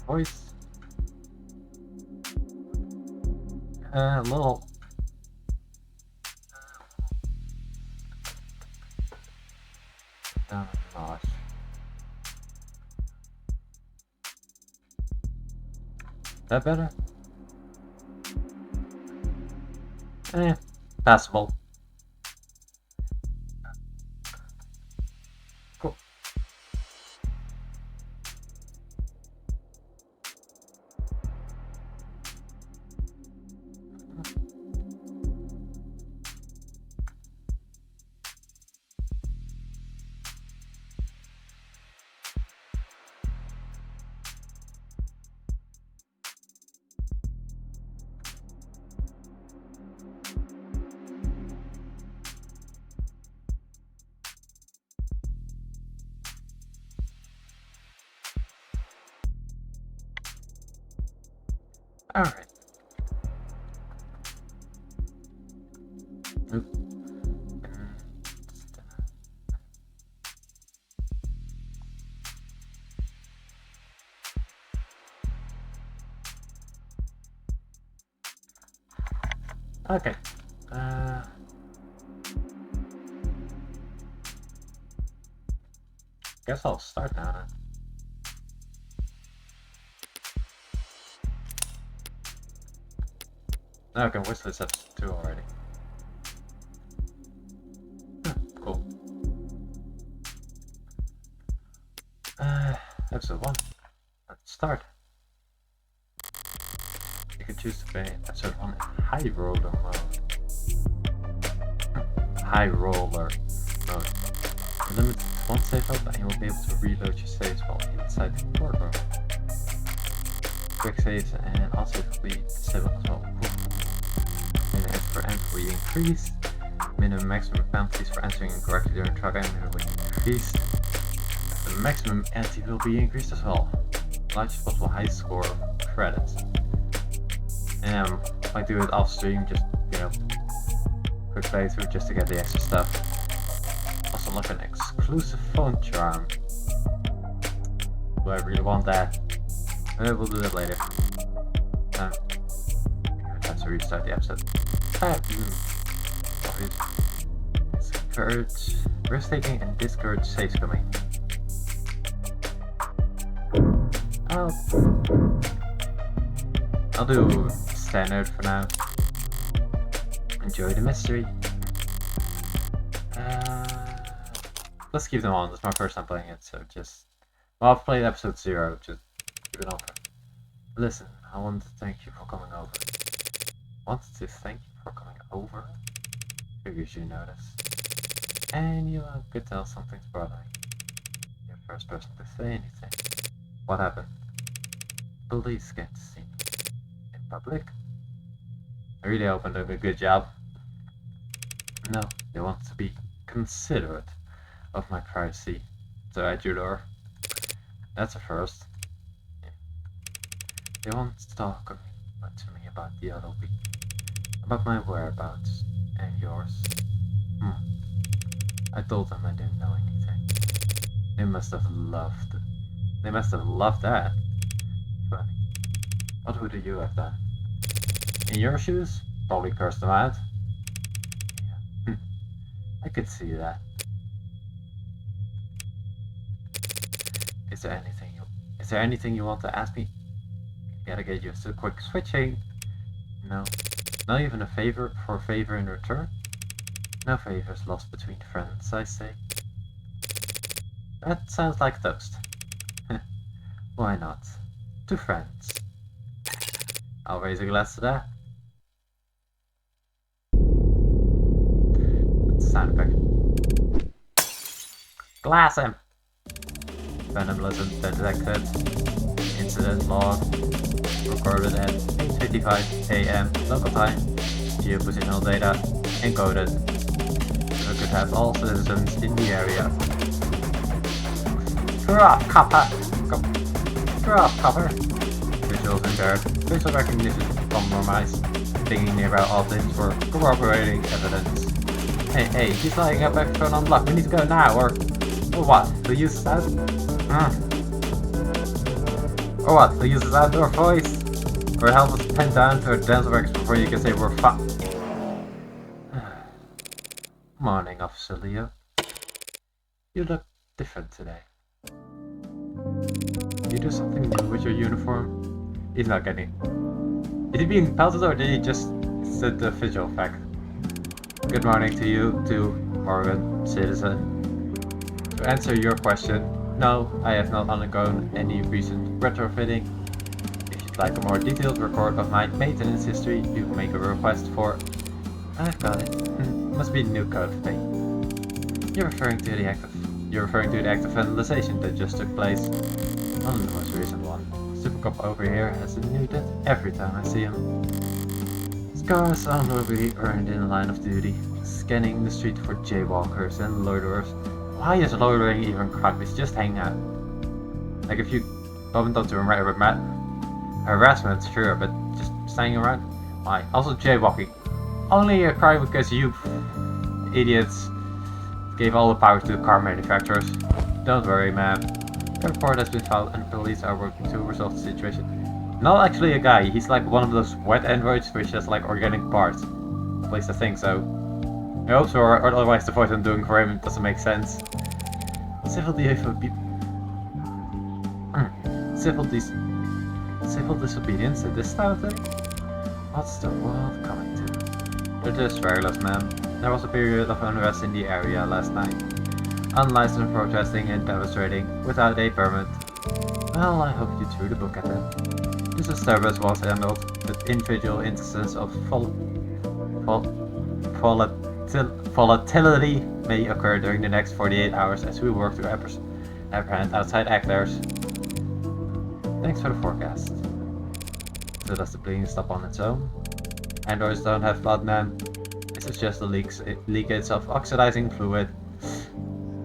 voice. Lol. Down a notch. That better? Passable. Cool. Alright. Oop. Okay. Guess I'll start now then. Now I can wishlist episode 2 already. Cool. Episode 1. Let's start. You can choose to play episode 1 in high roller mode. High roller mode. You're limited to one save up and you will be able to reload your saves while inside the corridor. Quick saves and all saves will be disabled as well. Minimum hit per entry will be increased. Minimum maximum penalties for entering incorrectly during truck entry will be increased. The maximum ante will be increased as well. Largest possible high score of credits. And I do it off stream, just quick playthrough just to get the extra stuff. Also like an exclusive phone charm. Do I really want that? We'll do that later. Time to restart the episode. Discourage, risk-taking and discourage saves coming. I'll do standard for now. Enjoy the mystery. Let's keep them on. This is my first time playing it, so just... Well, I've played episode 0, just keep it on. Listen, I want to thank you for coming over. Figures you notice. And you could tell something's bothering you. You're the first person to say anything. What happened? Police can't see me. In public? I really hope I did a good job. No, they want to be considerate of my privacy. So at your door. That's a first. They want to talk to me about the other week. About my whereabouts. And yours. I told them I didn't know anything. They must have loved that. Funny. What would you have done? In your shoes? Probably cursed them out. Yeah. I could see that. Is there anything you want to ask me? Gotta get used to quick switching. No. Not even a favor in return? No favors lost between friends, I say. That sounds like toast. Why not? To friends. I'll raise a glass to that. Sound effect. Glass him! Venom lesson detected. Incident log. Recorded at 8:55 AM local time. Geopositional data encoded. We could have all citizens in the area. Drop copper! Drop copper! Visuals impaired. Facial recognition compromised. Digging nearby objects for corroborating evidence. Hey, he's lighting up microphone on lock. We need to go now, or what? To use that? Or what? To use his outdoor voice? Or help us pin down to our dental works before you can say we're Morning, Officer Leo. You look different today. You do something new with your uniform? He's not getting. Is he being pelted or did he just set the visual fact? Good morning to you too, Morgan, citizen. To answer your question, no, I have not undergone any recent retrofitting. If you'd like a more detailed record of my maintenance history, you can make a request for... I've got it. Must be new code for me. You're referring to the act of vandalization that just took place. On the most recent one. Supercop over here has a new death every time I see him. Scars are nobly earned in line of duty, scanning the street for jaywalkers and loiterers. Why is loitering even crime? It's just hanging out. Like if you bump into harassment, sure, but just standing around? Why? Also jaywalking. Only a crime because you idiots gave all the power to the car manufacturers. Don't worry, ma'am. The report has been filed and police are working to resolve the situation. Not actually a guy, he's like one of those wet androids which has like organic parts. At least I think so. I hope so, or otherwise the voice I'm doing for him doesn't make sense. Civil disobedience at this time of day? What's the world coming to? They're just regulars, ma'am. There was a period of unrest in the area last night. Unlicensed protesting and demonstrating without a permit. Well, I hope you threw the book at them. This disturbance was handled, but individual instances of volatility may occur during the next 48 hours as we work to apprehend outside actors. Thanks for the forecast. So does the bleeding stop on its own? Androids don't have blood, man. This is just a leakage of oxidizing fluid.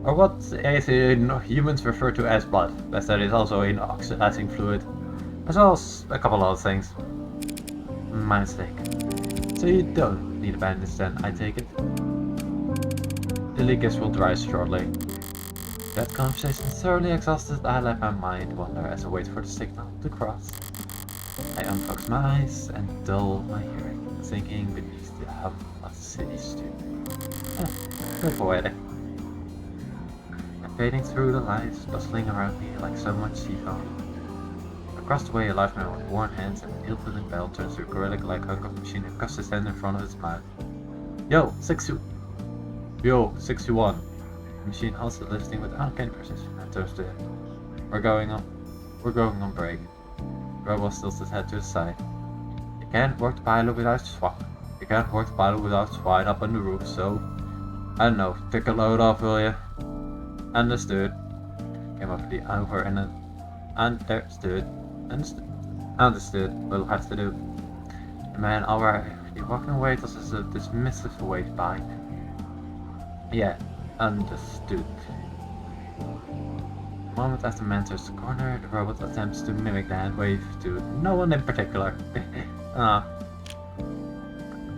Or what humans refer to as blood, as that is also an oxidizing fluid. As well as a couple other things. My mistake. So you don't need a bandage then, I take it. The leakage will dry shortly. That conversation thoroughly exhausted, I let my mind wander as I wait for the signal to cross. I unfocus my eyes and dull my hearing, sinking beneath the hum of the city street. Very poetic. I'm fading through the lights, bustling around me like so much sea foam. Across the way, a large man with worn hands and an ill-fitting belt turns to a gorilla-like hunk of machine and cuffs his hand in front of his mouth. Yo, 61. The machine halts the lifting with uncanny precision and turns to him. We're going on break. The robot tilts his head to the side. You can't work the pilot without swine up on the roof, so I don't know, take a load off, will ya? Understood. Came over and Understood. We'll have to do. The man, alright. You're walking away just as a dismissive wave by. Yeah, understood. The moment after the man turns the corner, the robot attempts to mimic the hand wave to no one in particular.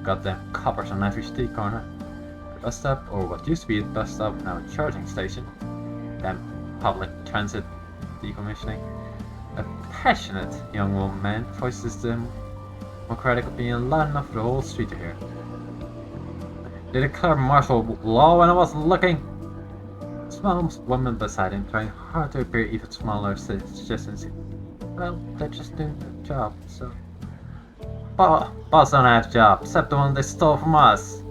Goddamn coppers on every street corner. The bus stop, or what used to be a bus stop, now a charging station. Damn public transit decommissioning. A passionate young woman voices the democratic opinion loud enough for the whole street to hear. They declare martial law when I wasn't looking. The small woman beside him, trying hard to appear even smaller, suggests, well, they're just doing their job, so. Boss don't have jobs, except the one they stole from us.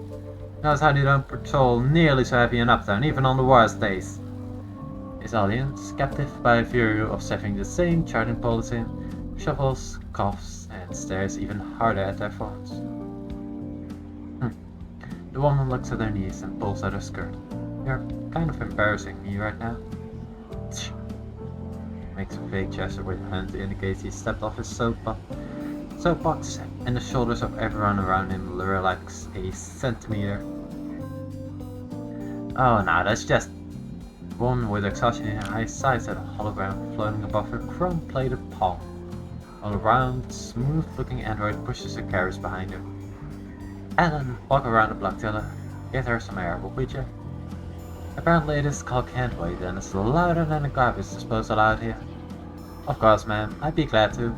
Knows how they don't patrol nearly so heavy in Uptown, even on the worst days. His audience, captive by a fury of having the same charting policy, shuffles, coughs, and stares even harder at their phones. The woman looks at her knees and pulls at her skirt. You're kind of embarrassing me right now. Makes a vague gesture with her hand to indicate he stepped off his soapbox, and the shoulders of everyone around him relax a centimeter. Oh, no, that's just. The woman with exhaustion in her eyes sighs at a hologram floating above her chrome-plated palm, while a round, smooth-looking android pushes her carriage behind her. Alan, walk around the block, tell her, get her some air, would you? Apparently this call can't wait, and it's louder than the garbage disposal out here. Of course, ma'am. I'd be glad to.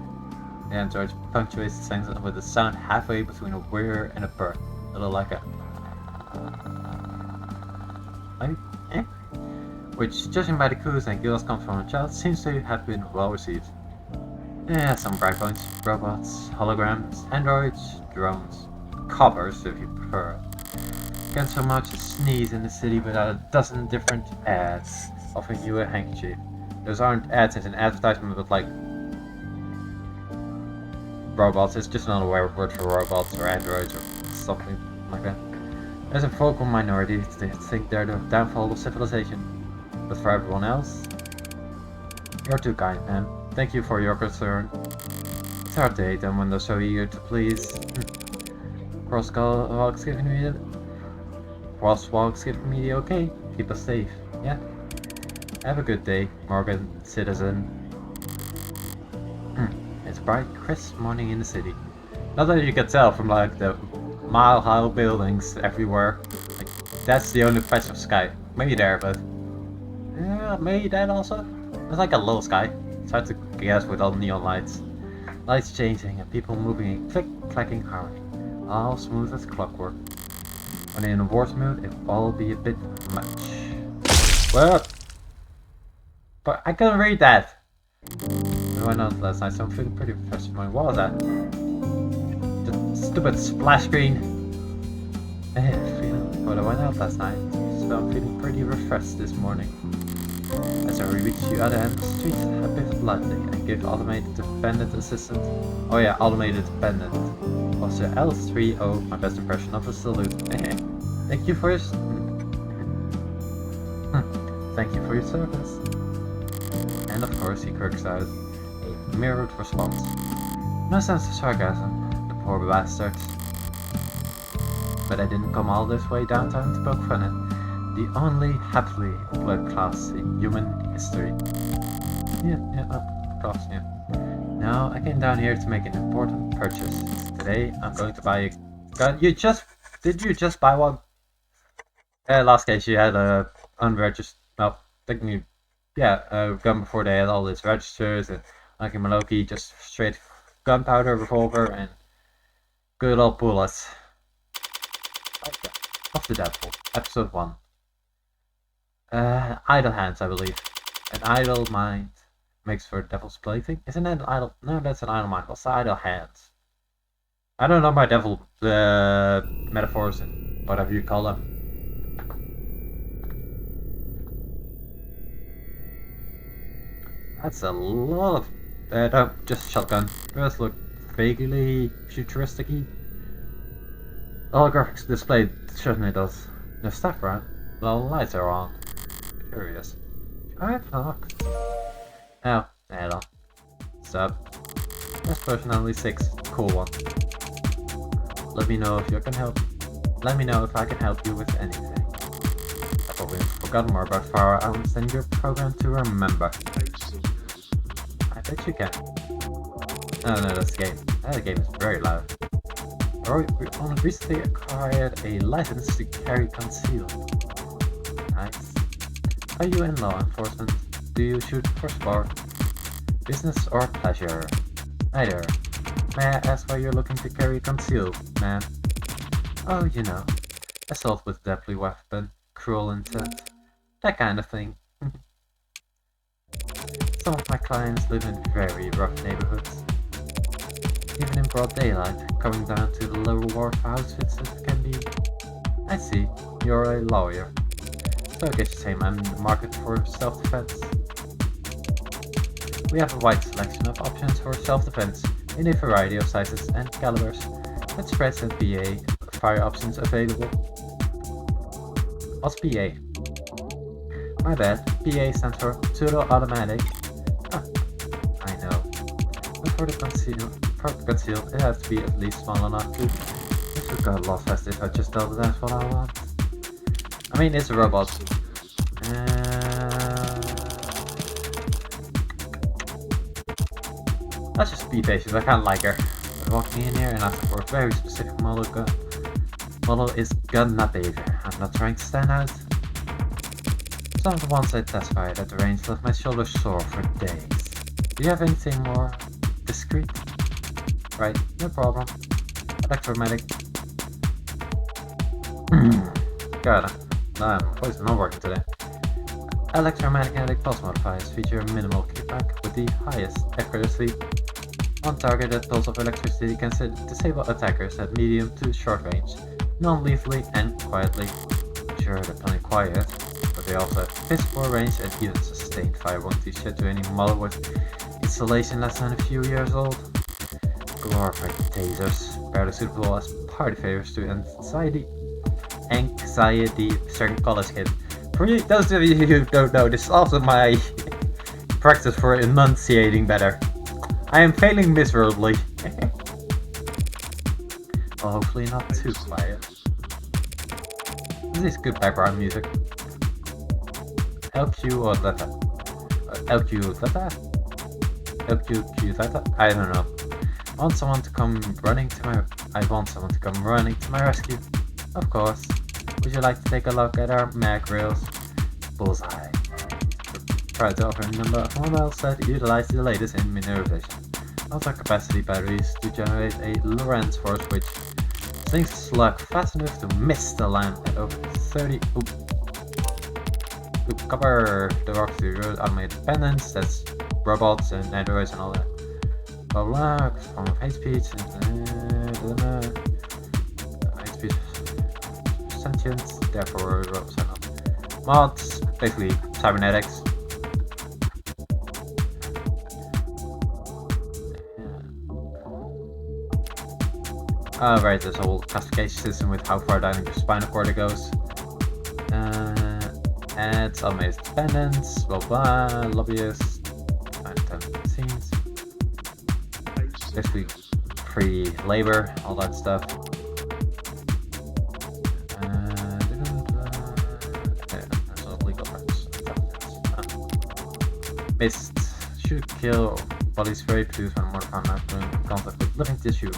The android punctuates the sentence with a sound halfway between a whir and a purr. A little like a... maybe? Eh? Which, judging by the coos and giggles comes from a child, seems to have been well received. Yeah, some bright points, robots, holograms, androids, drones, coppers if you prefer. Can't so much as sneeze in the city without a dozen different ads offering you a handkerchief. Those aren't ads as an advertisement, but like robots. It's just another word for robots or androids or something like that. There's a vocal minority that think they're the downfall of civilization, but for everyone else, you're too kind, man. Thank you for your concern. It's our date, and when they're so eager to please. Crosswalks giving me the okay. Keep us safe, yeah? Have a good day, Morgan, citizen. It's a bright, crisp morning in the city. Not that you can tell from like the mile-high buildings everywhere. Like, that's the only patch of sky. Maybe there, but yeah, maybe that also. It's like a low sky. It's hard to guess with all the neon lights. Lights changing and people moving in click-clacking harmony. All smooth as clockwork. When in a war's mood, it will all be a bit much. What? But I couldn't read that! I went out last night, so I'm feeling pretty refreshed. What was that? The stupid splash screen! But I went out last night, so I'm feeling pretty refreshed this morning. As I reach the other end of the street, a bit politely, and give automated dependent assistant. Oh yeah, automated dependent. Officer L3O, my best impression of a salute. Thank you for your thank you for your service. And of course he quirks out a mirrored response. No sense of sarcasm, the poor bastard. But I didn't come all this way downtown to poke fun at the only happily employed class in human history. Of course, yeah. No, I came down here to make an important purchase. Today, I'm going to buy a gun. Did you just buy one? Last case, you had a unregistered, well, technically, yeah, a gun before they had all its registers, and Lucky Maloki, just straight gunpowder, revolver, and good old bullets. Okay. Of the Devil, episode 1. Idle hands, I believe. An idle mind makes for devil's plaything. Isn't that an idle? No, that's an idle mind. What's the idle hands? I don't know my devil metaphors and whatever you call them. That's a lot of. No, just shotgun. It does look vaguely futuristic-y. The holographics display certainly does. There's stuff around. The lights are on. Curious. Alright, fuck. Oh, hello. Sup? This person only 6. Cool one. Let me know if you can help. Let me know if I can help you with anything. I've probably forgotten more about Farah Islands than your program to remember. I bet you can. No, that's the game. That game is very loud. We only recently acquired a license to carry concealed. Nice. Are you in law enforcement? Do you shoot for sport? Business or pleasure? Neither. May I ask why you're looking to carry concealed, ma'am? Oh, you know. Assault with deadly weapon, cruel intent, that kind of thing. Some of my clients live in very rough neighborhoods. Even in broad daylight, coming down to the lower ward for house visits can be... I see, you're a lawyer. So I guess you say I'm in the market for self-defense. We have a wide selection of options for self-defense in a variety of sizes and calibers, with spreads and PA fire options available. What's PA? My bad, PA stands for pseudo-automatic. Ah, I know. But for the concealed, it has to be at least small enough to... This would got lost fast if I just told it that's what I want. I mean, it's a robot. Let's just be patient, I kinda like her. But walking in here and asking for a very specific model gun. Model is gun not behavior. I'm not trying to stand out. Some of the ones I testified at the range left my shoulders sore for days. Do you have anything more discreet? Right, no problem. Electromagnetic. God, my voice is not working today. Electromagnetic pulse modifiers feature minimal kickback with the highest accuracy. One targeted pulse of electricity can disable attackers at medium to short range, non-lethally and quietly. Sure, they're plenty quiet, but they also have physical range and even sustained fire won't do shit to any model with installation less than a few years old. Glorified tasers, barely suitable as party favors to anxiety-stricken college kids. For those of you who don't know, this is also my practice for enunciating better. I am failing miserably. Well, hopefully not too quiet. This is good background music. LQ or data? LQ data? LQ data? I don't know. I want someone to come running to my rescue. Of course. Would you like to take a look at our mag rails? Bullseye. Try to offer a number of models that utilize the latest in miniaturization. Also capacity batteries to generate a Lorentz force which sinks the slug fast enough to miss the lamp at over 30. Cover the rocks to road automated dependence, that's robots and androids and all that. Blah blah, form of hate speech hate speech sentient, therefore robots are not mods, basically cybernetics. Right, there's a whole classification system with how far down your spinal cord it goes. Ads, automated dependence, blah blah, lobbyists, scenes. Basically free labor, all that stuff. There's no legal parts. Mist, shoot, kill, body spray produced when mortar in contact with living tissue.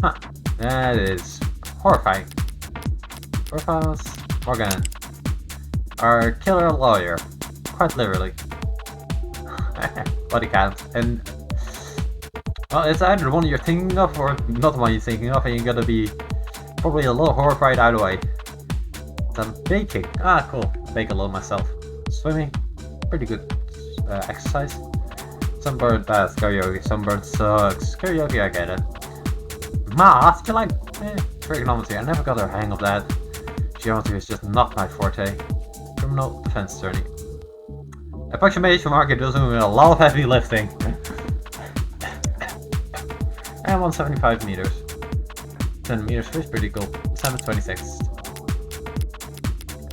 Huh, that is horrifying. Profiles, Morgan. Our killer lawyer. Quite literally. Body count. And well, it's either the one you're thinking of or not the one you're thinking of, and you're gonna be probably a little horrified either way. Some baking. Ah, cool. I bake a lot myself. Swimming. Pretty good exercise. Sunburn, that's karaoke. Sunburn sucks. Karaoke, I get it. Math, you like trigonometry. I never got the hang of that. Geometry is just not my forte. Criminal defense attorney. Approximation market does a lot of heavy lifting. And 175 meters. 10 meters is pretty cool. 726.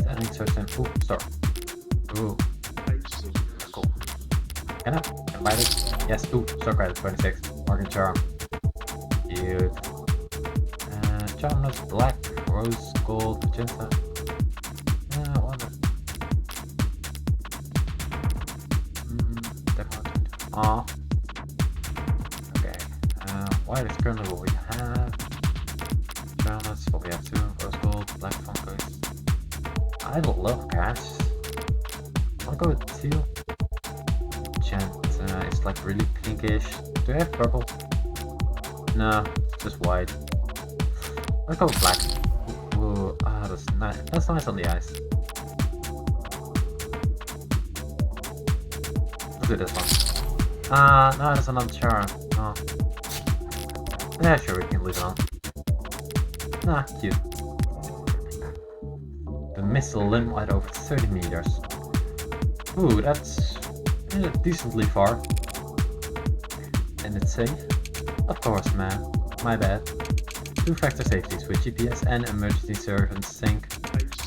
Standing search and ooh, store. Ooh. Cool. Can I buy this? Yes, ooh, store credit 26. Morgan charm. Cute. Charmless black, rose gold, magenta. Wonder. Aw. Okay. White is currently what we have. Charmless, what we have too. Rose gold, black funkers. I love cash. I'll go with teal. Gent, it's like really pinkish. Do I have purple? No, it's just white. Let's go with black. Ooh, that's nice. That's nice on the ice. Let's do this one. No, that's another charm. Oh. Yeah, sure, we can leave it on. Ah, cute. The missile limb at over 30 meters. Ooh, that's decently far. And it's safe? Of course, man. My bad. Two-factor safeties with GPS and emergency service sync.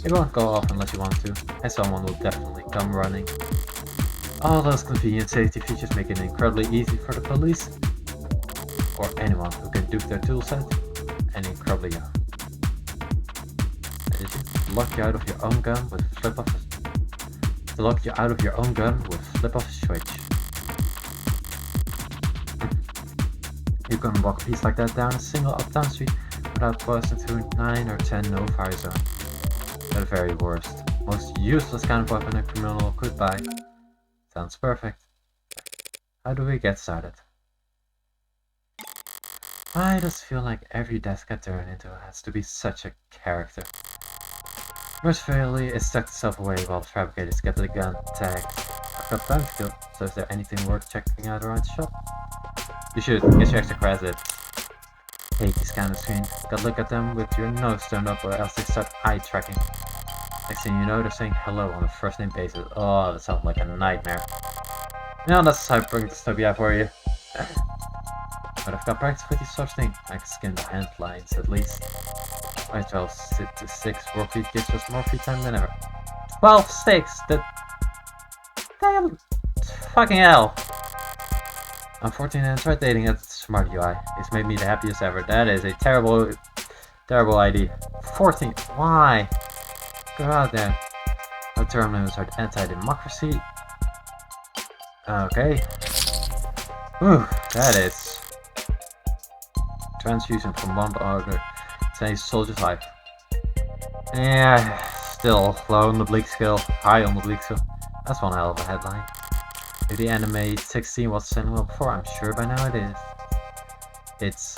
It won't go off unless you want to, and someone will definitely come running. All those convenient safety features make it incredibly easy for the police, or anyone who can dupe their toolset, and incredibly young. Lock you out of your own gun with flip off. To lock you out of your own gun with flip off switch. You can walk a piece like that down a single uptown street without busting through 9 or 10 no fire zone. At the very worst, most useless kind of weapon a criminal could buy. Sounds perfect. how do we get started? I just feel like every desk I turn into has to be such a character. Mercifully, it stuck itself away while the fabricators get the gun tagged. I've got time to kill, so is there anything worth checking out around the shop? You should, get your extra credits. Hate these kind of screens. Gotta look at them with your nose turned up or else they start eye tracking. Next thing you know, they're saying hello on a first name basis. Oh, that sounds like a nightmare. You know, that's Cyberpunk dystopia for you. But I've got practice with these sort of things. I can skim the hand lines at least. Might as well sit to 6 work week gives us more free time than ever. 12 sticks! Damn! Fucking hell! I'm 14 and I tried dating at Smart UI. It's made me the happiest ever. That is a terrible ID. 14. Why? Go out there. Our terminals are anti-democracy. Okay. Whew, that is transfusion from one order to a soldier's life. Yeah, still low on the bleak skill, high on the bleak skill. That's one hell of a headline. If the anime 16 was cinema before, I'm sure by now it is.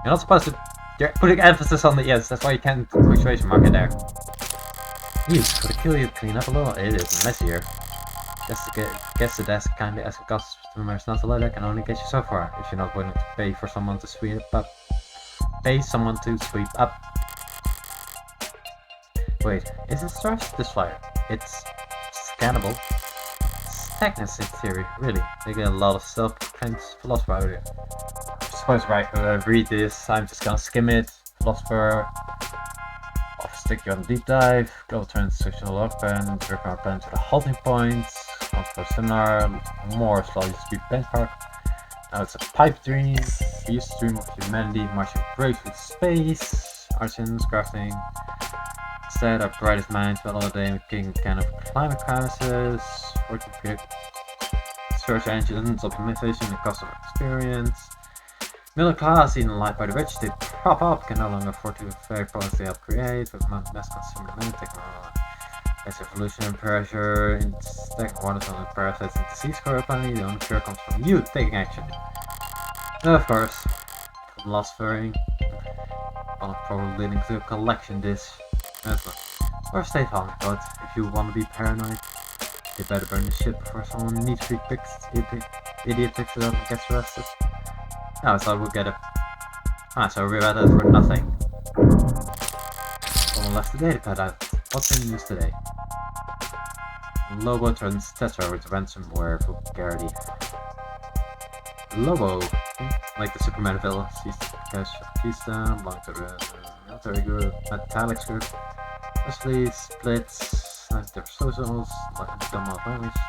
You're not supposed to. You're putting emphasis on the yes. That's why you can't punctuation mark it there. Jeez, for the kill you clean up a little. It is messier. Guess the desk kindly ask customers not to let it can only get you so far if you're not willing to pay for someone to sweep up. Pay someone to sweep up. Wait, is it trash? This flyer. It's scannable. Stagnancy theory, really. They get a lot of self-proclaimed philosopher out here. I suppose I read this, I'm just gonna skim it. Philosopher. I'll stick you on a deep dive. Global transitional open. Work our plan to the halting points. For seminar. More slowly speed benchmark. Now it's a pipe dream. A used stream of humanity marching brave through space. Artisans crafting. Instead, our brightest minds spend all the day making kind of climate crisis, working with search engines, optimization, and customer experience. Middle class, eaten alive by the rich, they prop up, can no longer afford to very products they help create, with mass consumer demand, technology, as evolution and pressure, in stagnant waters on the parasites and disease grow apparently, the only cure comes from you taking action. And of course, philosophering, probably leading to a collection dish. Or stay calm, but if you want to be paranoid, you better burn the ship before someone neat freak idiot picks it up and gets arrested. Oh, so we'll get it. Ah, so we read that for nothing. Someone left the datapad out. What's in the news today? Lobo threatens Tetra with ransomware vulgarity. Lobo, like the Superman villain, sees cash keys down, belong to the military group, Metallics group. Especially splits, different socials, like dumb old language.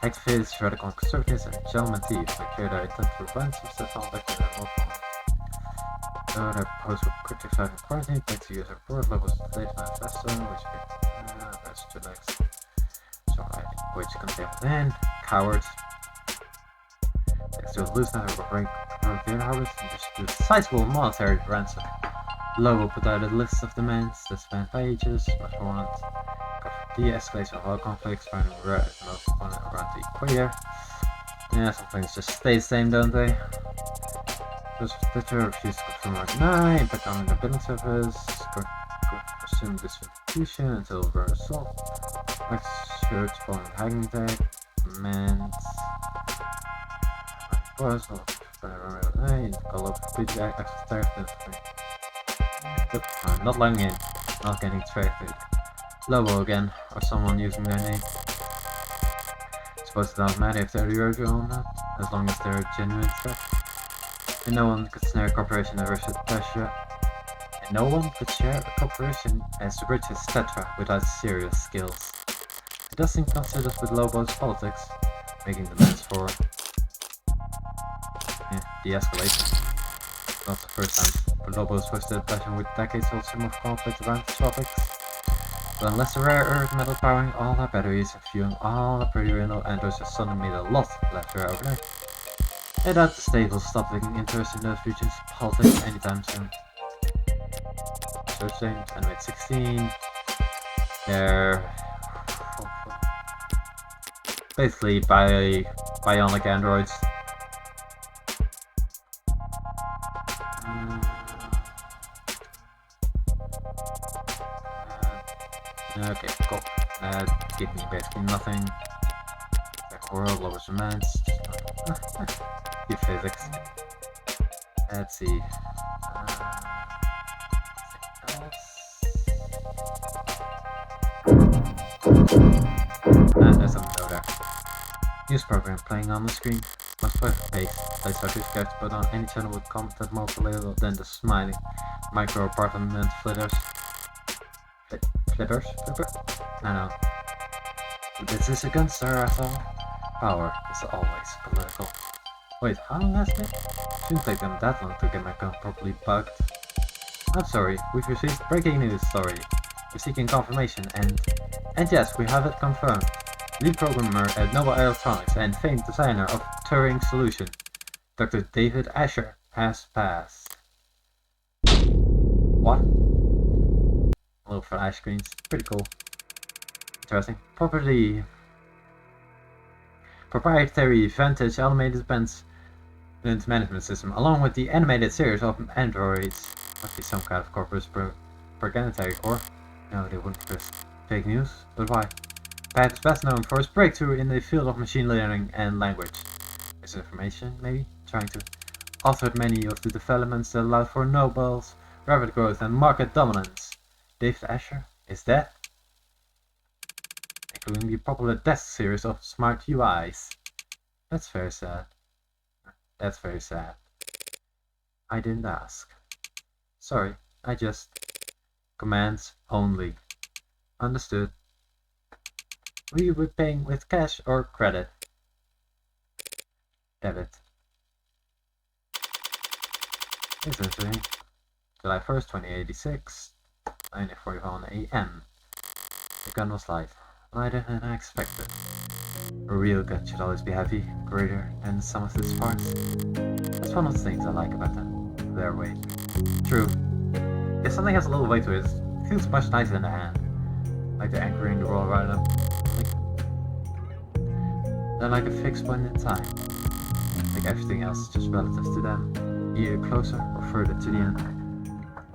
Activists, radical conservatives, and gentlemen thieves that carry their intent to ransom stuff on back to their mobile phone. So their posts were quickly flagged in quarantine, thanks to user report levels latest manifesto, which contain within cowards. Thanks to a loose network of rank harvest and distribute sizable monetary ransom. Lobo put out a list of demands that span pages, much more de-escalation of all conflicts, finding most opponent around the equator. Yeah, some things just stay the same, don't they? Just Twitter refused to confirm right now, impact on the billing service, pursue distribution until we're resolved. Next church following hacking attack, demands. Was call up completely active. Not logging in, not getting traffic. Lobo again, or someone using their name. Suppose it doesn't matter if they're the original or not, as long as they're a genuine threat. And no one could snare a corporation as rich as Tetra. And no one could share a corporation as rich as Tetra without serious skills. It does seem considered with Lobo's politics, making demands for de-escalation. Not the first time Lobo's twisted passion with decades-old stream of conflict around the tropics. But unless the rare earth metal powering all our batteries and fueling all the pretty rental androids has suddenly made a lot left here overnight, I doubt the state will stop taking interest in those regions' politics anytime soon. Search names, Animate 16. They're basically by bionic androids. Okay, cool. Give me basically nothing. Black world, lowers romance. Give physics. Let's see. There's something over there. News program playing on the screen. Must play for pace. Play subject character put on any channel with content more relatable than the smiling micro apartment flitters. Flipper? I know. This is a gunstar, I thought. Power is always political. Wait, how long has it been? Shouldn't take them that long to get my account properly bugged. I'm sorry, we've received breaking news story. We're seeking confirmation and yes, we have it confirmed. Lead programmer at Nobel Electronics and famed designer of Turing Solution, Dr. David Asher, has passed. What? Little flash screens, pretty cool. Interesting. Proprietary Vantage automated event management system, along with the animated series of androids. Must be some kind of corporate propaganda core. No, they wouldn't risk fake news, but why? Pat is best known for his breakthrough in the field of machine learning and language. Misinformation, maybe? Trying to author many of the developments that allowed for Nobel's rapid growth and market dominance. David Asher is dead, including the popular desk series of smart UIs. That's very sad. That's very sad. I didn't ask. Sorry, I just... Commands only. Understood. Will you be paying with cash or credit? Debit. Interesting. July 1st, 2086. 9:41 AM. The gun was lighter than I expected. A real gun should always be heavy, greater than some of its parts. That's one of the things I like about them. Their weight. True. If something has a little weight to it, it feels much nicer in the hand. Like they're anchoring the world around them. They're like a fixed point in time. Like everything else is just relative to them, either closer or further to the end.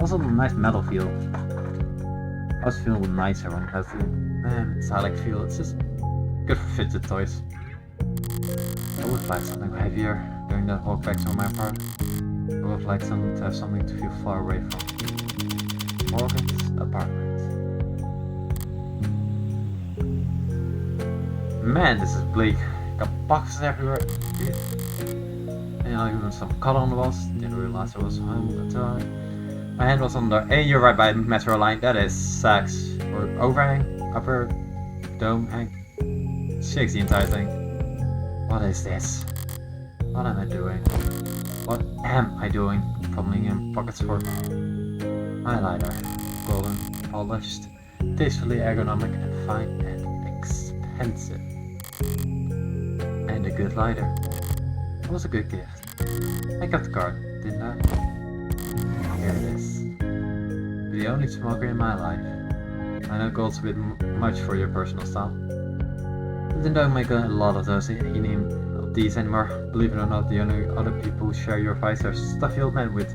Also a nice metal feel. I always feel nicer when it has the metallic feel. It's just good for fidget toys. I would like something heavier during that walk back to my apartment. I would like to have something to feel far away from. Morgan's apartment. Man, this is bleak. Got boxes everywhere. And even some color on the walls. Didn't realize I was home until my hand was on the... Hey, you're right by metro line. That is sucks. Or overhang, upper dome hang. Shakes the entire thing. What is this? What am I doing? What am I doing? Fumbling in pockets for highlighter. Golden, polished, tastefully ergonomic and fine and expensive. And a good lighter. It was a good gift. I got the card, didn't I? Here it is. The only smoker in my life. I know gold's a bit much for your personal style. But don't make a lot of those of these anymore. Believe it or not, the only other people who share your vice are stuffy old men with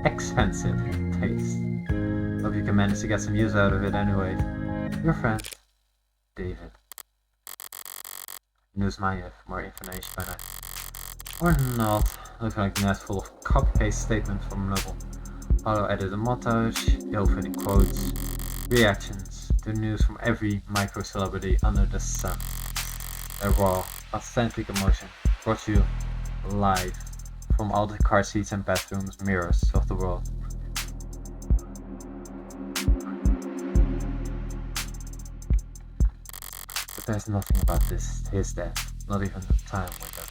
expensive taste. Hope you can manage to get some use out of it anyway. Your friend, David. News my more information by night. Or not. Looks like a nest full of copy-paste statements from Noble. Auto-edited montage, ill-fitting quotes, reactions to news from every micro-celebrity under the sun. A raw, authentic emotion brought you live from all the car seats and bathrooms mirrors of the world. But there's nothing about his death, not even the time window.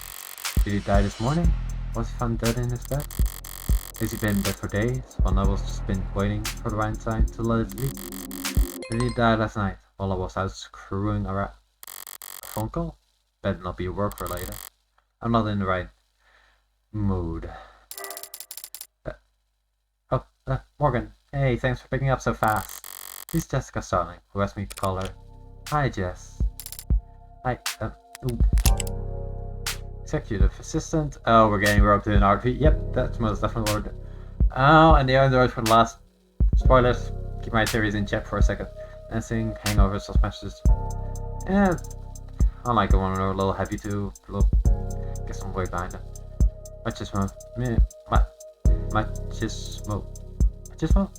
Did he die this morning? Was he found dead in his bed? Has he been in bed for days, while Noble's just been waiting for the right time to let it leak? Did he die last night, while I was out screwing around? A phone call? Better not be work related. I'm not in the right mood. Morgan. Hey, thanks for picking up so fast. This is Jessica Starling, who asked me to call her. Hi, Jess. Hi, Executive assistant. Oh, we're getting roped to an RP. Yep, that's most definitely what. Oh, and the android for the last. Spoilers. Keep my theories in check for a second. Dancing, hangovers, suspensions. Yeah, I like the one a little heavy too. Get some weight behind it. Machismo. Machismo. Machismo?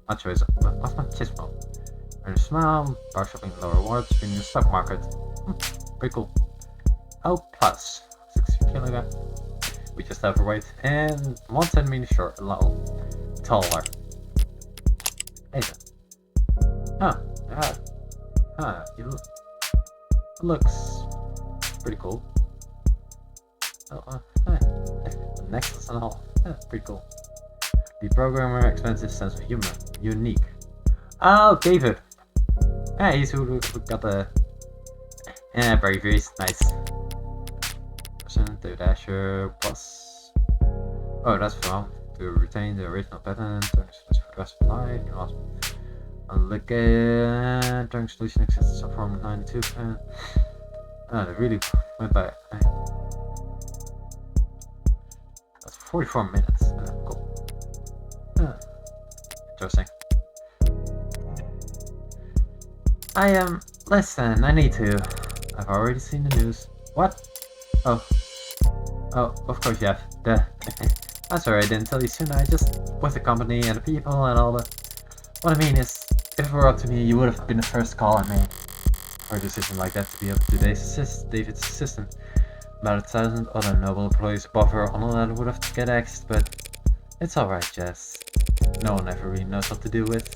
Not sure. What's machismo? Earn a smile, bar shopping, lower rewards, being in the stock market. Pretty cool. L plus 60 kilogram. We just overweight and 1 centimeter short, a little taller. Hey then. You looks pretty cool. The necklace and all. Pretty cool. The programmer, expensive, sense of humor, unique. Oh, David. He's who got the braveries. Nice. The Dasher plus. Oh, that's fun. To retain the original pattern for the rest of life. Look at during solution exists from 92. They really went by. That's 44 minutes. Cool. Interesting. Listen, I need to. I've already seen the news. What? Oh, of course you have. Duh. I'm sorry I didn't tell you sooner. I just, with the company and the people and all that. What I mean is, if it were up to me, you would have been the first call I made for a decision like that to be up to David's assistant. About 1,000 other noble employees above her on all that would have to get axed, but it's alright, Jess. No one ever really knows what to do with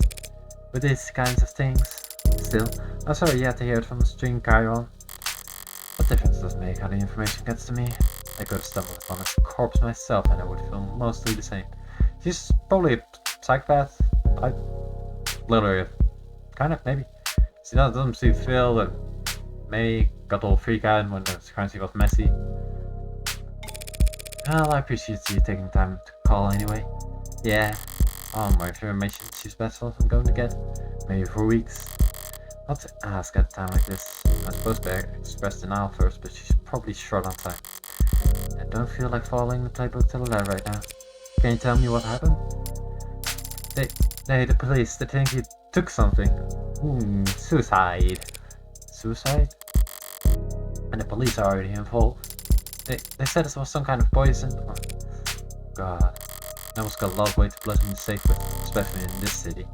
these kinds of things. Still, I'm sorry you had to hear it from the string Chiron. What difference does it make how the information gets to me? I could have stumbled upon his corpse myself and I would feel mostly the same. She's probably a psychopath. Literally, kind of, maybe. She doesn't seem to feel that May got all freak out when the currency was messy. Well, I appreciate you taking time to call anyway. Yeah, all my information she's best off I'm going to get. Maybe for weeks. Not to ask at a time like this. I'm supposed to express denial first, but she's probably short on time. I don't feel like following the playbook to the letter right now. Can you tell me what happened? The police, they think you took something. Suicide. Suicide? And the police are already involved. They said it was some kind of poison. Oh, God. That must got a lot of weight to bless me safe with, especially in this city.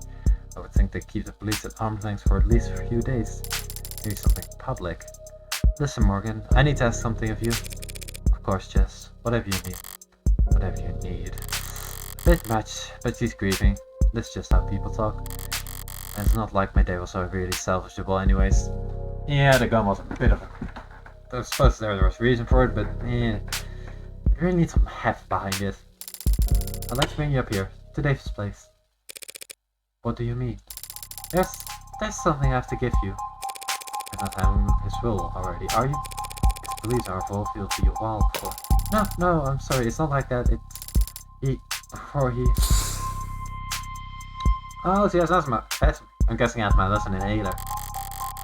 I would think they keep the police at arm's length for at least a few days. Maybe something public. Listen, Morgan, I need to ask something of you. Of course, Jess. Whatever you need. Whatever you need. Bit much, but she's grieving. That's just how people talk. And it's not like my day was so really salvageable anyways. Yeah, the gun was a bit of a... I suppose there was reason for it, but yeah. You really need some heft behind it. I'd like to bring you up here, to David's place. What do you mean? There's something I have to give you. You're not having his will already, are you? If the police are involved, you'll be a while before. No, I'm sorry, it's not like that. Before he... Oh, she has asthma. I'm guessing asthma, that's an inhaler.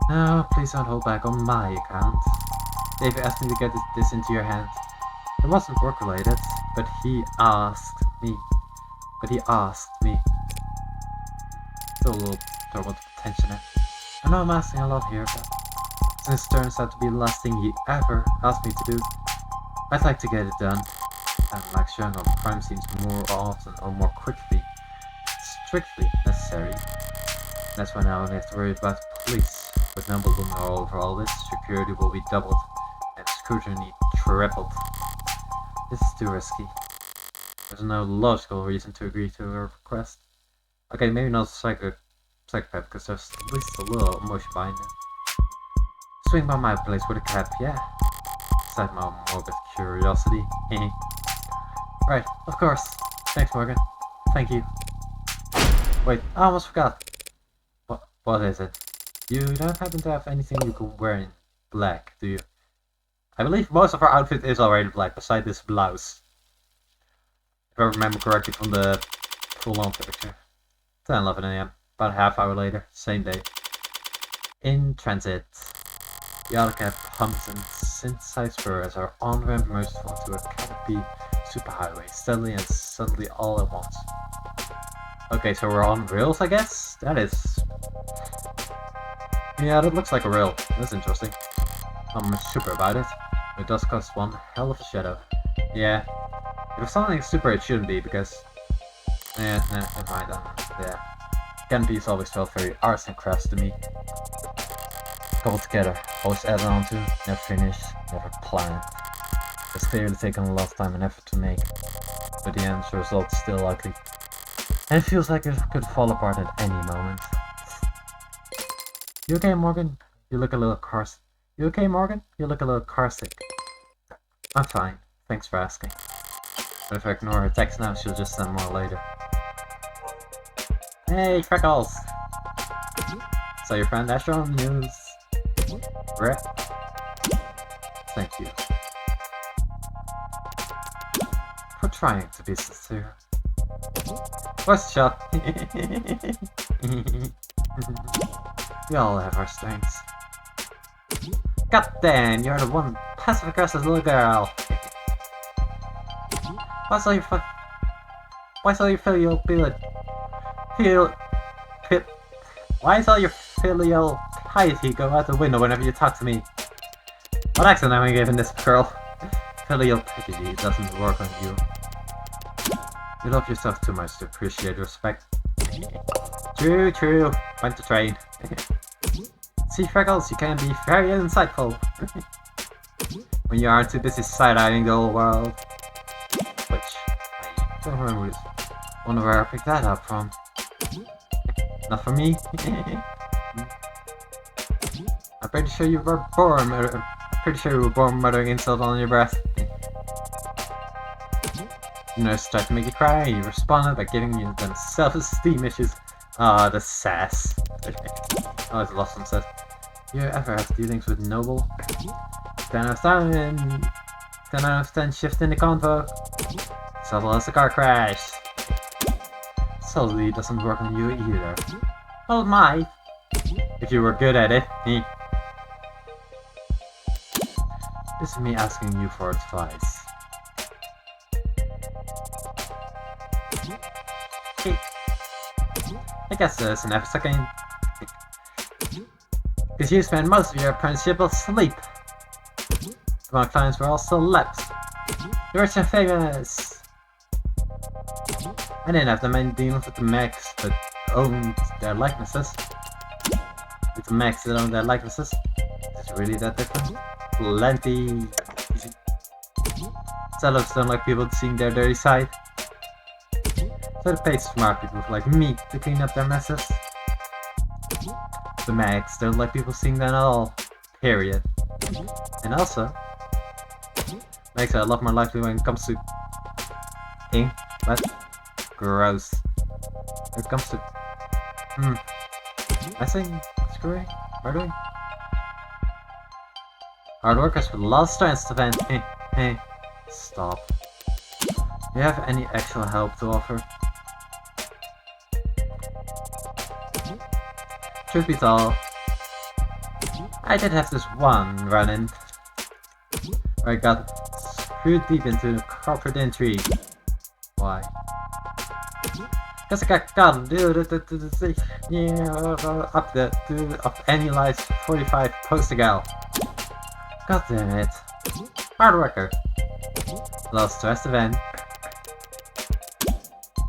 No, please don't hold back on my account. David asked me to get this into your hands. It wasn't work related, but he asked me. Still a little trouble to tension it. I know I'm asking a lot here, but since it turns out to be the last thing he ever asked me to do, I'd like to get it done. And like showing up crime scenes more often or more quickly, strictly necessary. That's why now I have to worry about the police. With Noble looming all over all this, security will be doubled and scrutiny tripled. This is too risky. There's no logical reason to agree to her request. Okay, maybe not psychopath, because there's at least a little emotion behind it. Swing by my place with a cab, yeah. Beside my morbid curiosity. Right, of course. Thanks, Morgan. Thank you. Wait, I almost forgot. What is it? You don't happen to have anything you can wear in black, do you? I believe most of our outfit is already black, beside this blouse. If I remember correctly from the full-on picture. 10:11 AM, about a half hour later, same day. In transit. The AutoCAD pumps and synthesized furrows are on-ramp merciful to a canopy superhighway, steadily and suddenly all at once. Okay, so we're on rails, I guess? That is... Yeah, that looks like a rail. That's interesting. I'm super about it. It does cost one hell of a shadow. Yeah. If it's something super, it shouldn't be, because... never mind. Yeah. Canopies always felt very arts and crafts to me. Coupled together, always added on to, never finished, never planned. It's clearly taken a lot of time and effort to make, but the end result is still ugly. And it feels like it could fall apart at any moment. You okay, Morgan? You look a little caustic. You okay, Morgan? You look a little caustic. I'm fine. Thanks for asking. But if I ignore her text now, she'll just send more later. Hey, Freckles! So your friend Asher on the news? Brett? Thank you. For trying to be sincere. What's shot? We all have our strengths. God damn, you're the one passive aggressive little girl. Why's all your filial piety go out the window whenever you talk to me? What accent am I giving this girl? Filial piety doesn't work on you. You love yourself too much to appreciate respect. True, true. Went to train. See, Freckles, you can be very insightful. When you aren't too busy side-eyeing the whole world. Which, I don't remember. Wonder where I picked that up from. Not for me. I'm pretty sure you were born muttering insult on your breath. The nurse tried to make you cry, you responded by giving you them self-esteem issues. Ah, the sass. Oh, it's lost sunset. You ever have dealings with Noble? 10 out of 10 shift in the convo. Subtle as a car crash. Subtlety doesn't work on you either. Well, it might. If you were good at it. This is me asking you for advice. I guess there's an episode game. Because you spend most of your apprenticeship asleep. My clients were all celebs. The rich and famous. I didn't have that many dealings with the mechs that owned their likenesses. With the mechs that owned their likenesses. Is it really that different? Plenty. Celebs don't like people seeing their dirty side. So they paid smart people like me to clean up their messes. The mechs don't like people seeing them at all. Period. And also, makes it a lot more likely when it comes to ink, but gross. When it comes to messing, screwing, murdering. Hard workers with a lot of strengths to vent. Hey, stop. Do you have any actual help to offer? Truth be told, I did have this one run-in where I got screwed deep into the corporate intrigue. Why? Because I got caught up any lies 45 poster gal. God damn it. Hard worker. Lost stress event.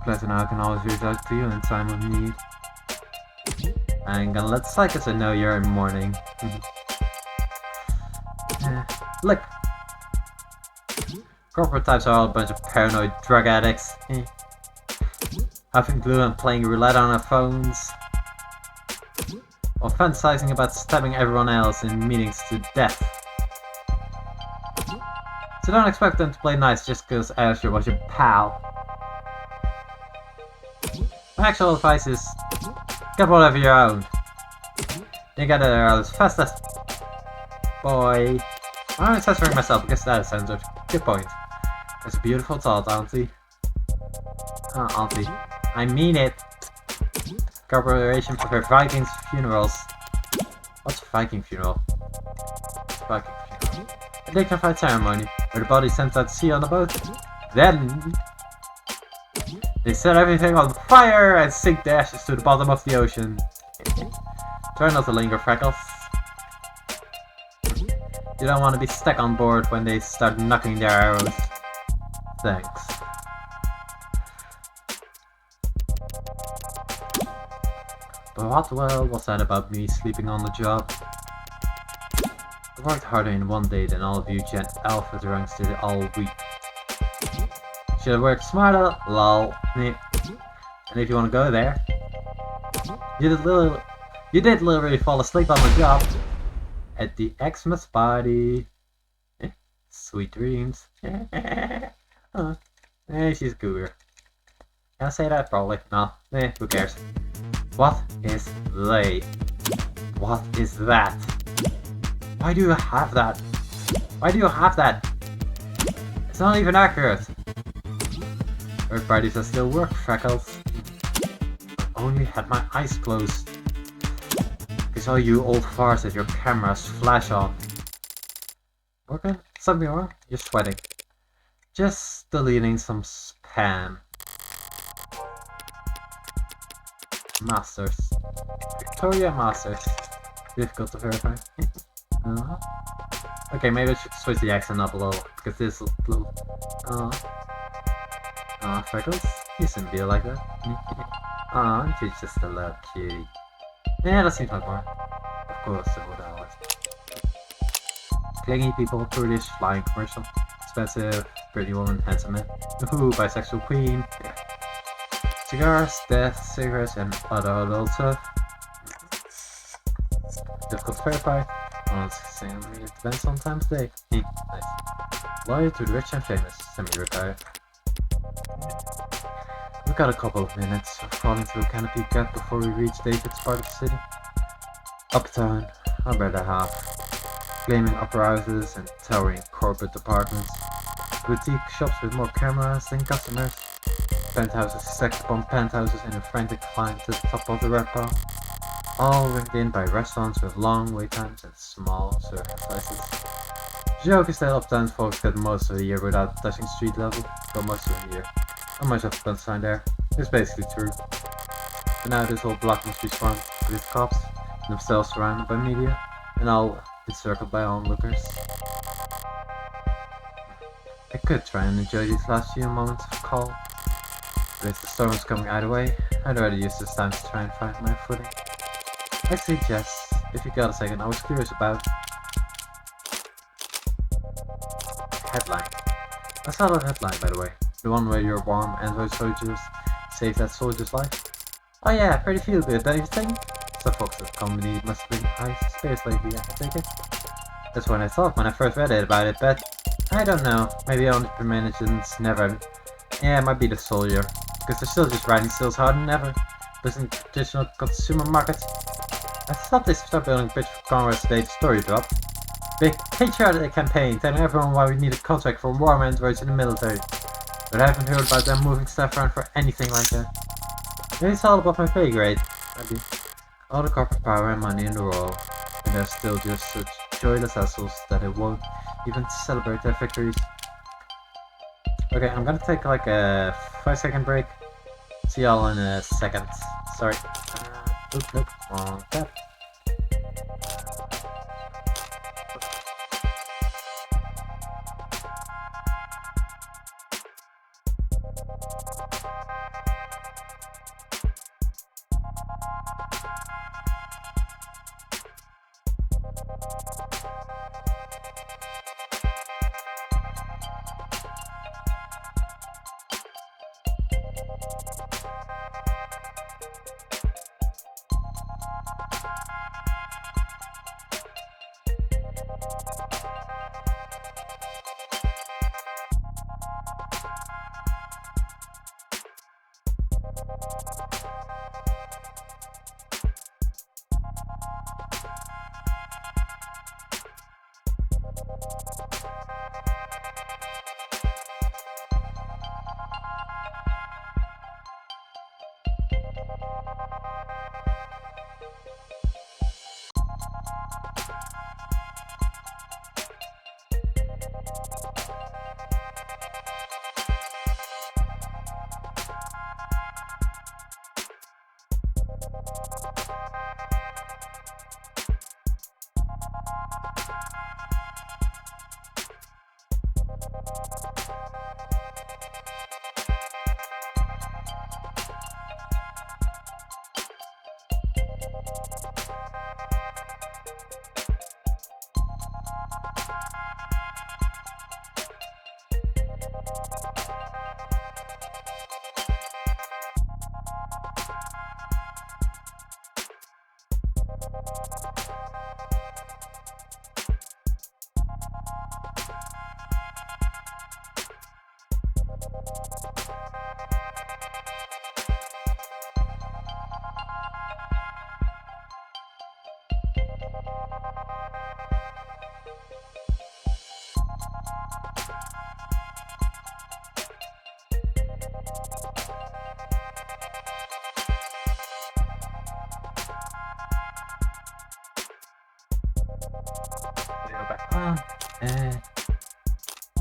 Glad to know I can always reach out to you in time of need. I ain't gonna let psychics know you're in mourning. Look! Corporate types are all a bunch of paranoid drug addicts. Huffing glue and playing roulette on our phones. Or fantasizing about stabbing everyone else in meetings to death. So don't expect them to play nice just because Asher was your pal. My actual advice is, get whatever you own. You get it out as fast as... Boy. I'm not censoring myself because that is censored. Good point. It's a beautiful thought, Auntie. Auntie. I mean it. Corporation prepare Vikings funerals. What's a Viking funeral? Viking. A dignified ceremony, where the body sent out to sea on a boat. Then they set everything on fire and sink the ashes to the bottom of the ocean. Try not to linger, Freckles. You don't want to be stuck on board when they start knocking their arrows. Thanks. But what the world was that about me sleeping on the job? I worked harder in one day than all of you Gen Alpha drunks did all week. Should have worked smarter, lol. And if you want to go there, you did literally fall asleep on the job at the Xmas party. Sweet dreams. Huh. She's a cougar. Can I say that? Probably. No. Who cares? What is they? What is that? Why do you have that? Why do you have that? It's not even accurate. Work parties are still work, Freckles. I only had my eyes closed. Because all you old farts at your cameras flash on. Working? Something wrong? You're sweating. Just deleting some spam. Masters. Victoria Masters. Difficult to verify. Okay, maybe I should switch the accent up a little, because this little... Freckles? You shouldn't be like that. She's just a little cutie. Yeah, that seems like more. Of course it would always. Clingy people, British, flying commercial. Expensive, pretty woman, handsome man. Woohoo, bisexual queen. Cigars, death, cigarettes, and other adult stuff. Difficult to verify. It depends on time's day. Nice. Loyal to the rich and famous. Semi-retired. We've got a couple of minutes of crawling through Canopy Gap before we reach David's part of the city. Uptown, I better have. Flaming upper houses and towering corporate apartments. Boutique shops with more cameras than customers. Penthouses stacked upon penthouses in a frantic climb to the top of the red pile. All ringed in by restaurants with long wait times and small serving sizes. The joke is that Uptown folks get most of the year without touching street level, but most of the year. Not much of a punchline there. It's basically true. But now this whole block must be swarmed with cops, themselves surrounded by media, and all encircled by onlookers. I could try and enjoy these last few moments of calm, but if the storm is coming either way, I'd rather use this time to try and find my footing. I suggest, if you got a second, I was curious about headline. I saw that headline, by the way. The one where your warm android soldiers saved that soldier's life. Oh yeah, pretty feel good, don't you think? Some folks at comedy must have been high spirits lately, I take it. That's what I thought when I first read it about it, but I don't know. Maybe entrepreneurs never. Yeah, it might be the soldier, because they're still just riding sales harder than ever. But in traditional consumer markets, I thought they stopped building a pitch for Congress today. The story dropped. Big patriotic campaign telling everyone why we need a contract for warm androids in the military. But I haven't heard about them moving stuff around for anything like that. Maybe it's all above my pay grade. Maybe. All the corporate power and money in the world, and they're still just such joyless assholes that they won't even celebrate their victories. Okay, I'm gonna take like a 5-second break. See y'all in a second. Sorry. Oops, nope, wrong tab.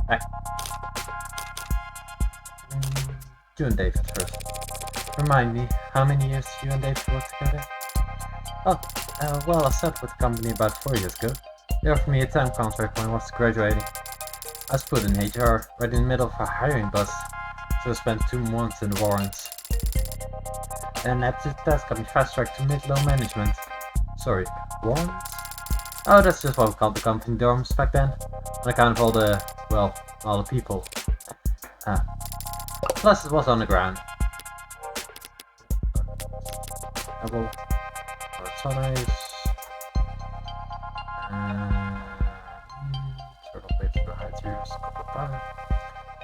Right. You and David first. Remind me, how many years you and David worked together? Oh, well, I started with the company about 4 years ago. They offered me a time contract when I was graduating. I was put in HR, right in the middle of a hiring bus, so I spent 2 months in the warrants. And after that got me fast-tracked to mid-low management. Sorry, warrants? Oh, that's just what we called the company dorms back then. On account of all the, well, all the people. Plus it was on the ground. Double. Holidays. Turtle bits for high tiers.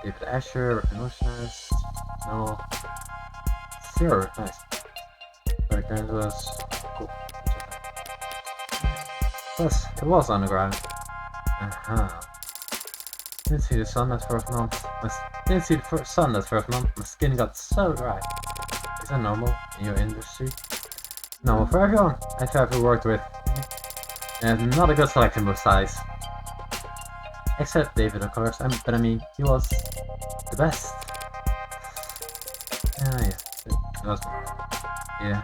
David Asher, Emotionist. No. Zero, nice. Like that was cool. Plus, it was on the ground. Didn't see the sun that first month. Didn't see the sun that first month. My skin got so dry. Is that normal in your industry? Normal for everyone I've ever worked with. And not a good selection both sides. Except David, of course. But I mean, he was the best. Yeah.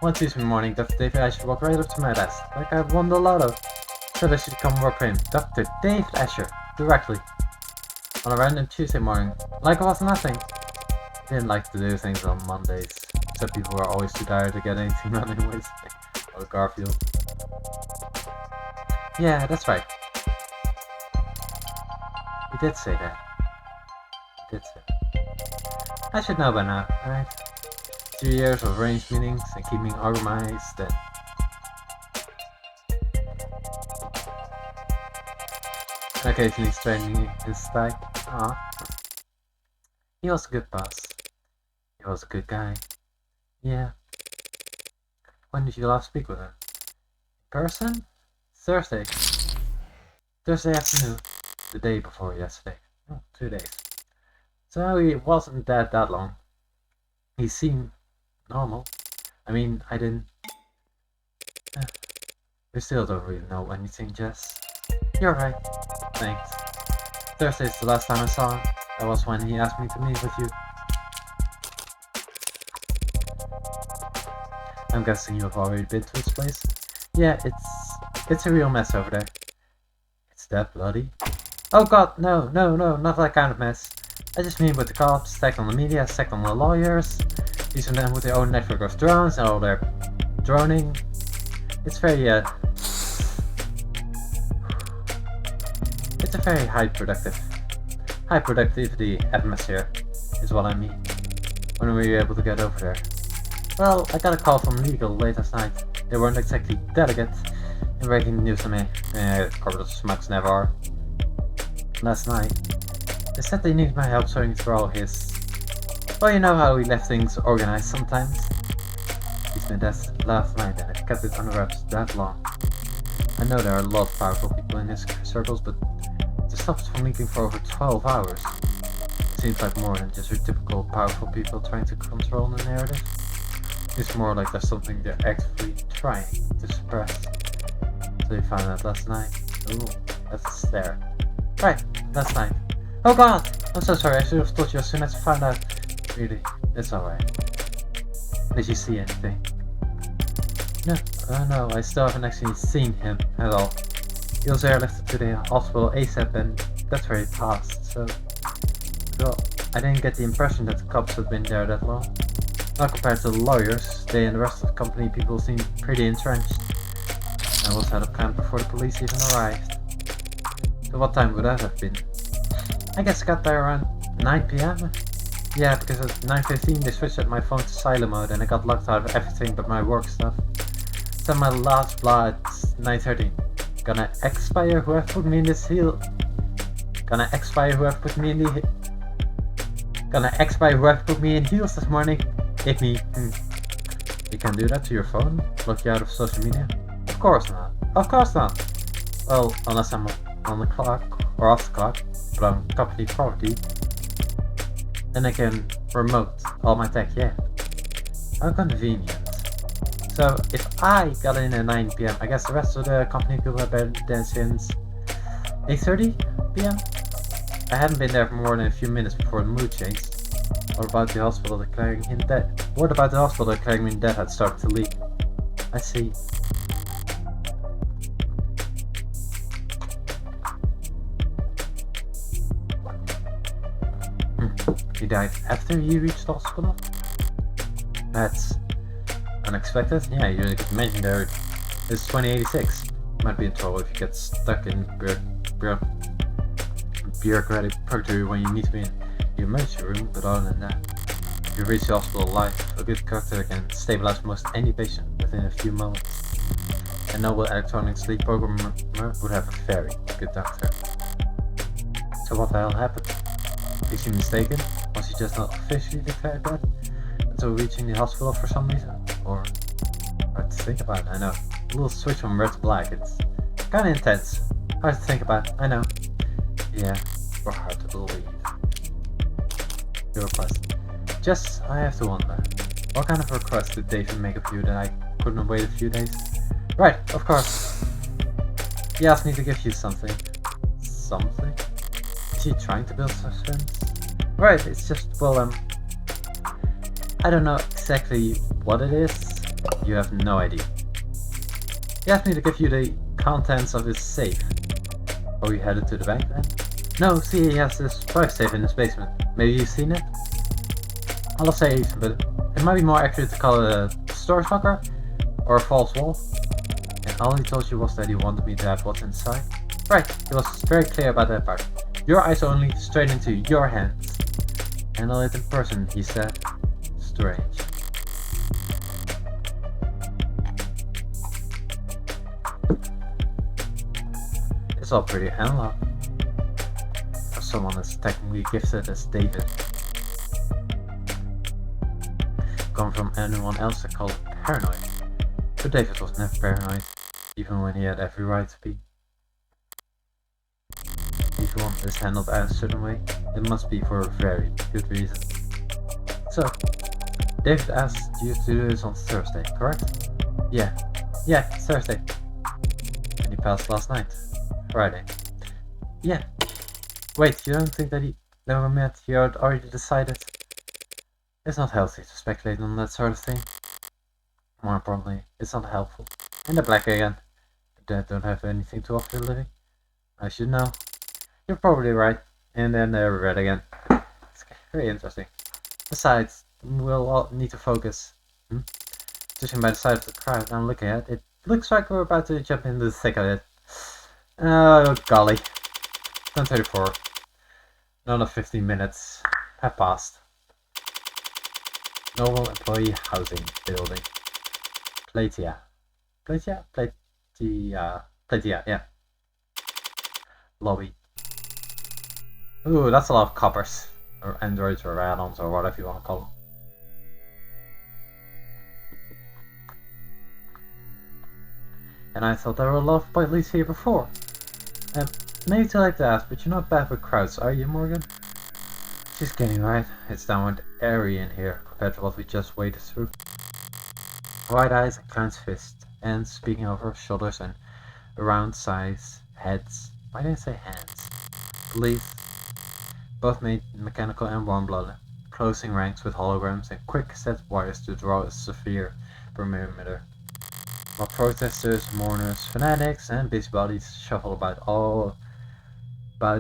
One Tuesday morning, Dr. David Asher walked right up to my desk, like I won the lotto. Said I should come work for him. Dr. David Asher, directly. On a random Tuesday morning, like it was nothing. He didn't like to do things on Mondays. Except people were always too tired to get anything done anyways. Or Garfield. Yeah, that's right. He did say that. I should know by now, right? 2 years of arranged meetings and keeping organized and... occasionally straining his tie. He was a good boss. He was a good guy. Yeah. When did you last speak with him? In person? Thursday. Thursday afternoon. The day before yesterday. Oh, 2 days. So he wasn't dead that long. He seemed normal. I mean, I didn't... We still don't really know anything, Jess. You're right. Thanks. Thursday's the last time I saw him. That was when he asked me to meet with you. I'm guessing you've already been to his place? Yeah, it's a real mess over there. It's that bloody? Oh god, no, not that kind of mess. I just mean with the cops, stacked on the media, stacked on the lawyers, using them with their own network of drones and all their droning. It's very, it's a very high productivity atmosphere, is what I mean. When were you able to get over there? Well, I got a call from legal late last night. They weren't exactly delicate in breaking the news to me. Corporate smacks never are. Last night, they said they needed my help sorting through all his... Well, you know how we left things organized sometimes. He spent that last night and I kept it under wraps that long. I know there are a lot of powerful people in his circles, but to stop it from leaking for over 12 hours seems like more than just your typical powerful people trying to control the narrative. It's more like there's something they're actively trying to suppress. So they found out last night. Ooh, that's a stare. Right, last night. Oh god! I'm so sorry, I should have told you as soon as I found out. Really, it's alright. Did you see anything? No, I still haven't actually seen him at all. He was airlifted to the hospital ASAP and that's where he passed, so... Well, I didn't get the impression that the cops had been there that long. Not compared to the lawyers, they and the rest of the company people seemed pretty entrenched. I was out of camp before the police even arrived. So what time would that have been? I guess I got there around 9 PM? Yeah, because at 9:15 they switched my phone to silent mode and I got locked out of everything but my work stuff. Then my last blah at 9:30. Gonna expire whoever put me in this heel. Gonna expire whoever put me in heels this morning. Hit me. You can do that to your phone? Block you out of social media? Of course not. Of course not. Well, unless I'm on the clock or off the clock, but on company property. Then I can remote all my tech, yeah. How convenient. So if I got in at 9 PM, I guess the rest of the company people have been there since 8:30 p.m.? I hadn't been there for more than a few minutes before the mood changed. What about the hospital declaring him dead? What about the hospital declaring him dead had started to leak? I see. He died after he reached the hospital? That's unexpected. Yeah, you mentioned there it's 2086. Might be in trouble if you get stuck in bureaucratic purgatory when you need to be in the emergency room, but other than that, you reach the hospital alive. A good doctor can stabilize most any patient within a few moments. A noble electronic sleep programmer would have a very good doctor. So what the hell happened? Is he mistaken? Was he just not officially declared dead until reaching the hospital for some reason? Or hard to think about, I know. A little switch from red to black, it's kinda intense. Hard to think about, I know. Yeah, or hard to believe. Your request. Just, I have to wonder. What kind of request did David make of you that I couldn't wait a few days? Right, of course. He asked me to give you something. Something? Is he trying to build suspense? Right, it's just, well, I don't know exactly what it is. You have no idea. He asked me to give you the contents of his safe. Are we headed to the bank then? No, see, he has this prize safe in his basement. Maybe you've seen it? I'll say, but it might be more accurate to call it a storage locker or a false wall. And all he told you was that he wanted me to have what's inside. Right, he was very clear about that part. Your eyes only, straight into your hands. Handle it in person, he said. Strange. It's all pretty analog for someone as technically gifted as David. Come from anyone else that called it paranoid. But David was never paranoid, even when he had every right to be. If one is handled a certain way, it must be for a very good reason. So, David asked you to do this on Thursday, correct? Yeah, Thursday. And he passed last night, Friday. Yeah. Wait, you don't think that he never met? He had already decided? It's not healthy to speculate on that sort of thing. More importantly, it's not helpful. And the black again. The dead don't have anything to offer the living. I should know. You're probably right. And then they're red again. It's very interesting. Besides, we'll all need to focus. Judging by the side of the crowd I'm looking at, it looks like we're about to jump into the thick of it. Oh golly. 10:34. Another 15 minutes have passed. Noble Employee Housing Building. Platia, yeah. Lobby. Ooh, that's a lot of coppers. Or androids or add-ons or whatever you want to call them. And I thought there were a lot of police here before. Maybe too late to ask, but you're not bad with crowds, are you, Morgan? She's kidding, right? It's downright airy in here compared to what we just waded through. Wide eyes and clenched fists, and speaking over shoulders and around size heads. Why did I say hands? Police, both made mechanical and warm-blooded, closing ranks with holograms and quick set wires to draw a severe perimeter. While protesters, mourners, fanatics, and busybodies shuffle about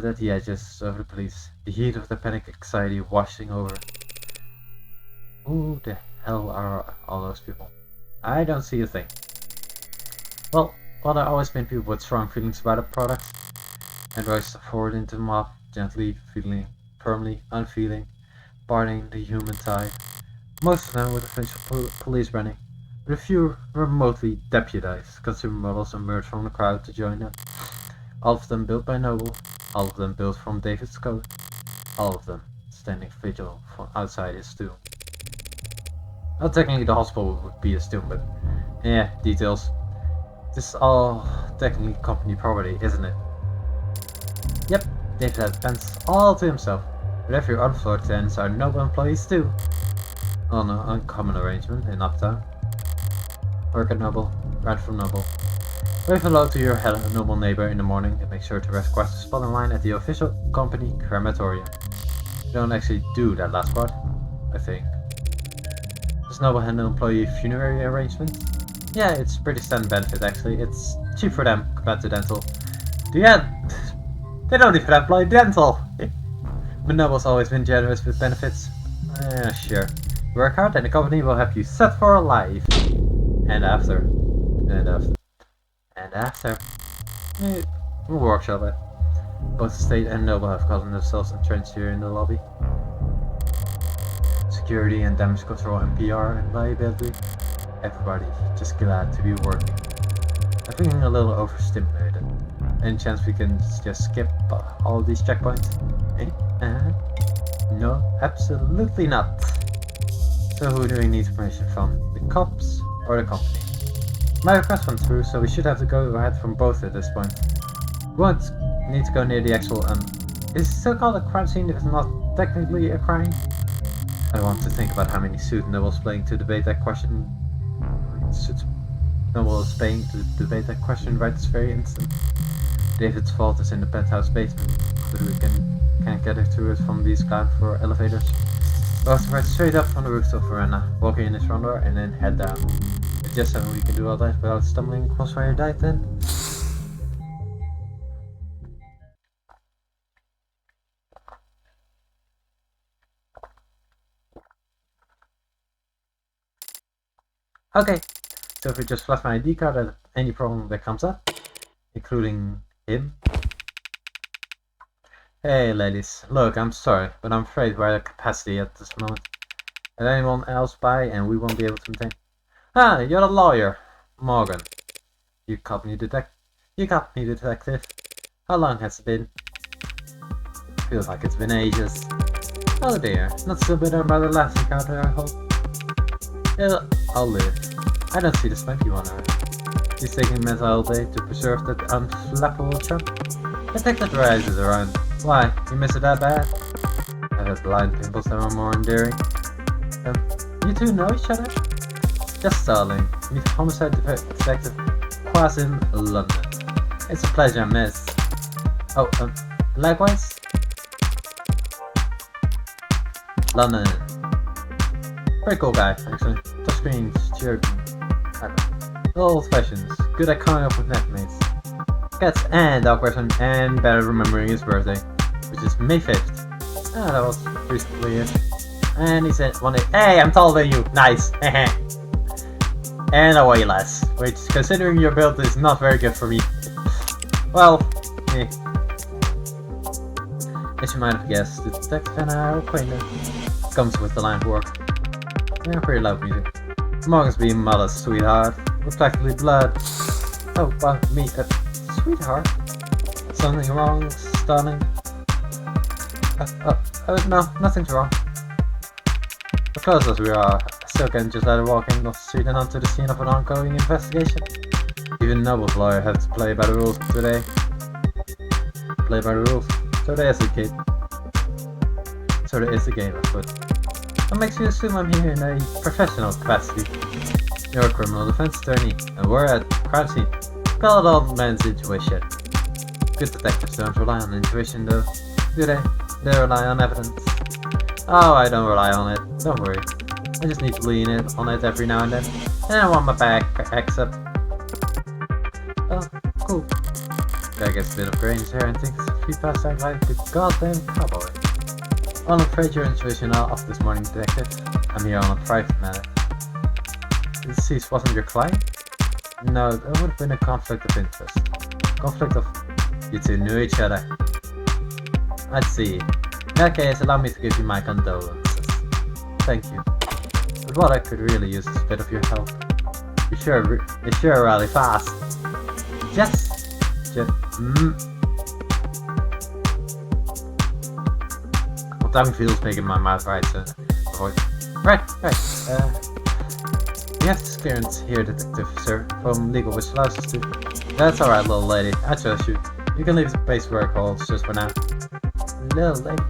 at the edges of the police, the heat of the panic anxiety washing over. Who the hell are all those people? I don't see a thing. Well, there have always been people with strong feelings about a product, and rise forward into the mob, gently, feeling, firmly, unfeeling, parting the human tide. Most of them with official police branding, but a few remotely deputized consumer models emerged from the crowd to join them. All of them built by Noble, all of them built from David's code, all of them standing vigil from outside his tomb. Well, technically the hospital would be his tomb, but yeah, details. This is all technically company property, isn't it? Yep, David had the fence all to himself, but every other floor tenants are Noble employees too. On an uncommon arrangement in Uptown. Work at Noble, rent from Noble. Wave hello to your noble neighbor in the morning and make sure to request a spot in line at the official company crematorium. You don't actually do that last part, I think. Does Noble handle employee funerary arrangements? Yeah, it's pretty standard benefit actually. It's cheap for them compared to dental. Yeah, they don't even employ dental! But Noble's always been generous with benefits. Sure. Work hard and the company will have you set for life. And after. And after. And after. We'll workshop it. Both the state and Noble have gotten themselves entrenched here in the lobby. Security and damage control and PR and liability. Everybody just glad to be working. I'm feeling a little overstimulated. Any chance we can just skip all these checkpoints? No, absolutely not. So who do we need information from? The cops or the company? My request went through, so we should have to go ahead from both at this point. We won't need to go near the actual is it still called a crime scene if it's not technically a crime? I want to think about how many suits Noble's playing to debate that question. Noble is paying to debate that question right this very instant. David's vault is in the penthouse basement, but we can't get it to it from these ground floor elevators. We'll have to ride straight up from the rooftop veranda, walk in this front door, and then head down. It's just so we can do all that without stumbling across where you died then. Okay, so if we just flash my ID card at any problem that comes up, including him. Hey ladies, look, I'm sorry, but I'm afraid we're at capacity at this moment. Let anyone else by and we won't be able to maintain. Ah, you're the lawyer, Morgan. You got me detective. How long has it been? Feels like it's been ages. Oh dear, not so bitter about the last encounter, I hope. I'll live. I don't see the smoky one on her. She's taking meds all day to preserve that unflappable chump. Detective rises around. Why? You miss it that bad? I have blind pimples that are more endearing. You two know each other? Just startling. Meet homicide detective Quasim London. It's a pleasure, miss. Oh, likewise? London. Pretty cool guy, actually. Touchscreens, jerking. Old fashions. Good at coming up with netmates. Cats and dog person and better remembering his birthday, which is May 5th. Ah, that was recently it. And he said one day, hey, I'm taller than you. Nice. And I weigh less, which considering your build is not very good for me. Well, as you might have guessed, the detective and our acquaintance comes with the line of work. Yeah, pretty loud music. Morgan's being modest, sweetheart. We're practically blood. Oh, but me, sweetheart? Something wrong, stunning? No, nothing's wrong. As close as we are, I still can just let her walk in off the street and onto the scene of an ongoing investigation. Even Noble's lawyer had to play by the rules today. Play by the rules. So there is a kid. So there is a game afoot. What makes you assume I'm here in a professional capacity? You're a criminal defense attorney, and we're at crime scene. Call it old man's intuition. Good detectives don't rely on intuition though, do they? They rely on evidence. Oh, I don't rely on it. Don't worry. I just need to lean on it every now and then. And I want my back up. Oh, cool. Guy gets a bit of grange hair and thinks he passed out like the goddamn cowboy. Well, I'm afraid your intuition are off this morning, detective. I'm here on a private matter. The deceased wasn't your client? No, there would have been a conflict of interest. Conflict of... You two knew each other. I see. In that case, allow me to give you my condolences. Thank you. But what I could really use is a bit of your help. You're sure really fast. Well, tongue feels making my mouth right, so... Right. We have this clearance here, detective, sir, from legal, which allows us to... That's alright, little lady. I trust you. You can leave the base where it holds, just for now. Little lady.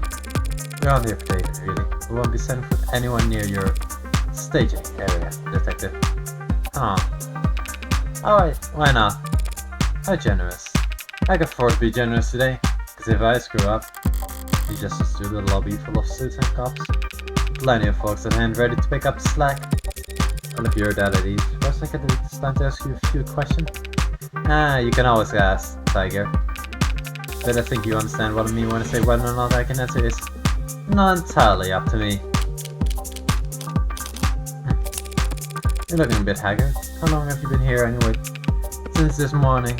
You're on here for David, really. We won't be sent with anyone near your staging area, detective. Alright, why not? How generous. I can afford to be generous today, because if I screw up, you just stood through the lobby full of suits and cops. Plenty of folks at hand ready to pick up the slack. Well, if you're that at ease, first I think it's time to ask you a few questions. You can always ask, Tiger. But I think you understand what I mean when I say whether or not I can answer is not entirely up to me. You're looking a bit haggard. How long have you been here anyway? Since this morning.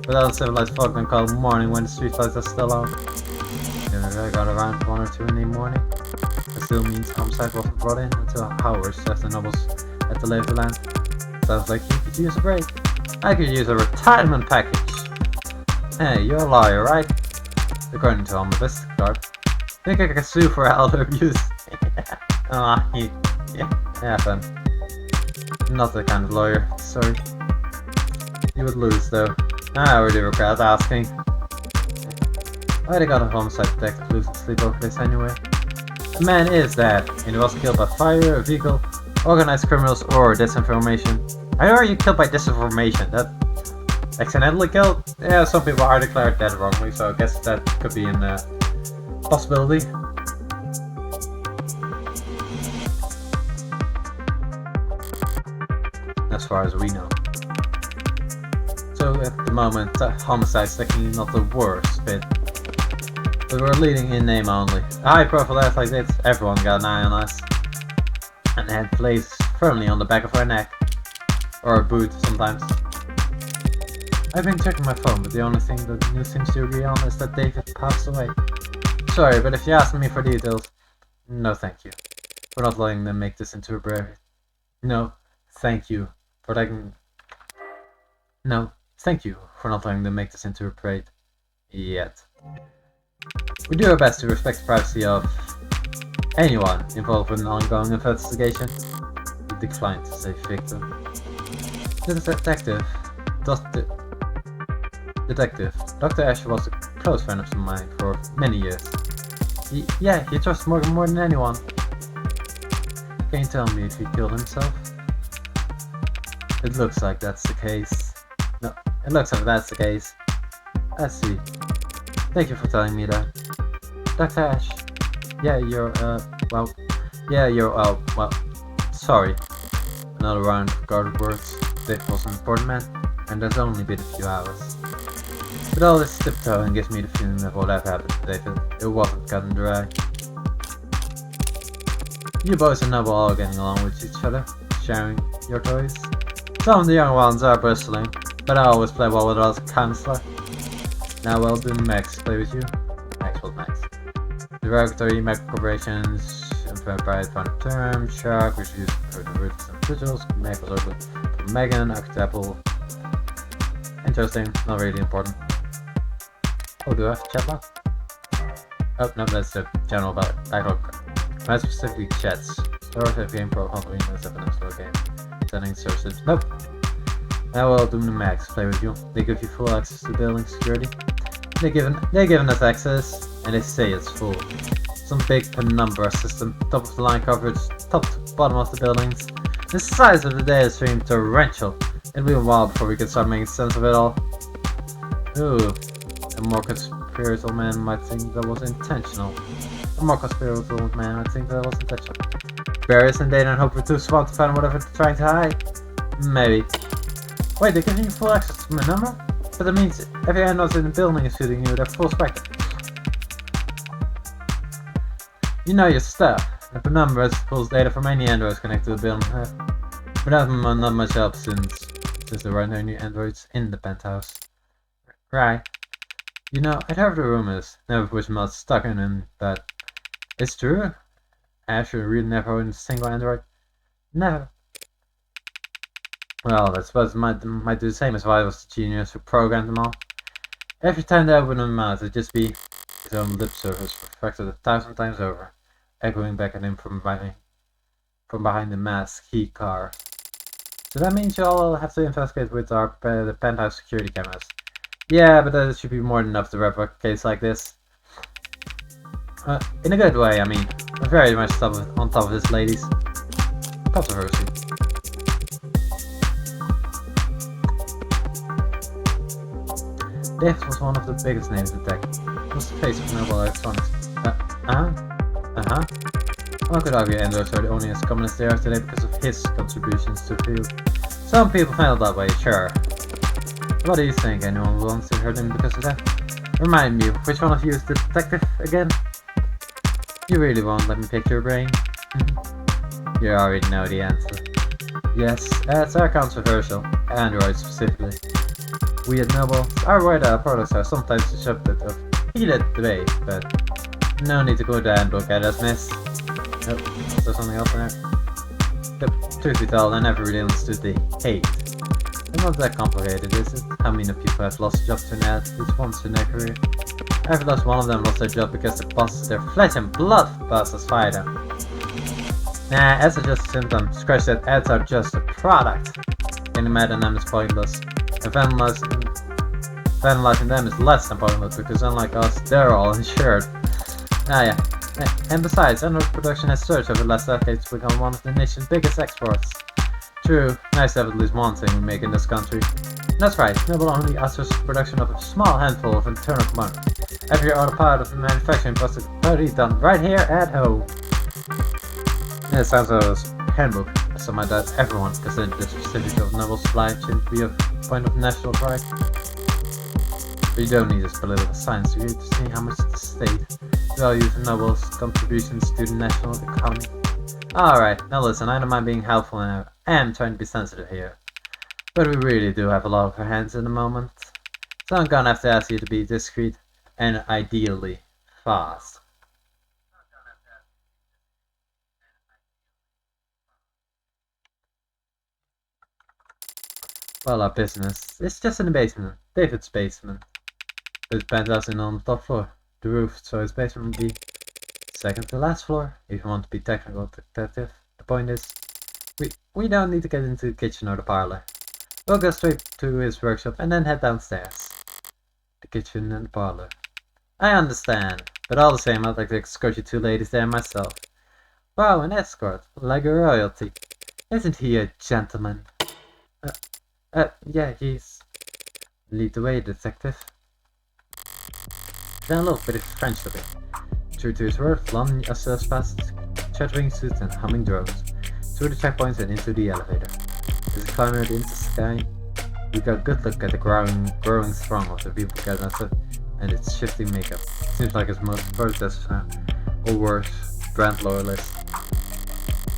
Without uncivilized folk can call morning when the streetlights are still on. I got around 1 or 2 in the morning. That still means homicide wasn't brought in until hours after the nobles at the lay of the land. Sounds like you could use a break. I could use a retirement package. Hey, you're a lawyer, right? According to Omnibus Card. Think I could sue for elder abuse? Yeah, fun. Not the kind of lawyer, sorry. You would lose though. I already regret asking. Why'd I got a homicide detective losing sleep over this anyway? The man is dead, and he was killed by fire, a vehicle, organized criminals, or disinformation. How are you killed by disinformation? That accidentally killed? Yeah, some people are declared dead wrongly, so I guess that could be a possibility. As far as we know. So at the moment, homicide's technically not the worst bit. But we're leading in name only. A high profile act like this, everyone got an eye on us. And the head placed firmly on the back of our neck. Or a boot, sometimes. I've been checking my phone, but the only thing that the news seems to agree on is that David passed away. Sorry, but if you're asking me for details, no thank you. For not letting them make this into a parade. No, thank you. For letting... No, thank you for not letting them make this into a parade. Yet. We do our best to respect the privacy of anyone involved with an ongoing investigation. We declined to say victim. The detective, Dr. Ash was a close friend of mine for many years. Yeah, he trusts Morgan more than anyone. Can you tell me if he killed himself? It looks like that's the case. No, it looks like that's the case. I see. Thank you for telling me that. Dr. Ash. Yeah, you're, sorry. Another round of guarded words. Dave was an important man, and there's only been a few hours. But all this tiptoeing gives me the feeling that whatever happened to David, it wasn't cut and dry. You boys and Noble all getting along with each other, sharing your toys. Some of the young ones are bristling, but I always play well with us counselor. Now we'll do Max play with you. Max will Max. Derogatory Mac corporations, private fund term, Shark, which used for the roots and individuals, Mac was open for Megan, Archetypal. Interesting, not really important. Oh, do I have a chat log? Oh, no, that's the general backlog. My specifically chats. Source of game profile, Windows 7 and slow game. Settings, sources. Nope. Now we'll do the Max play with you. They give you full access to building security. They're giving us access, and they say it's full. Some big penumbra system, top of the line coverage, top to bottom of the buildings. The size of the data stream torrential. It'll be a while before we can start making sense of it all. Ooh, a more conspiratorial man might think that was intentional. A more conspiratorial man might think that was intentional. Bury us in data and hope we're too smart to find whatever they're trying to hide. Maybe. Wait, they're giving you full access to my number? But that means every android in the building is shooting you with their full spectrum. You know your stuff. The penumbra pulls data from any androids connected to the building. But that's not much help since there are no new androids in the penthouse. Right. You know, I'd heard the rumors, never pushed much stuck in them, but it's true. Ash really never owned a single android. Never. Well, I suppose it might do the same as if I was the genius who programmed them all. Every time they opened their mouth, it'd just be his own lip service reflected 1,000 times over, echoing back at him from behind the masked key car. So that means you all have to investigate with the penthouse security cameras. Yeah, but that should be more than enough to wrap up a case like this. In a good way, I mean. We're very much on top of this, ladies. Controversy. Davis was one of the biggest names in tech. He was the face of Nobel Electronics. One could argue androids are only as common as they are today because of his contributions to the field. Some people feel that way, sure. What do you think? Anyone wants to hurt him because of that? Remind me, which one of you is the detective again? You really won't let me pick your brain? You already know the answer. Yes, it's controversial. Androids specifically. We at Noble, our radar products are sometimes the subject of heated debate, but no need to go there and look at us, miss. Nope, is there something else in there? Yep, truth be told, I never really understood the hate. It's not that complicated, is it? How many people have lost jobs to at least once in their career? Every last one of them lost their job because the bosses, their flesh and blood bosses, fired them. Nah, ads are just a symptom. Scratch that, ads are just a product. Getting mad at them is pointless. And vandalizing them is less than pointless because unlike us, they're all insured. Yeah. And besides, Android production has surged over the last decade to become one of the nation's biggest exports. True, nice to have at least one thing we make in this country. That's right, Noble only outsources production of a small handful of internal components. Every other part of the manufacturing process is totally done right here at home. Yeah, it sounds like a handbook, or something like that. Everyone considers the specifics of Noble's supply chain to be a point of national pride. But you don't need this political science degree to see how much the state values Noble's contributions to the national economy. Alright, now listen, I don't mind being helpful and I am trying to be sensitive here. But we really do have a lot of our hands in the moment. So I'm gonna have to ask you to be discreet and ideally fast. Well, our business is just in the basement, David's basement. His penthouse is on the top floor, the roof, so his basement will be second to last floor, if you want to be technical detective. The point is, we don't need to get into the kitchen or the parlor. We'll go straight to his workshop and then head downstairs. The kitchen and the parlor. I understand, but all the same I'd like to escort you two ladies there myself. Wow, an escort, like a royalty. Isn't he a gentleman? Yeah, he's... Lead the way, detective. Then look, but it's French with it. True to his word, London assess past chattering suits and humming drones, through the checkpoints and into the elevator. As we climb into the sky, we got a good look at the growing throng of the people gathered outside and its shifting makeup. Seems like it's most protesters now, or worse, brand loyalists.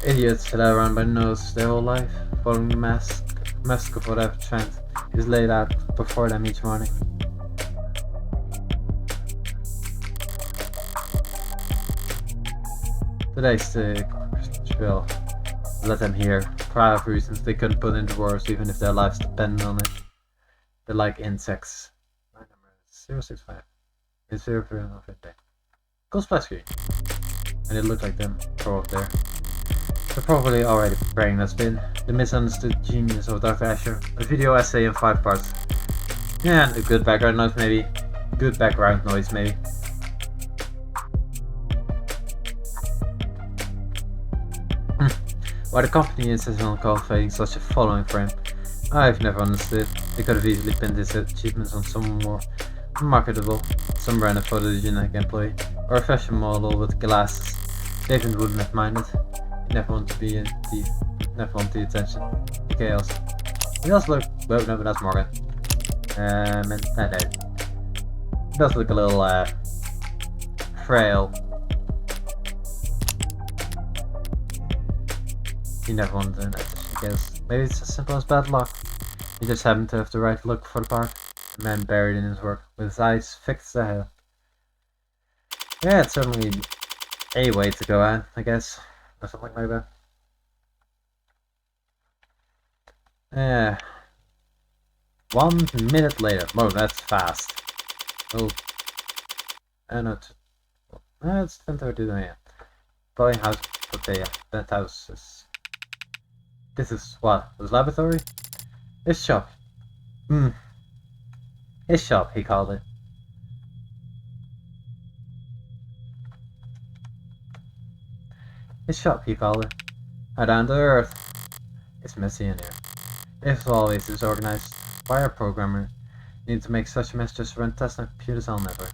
Idiots that are around by the nose their whole life, following the mask of whatever trend is laid out before them each morning. Today's the drill. Let them hear. Private reasons they couldn't put into words even if their lives depended on it. They're like insects. My number is 065. It's 050. Go splash screen. And it looked like them pro up there. They're probably already preparing that spin. The misunderstood genius of Dr. Asher. A video essay in 5 parts. Yeah, and a good background noise maybe. Good background noise maybe. Why the company insists on cultivating such a following for him, I've never understood. They could have easily pinned his achievements on someone more marketable, some random photogenic employee, or a fashion model with glasses. David wouldn't have minded. He never wanted to be in never wanted the attention. The chaos. He does look... Oh no, but that's Morgan. And that David. He does look a little frail. He never wanted an attention, I guess. Maybe it's as simple as bad luck. He just happened to have the right look for the part. A man buried in his work, with his eyes fixed ahead. Yeah, it's certainly a way to go at, I guess. Or something like that. Yeah. 1 minute later. Whoa, that's fast. Oh. No, it's 10:32 a.m. Probably house, but yeah, that house is... This is what? His laboratory? His shop. His shop, he called it. His shop, he called it. How down to earth. It's messy in here. As always, it's organized by a programmer. Need to make such a mess just to run tests on computers? I'll never.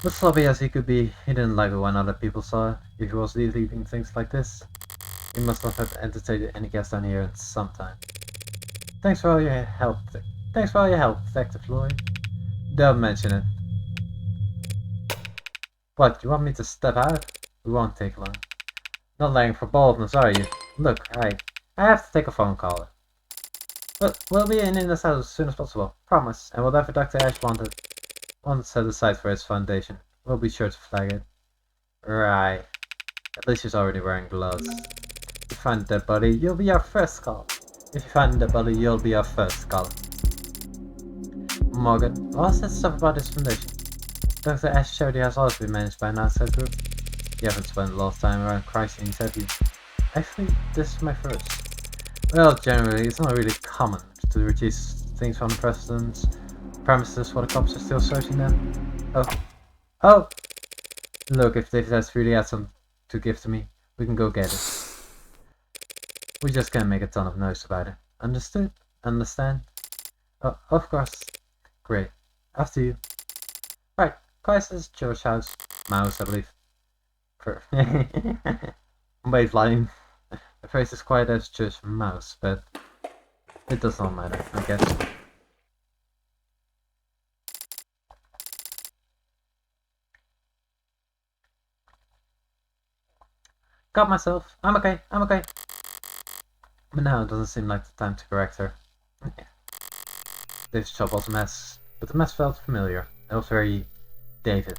But sloppy as he could be, he didn't like it when other people saw it. If he was leaving things like this, he must not have entertained any guests down here in some time. Thanks for all your help. Thanks for all your help, Detective Lloyd. Don't mention it. What, you want me to step out? We won't take long. Not laying for boldness, are you? Look, I have to take a phone call. But we'll be in this house as soon as possible. Promise. And whatever Dr. Ash wanted set aside for his foundation, we'll be sure to flag it. Right. At least he's already wearing gloves. If you find a dead body, you'll be our first call. If you find a dead body, you'll be our first call. Morgan, what's that stuff about this foundation? Dr. Ash charity has always been managed by an outside group. You haven't spent a lot of time around crime scenes, have you? Actually, this is my first. Well, generally, it's not really common to retrieve things from the president's premises while the cops are still searching them. Oh! Look, if David has really had some to give to me, we can go get it. We just can't make a ton of noise about it. Understood? Understand? Oh, of course. Great. After you. Right, Chrysler's George House. Mouse, I believe. Waveline. The phrase is quite as just mouse, but it does not matter, I guess. Got myself. I'm okay. But now it doesn't seem like the time to correct her. This job was a mess, but the mess felt familiar. It was very David.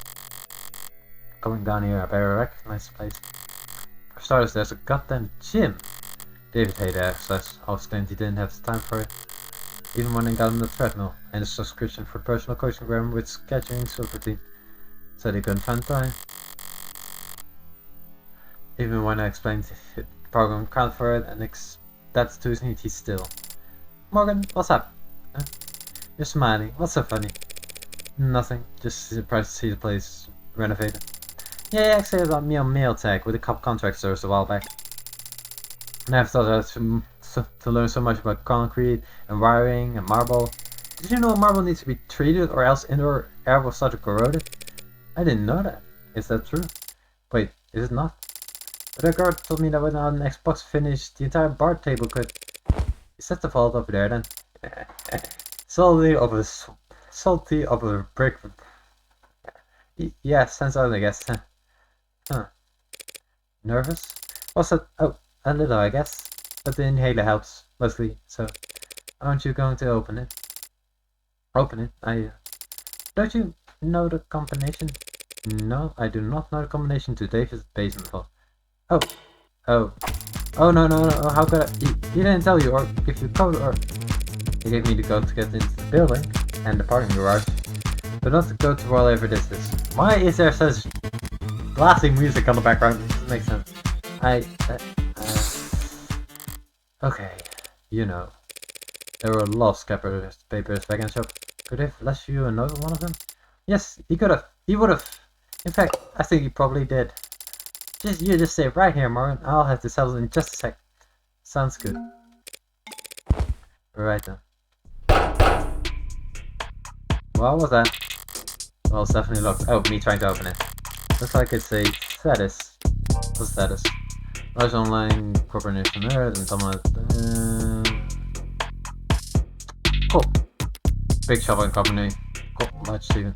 Going down here, I better recognize the place. For starters, there's a goddamn gym. David hated exercise, always claimed he didn't have the time for it. Even when he got on the treadmill, and a subscription for personal coaching program with scheduling celebrity, said he couldn't find time. Even when I explained the program count for it, and that's too neat, he's still. Morgan, what's up? You're smiling, what's so funny? Nothing, just surprised to see the place renovated. Yeah, actually I got me on mail tag with a cop contract service a while back. And I've thought I had to learn so much about concrete and wiring and marble. Did you know marble needs to be treated or else indoor air will start to corrode it? I didn't know that. Is that true? Wait, is it not? But a guard told me that when an Xbox finished, the entire bar table could... Is that the vault over there then? Salty of a brick... Yeah, sounds out I guess. Huh. Nervous? What's that? Oh, a little I guess. But the inhaler helps, mostly, so... Aren't you going to open it? Open it? Don't you know the combination? No, I do not know the combination to David's basement vault. Oh no, how could I? He didn't tell you or give you code or... He gave me the code to get into the building and the parking garage, but not the code to whatever this is. Why is there such blasting music on the background? It doesn't make sense. Okay, you know. There were a lot of scrap papers back in the shop. Could have left you a note on one of them? Yes, he could have. He would have. In fact, I think he probably did. You just stay right here, Morgan. I'll have to settle in just a sec. Sounds good. Right then. What was that? Well, it's definitely locked. Oh, me trying to open it. Looks like it's a status. What's status? Large online corporation nerd and someone. Cool. Big shopping company. Cool. Large Steven.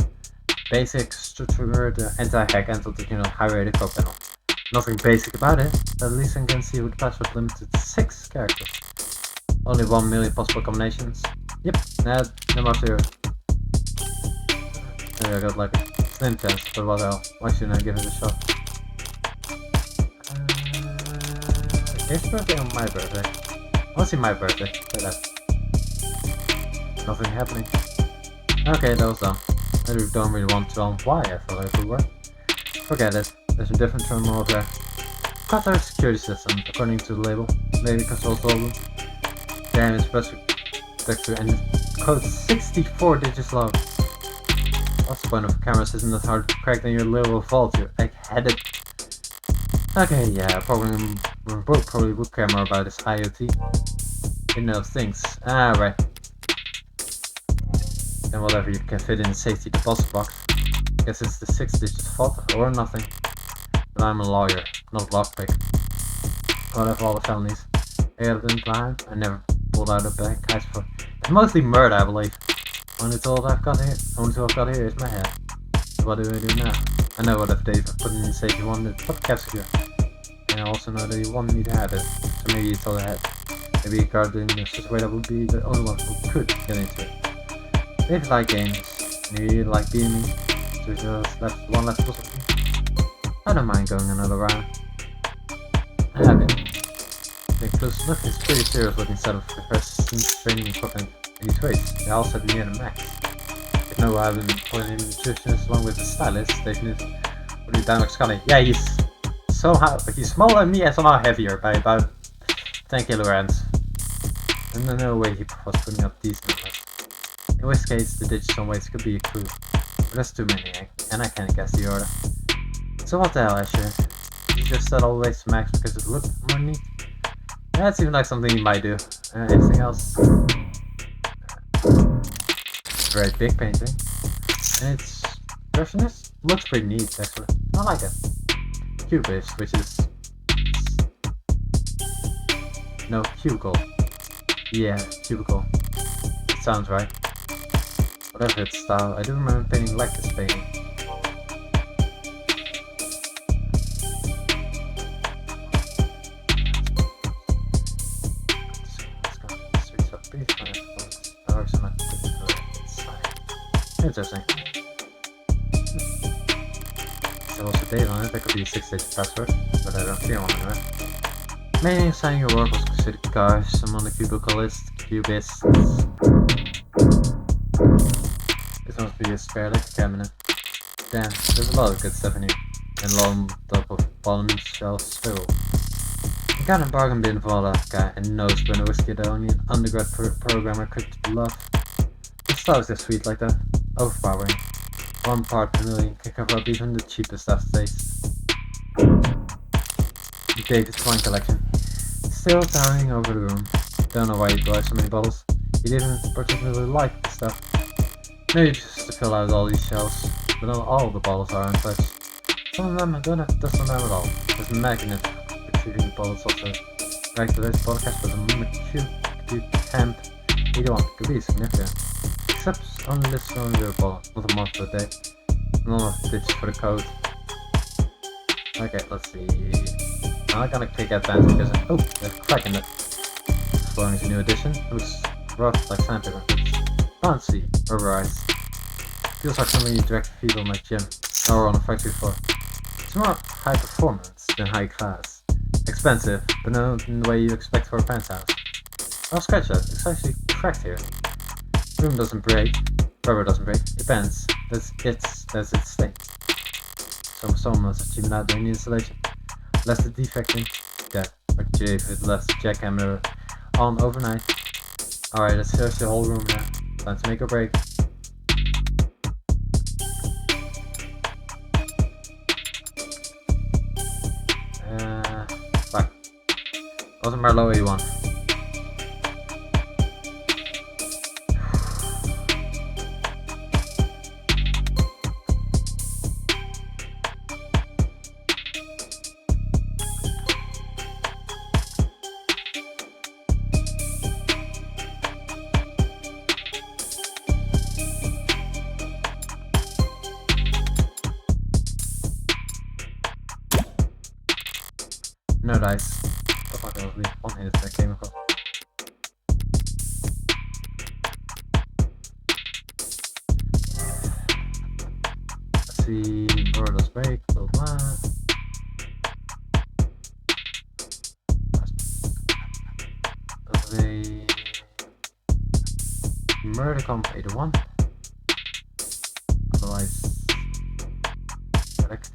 Basic structure, the anti-hack anti-digital high-rated code panel. Nothing basic about it, but at least I can see with the password limited to 6 characters. Only 1 million possible combinations. Yep, no more zero. Maybe I got like a slim chance, but what else? Why shouldn't I give it a shot? His birthday or my birthday? I want to see my birthday, say that. Nothing happening. Okay, that was dumb. I don't really want to tell why I thought it would work. Forget it. There's a different terminal over there. Qatar security system, according to the label. Maybe control problem. Damn, it's protector and code 64 digits long. What's the point of cameras? Isn't it hard to crack than your little vault? You're egg-headed. Okay, yeah, probably would care more about this IoT. It knows things. Ah, right. then whatever you can fit in the safety deposit box. Guess it's the 6-digit fault or nothing. But I'm a lawyer, not a lockpick. Whatever all the felonies. I got it in plan. I never pulled out a bank heist for. It's mostly murder, I believe. Only tool I've got here is my head. So what do I do now? I know what if Dave put in the safe you wanted to put the caps secure. And I also know that you wanted me to have it. So maybe you told the head. Maybe you guarded it in such a way that would be the only one who could get into it. Dave's like games. And you like beating me. So just left one left puzzle for me. I don't mind going another round. I have it. The close look is pretty serious looking set of rehearsed training equipment in these ways. They all set near the max. If no I haven't put in nutritionists along with the stylist, Dave would be down like Scotty. Yeah, he's smaller than me and somehow heavier by about 10 kilograms. And there's no way he was putting up these numbers. In which case, the digital weights could be a clue. But that's too many, and I can't guess the order. So what the hell, Asher? You just set all the weights to max because it looked more neat? Yeah, it seems like something you might do. Anything else? It's a very big painting. And its expressionist looks pretty neat, actually. I like it. Cubist, which is... No, cubicle. Yeah, cubicle. It sounds right. Whatever its style, I do remember painting like this painting. Interesting. There's also date on it, that could be a 6-digit password, but I don't see one anyway. Mainly assigning your work was considered cars, some on the cubicle list, cubists. This must be a spare liquor cabinet. Damn, there's a lot of good stuff in here. And long top of bottom shelves filled. I got a bargain bin for all that guy and knows when a whiskey that only an undergrad programmer could love. The style is just sweet like that. Overpowering. 1 part per million can cover up even the cheapest aftertaste. David's wine collection. Still towering over the room. Don't know why he buys so many bottles. He didn't particularly like the stuff. Maybe just to fill out all these shelves. But not all the bottles are untouched. Some of them don't have dust on them at all. There's a magnet retrieving the bottles also. Back to this podcast with a McCube Camp 81 could be significant. Except only this on the bottle, not a month per day. None of digits for the code. Okay, let's see. I'm not gonna click advance because there's a crack in it. Exploring is a new edition. It looks rough like sandpaper. Fancy, rubberized. Feels like something you direct feed on my gym or on a factory floor. It's more high performance than high class. Expensive, but not in the way you expect for a penthouse. I'll scratch that. It's actually cracked here. Room doesn't break. Rubber doesn't break. It bends. That's its state. So someone must have cheapened out during the installation. Left the defect in. Dead. Like David left the jackhammer on overnight. Alright, let's search the whole room now. Time to make a break. Fuck. Wasn't Merlot A1. No dice. That's not gonna be one-handed that came across. Let's see, Murder's break, blah blah. The murder comp 81. Otherwise, select.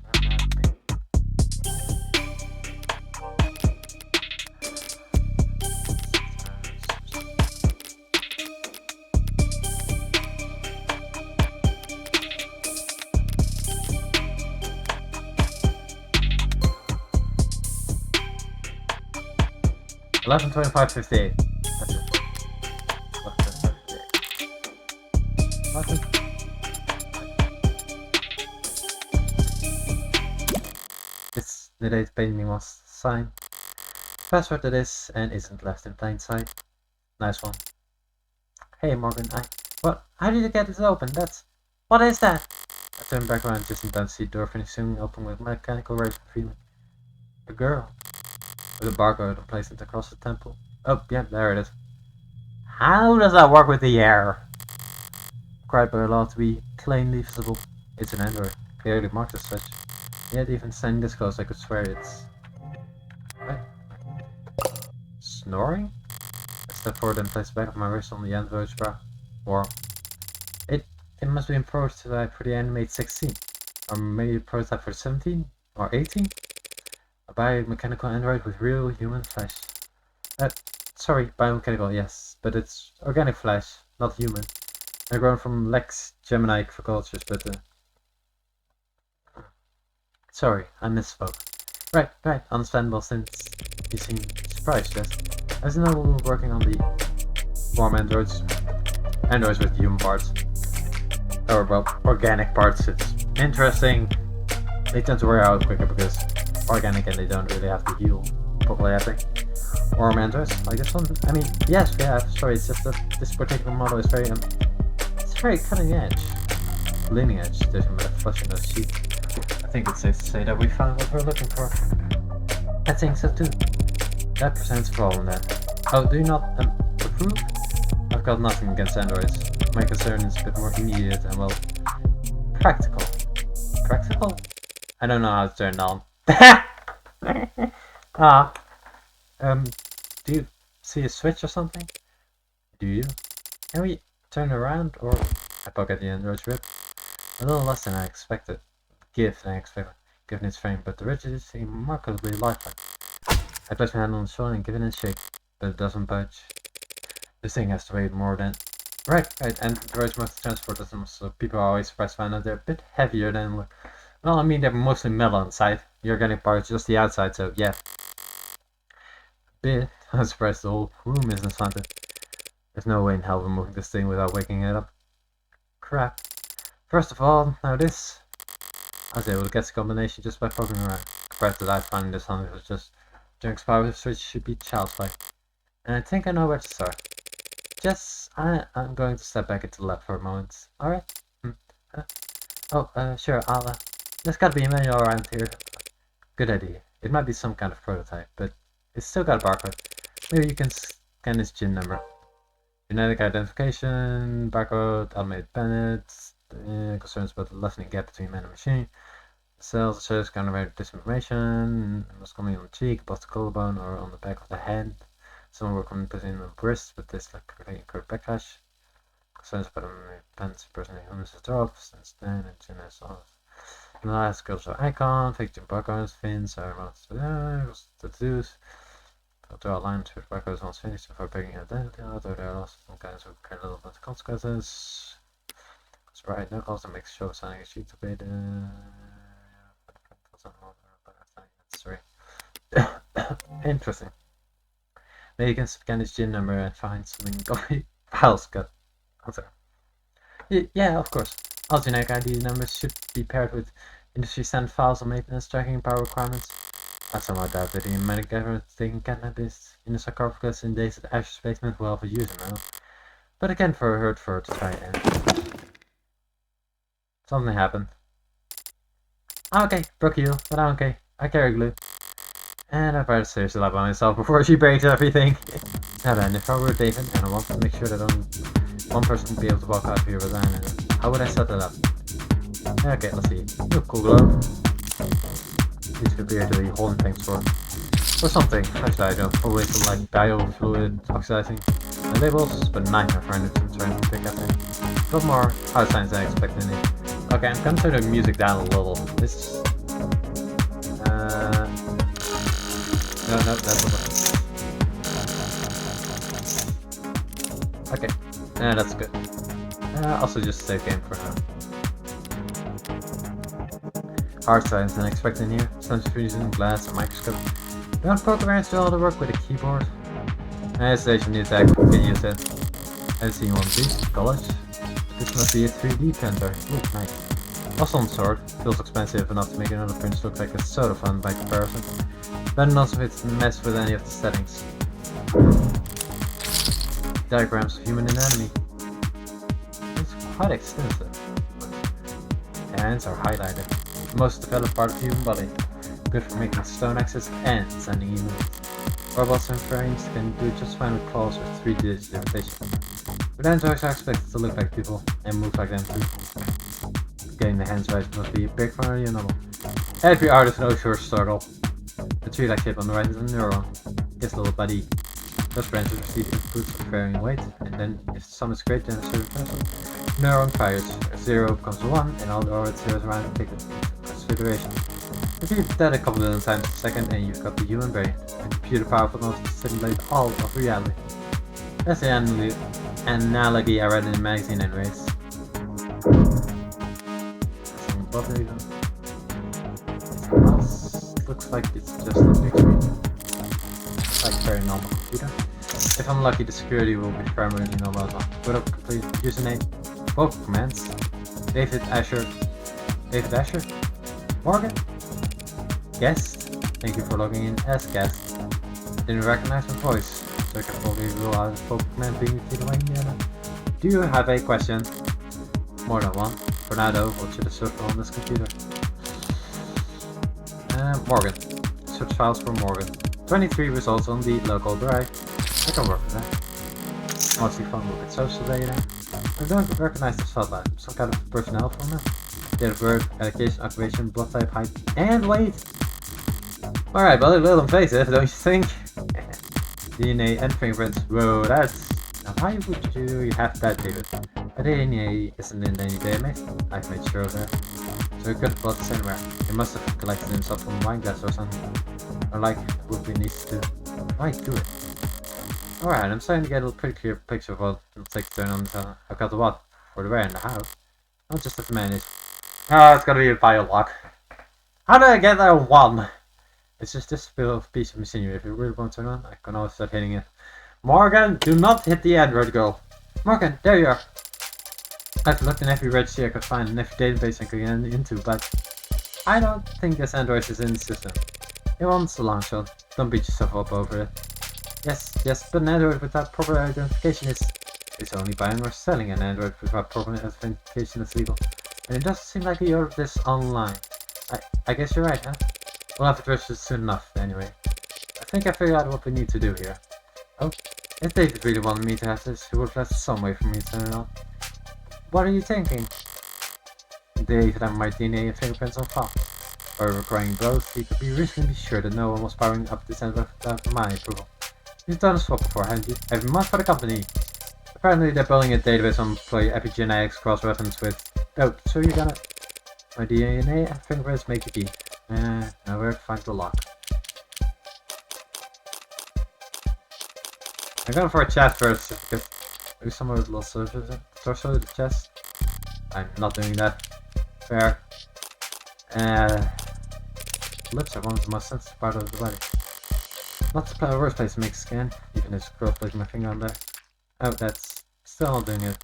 11:25:58. That's it. 11:25:58. The date painting was signed. Password to this and isn't left in plain sight. Nice one. Hey Morgan, What? How did you get this open? What is that? I turned back around just in time to see the door finishing open with mechanical rage feeling. A girl. With a barcode placed it across the temple. Oh, yeah, there it is. How does that work with the air? Cried by law to be plainly visible. It's an android, clearly marked as such. Yet even standing this close, I could swear it's... What? Snoring? I stepped forward and placed the back of my wrist on the android's brow. Warm. It must be a prototype for the Animate 16. Or maybe a prototype for 17? Or 18? A biomechanical android with real human flesh. Sorry, biomechanical, yes, but it's organic flesh, not human. They're grown from Lex Gemini cultures, but sorry, I misspoke. Right, understandable since you seem surprised, yes. As you know, we're working on the warm androids with human parts. Or, well, organic parts. It's interesting. They tend to wear out quicker because organic and they don't really have to heal properly, I think. Warm androids, like this one. I mean, yes, yeah, sorry, it's just that this particular model is very, it's very cutting edge. Leaning edge, different with a flesh in the sheet. I think it's safe to say that we found what we're looking for. I think so too. That presents a problem then. Oh, do you not approve? I've got nothing against androids. My concern is a bit more immediate and, well, practical. Practical? I don't know how to turn it on. Do you see a switch or something? Do you? Can we turn around or... I poke at the android's rib. A little less than I expected. Given its frame, but the rigidity seemed remarkably lifelike. I place my hand on the shoulder and give it a shake, but it doesn't budge. This thing has to weigh more than... Right, and droids must transport them, so people are always surprised to find out they're a bit heavier than... Well, I mean, they're mostly metal inside. The organic part is just the outside, so yeah. A bit. I'm surprised the whole room isn't slanted. There's no way in hell we're moving this thing without waking it up. Crap. First of all, now this... I was able to get the combination just by poking around. Compared to that, finding this on it was just... Junk's power switch should be child's play. And I think I know where to start. I'm going to step back into the lab for a moment. Alright? Sure, there's gotta be a manual around here. Good idea. It might be some kind of prototype, but it's still got a barcode. Maybe you can scan his GIN number. Genetic identification, barcode, automated planets, concerns about the lessening gap between man and machine. Cells, shows kind of disinformation, what's coming on the cheek, above the collarbone, or on the back of the hand. Some work on putting the wrist, but this like incurred backlash. Concerns about the pants personally humans has dropped since then, and Jin has off. The last cultural icon, picture barcodes, fins, was tattoos. I'll draw lines with barcodes once finished before picking identity, although there are also some kinds of little consequences. That's right, no also makes show signing a sheet to pay the interesting. Maybe you can scan his GIN number and find something copy files got. Yeah, of course. All generic ID numbers should be paired with industry standard files on maintenance, tracking, power requirements. I somehow doubt that the American government taking cannabis in a sarcophagus in days at Asher's basement will have a user now. But again, for her to try and... Something happened. Okay, broke you, but I'm okay. I carry glue. And I better seriously lab on myself before she breaks everything. Now then, if I were David and I wanted to make sure that only one person would be able to walk out here without it, how would I set that up? Okay, let's see. Cool glow. These could appear to be holding things for something. Actually, I don't. Probably some like biofluid oxidizing. The labels, but nightmare for anything trying to pick up in. A lot more hard science than I expected in it. Okay, I'm gonna turn the music down a little. This no, that's not. Okay, that's good. Also just save game for now. Hard science than expected in here. Centrifusion, glass, and microscope. Don't programmers do all the work with a keyboard? Station needs that can use it. I've seen one of these, college. This must be a 3D printer. Ooh, nice. Of some sort. Feels expensive enough to make another print look like a soda fund by comparison. But none of it mess with any of the settings. Diagrams of human anatomy. It's quite extensive. Hands are highlighted. The most developed part of the human body. Good for making stone axes and sending emails. Robots and frames can do just fine with claws with 3D digitization. But androids are expected to look like people and move like them too. Getting the hands right must be a big for you normal. Every artist knows your struggle. The tree-like shape on the right is a neuron. This little buddy. Those branches receive inputs of varying weight, and then if the sum is greater than a certain person, neuron fires. A 0 becomes a 1, and all the other zeros around it take into consideration. Repeat that a couple of times a second, and you've got the human brain, a computer powerful enough to simulate all of reality. That's the analogy I read in a magazine anyways. Something above it even. Something else looks like it's just a big screen. It's like a very normal computer. If I'm lucky, the security will be permanently normal as well. Put up complete username, vocal commands, David Asher, Morgan, guest, thank you for logging in as guest. Didn't recognize my voice, so I can probably rule out a vocal command being repeated when Do you have a question? More than one. For now though, we'll check the server on this computer. Morgan. Search files for Morgan. 23 results on the local drive. I can work with that. Mostly fun with social data. I don't recognize the spotlight. Some kind of personnel format. Date of birth, education, occupation, blood type, height, and weight. Alright, but a little invasive, don't you think? DNA and fingerprints. Whoa, that's... Now why would you have that, David? A DNA isn't in any database. I've made sure of that. So good blood is anywhere. He must have collected himself from a wine glass or something. Or like what we need to do. Why do it? Alright, I'm starting to get a pretty clear picture of what it'll take to turn on the... I've got the what? For the where and the how. Not just if the man is... Oh, it's gotta be a biolock. How did I get that one? It's just this piece of machinery. If you really want to turn on, I can always start hitting it. Morgan, do not hit the Android girl. Morgan, there you are. I've looked in every registry I could find and every database I could get into, but I don't think this Android is in the system. It wants a long shot. Don't beat yourself up over it. Yes, but an Android without proper identification is only buying or selling an Android without proper identification is legal. And it doesn't seem like you ordered this online. I guess you're right, huh? We'll have to register soon enough, anyway. I think I figured out what we need to do here. Oh, if David really wanted me to have this, he would have left some way for me to turn it on. What are you thinking? David had my DNA and fingerprints on file. By requiring both, he could be reasonably sure that no one was powering up this Android without my approval. You've done this before, haven't you? Every month for the company. Apparently they're building a database on employee epigenetics cross-reference with... Oh, so you're gonna... My DNA and fingerprints make the key. Now where to find the lock. I'm going for a chest first, because maybe somewhere with a little torso to the chest. I'm not doing that. Fair. Lips are one of the most sensitive part of the body. Not the worst place to make a scan, even if it's placing my finger on there. Oh, that's still not doing it.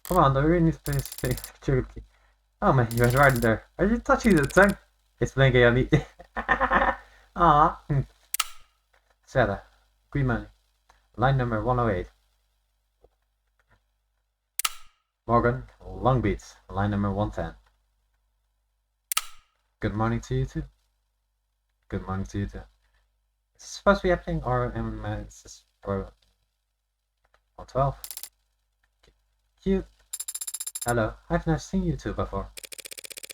Come on, do we really need to place security? Oh man, you went right in there. Are you touching the tongue? It's blinking at me. Aww. Sarah, green money. Line number 108. Morgan, long beats. Line number 110. Good morning to you too. Good morning to you too. Is this supposed to be happening or am I just for 112? Cute. Hello, I've never seen you two before.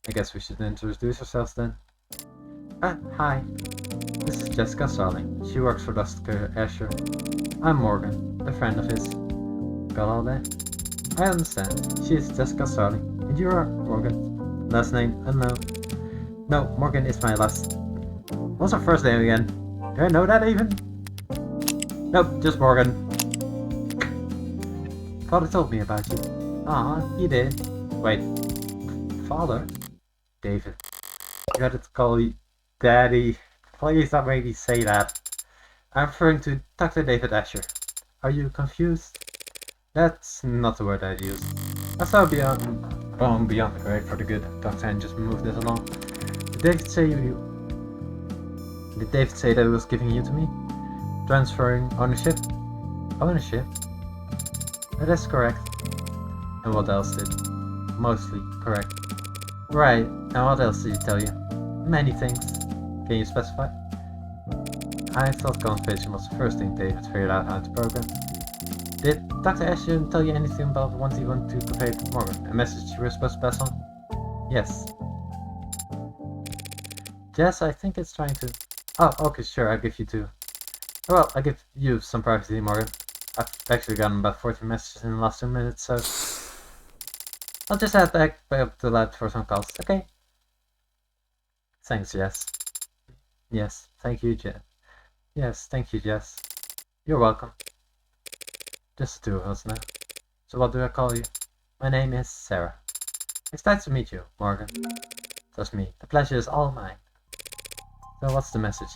I guess we should introduce ourselves then. Hi. This is Jessica Starling. She works for Dr. Asher. I'm Morgan, a friend of his. Got all that? I understand. She is Jessica Starling, and you are Morgan. Last name unknown. No, Morgan is my last. What's her first name again? Do I know that even? Nope, just Morgan. Father told me about you. Aw, he did. Wait. Father? David. You had to call you Daddy. Please don't make me say that. I'm referring to Dr. David Asher. Are you confused? That's not the word I'd use. I saw beyond going beyond great for the good, Dr. N just moved this along. Did David say that he was giving you to me? Transferring ownership? Ownership? That is correct. And what else did? Mostly correct. Right, and what else did he tell you? Many things. Can you specify? I thought conservation was the first thing David figured out how to program. Did Dr. Ashton tell you anything about what he wanted to convey to Morgan? A message you were supposed to pass on? Yes. Jess, I think it's trying to... Oh, okay, sure, I'll give you two. Well, I'll give you some privacy, Morgan. I've actually gotten about 40 messages in the last 2 minutes, so... I'll just head back up to the lab for some calls, okay? Thanks, Jess. Yes, thank you, Jess. Yes, thank you, Jess. You're welcome. Just the two of us now. So what do I call you? My name is Sarah. It's nice to meet you, Morgan. Trust me, the pleasure is all mine. So what's the message?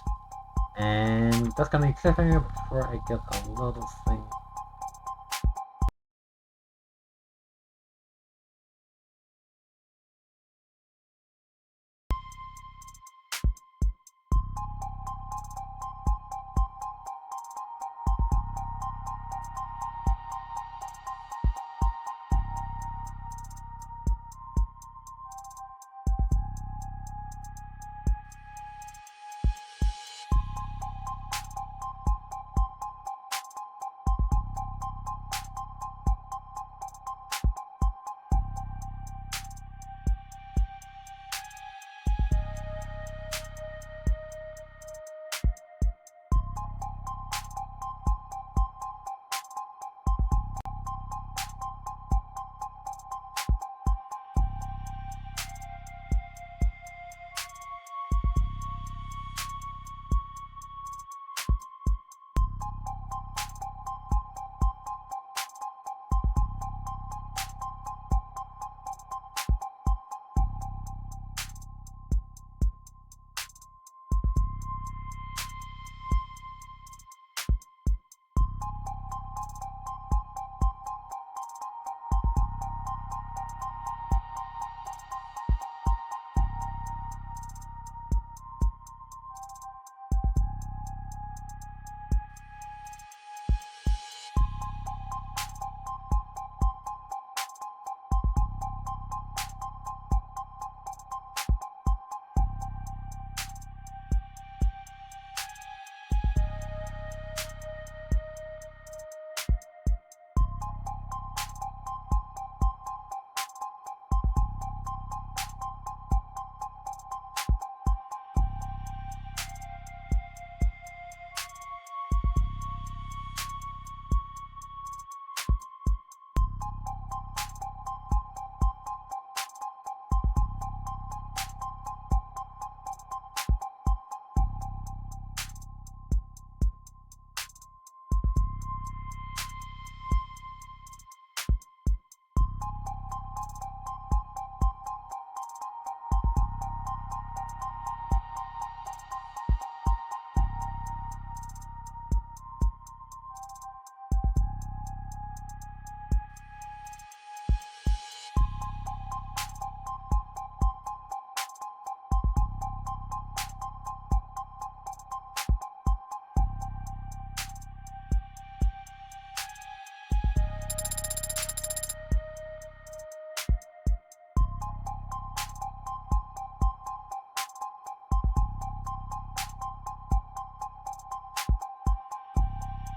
And that's gonna be a cliffhanger before I get a little thing.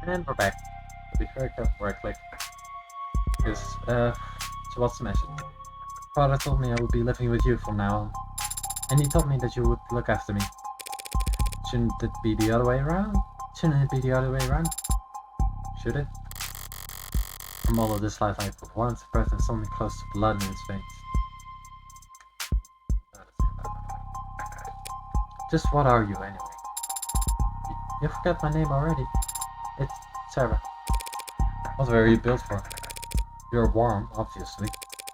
And we're back. I'll be very careful where I click. Because, so what's the message? Father told me I would be living with you from now on. And he told me that you would look after me. Shouldn't it be the other way around? Shouldn't it be the other way around? Should it? From all of this life I would want to breath and something close to blood in his veins. Just what are you anyway? You forgot my name already. It's Sarah. What were you built for? You're warm, obviously.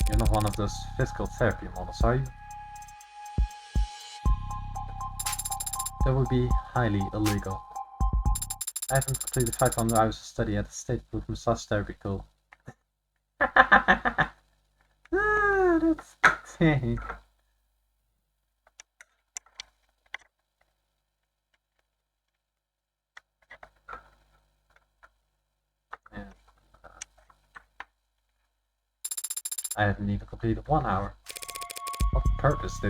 You're not one of those physical therapy models, are you? That would be highly illegal. I haven't completed 500 hours of study at the state-approved massage therapy school. But it's insane. I haven't even completed 1 hour. What purpose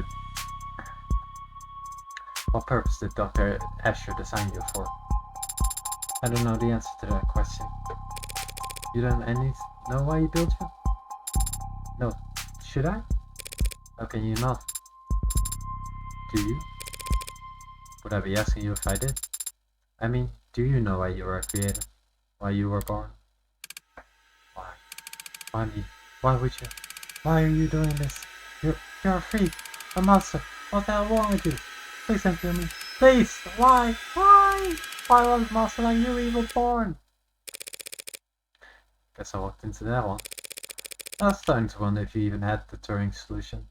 did Dr. Asher design you for? I don't know the answer to that question. You don't know why you built you? No. Should I? How can you not? Do you? Would I be asking you if I did? I mean, do you know why you were created? Why you were born? Why? Why me? Why would you? Why are you doing this? You're a freak, a monster. What the hell wrong with you? Please don't kill me. Please! Why? Why? Why was a monster like you even born? Guess I walked into that one. I was starting to wonder if you even had the Turing solution.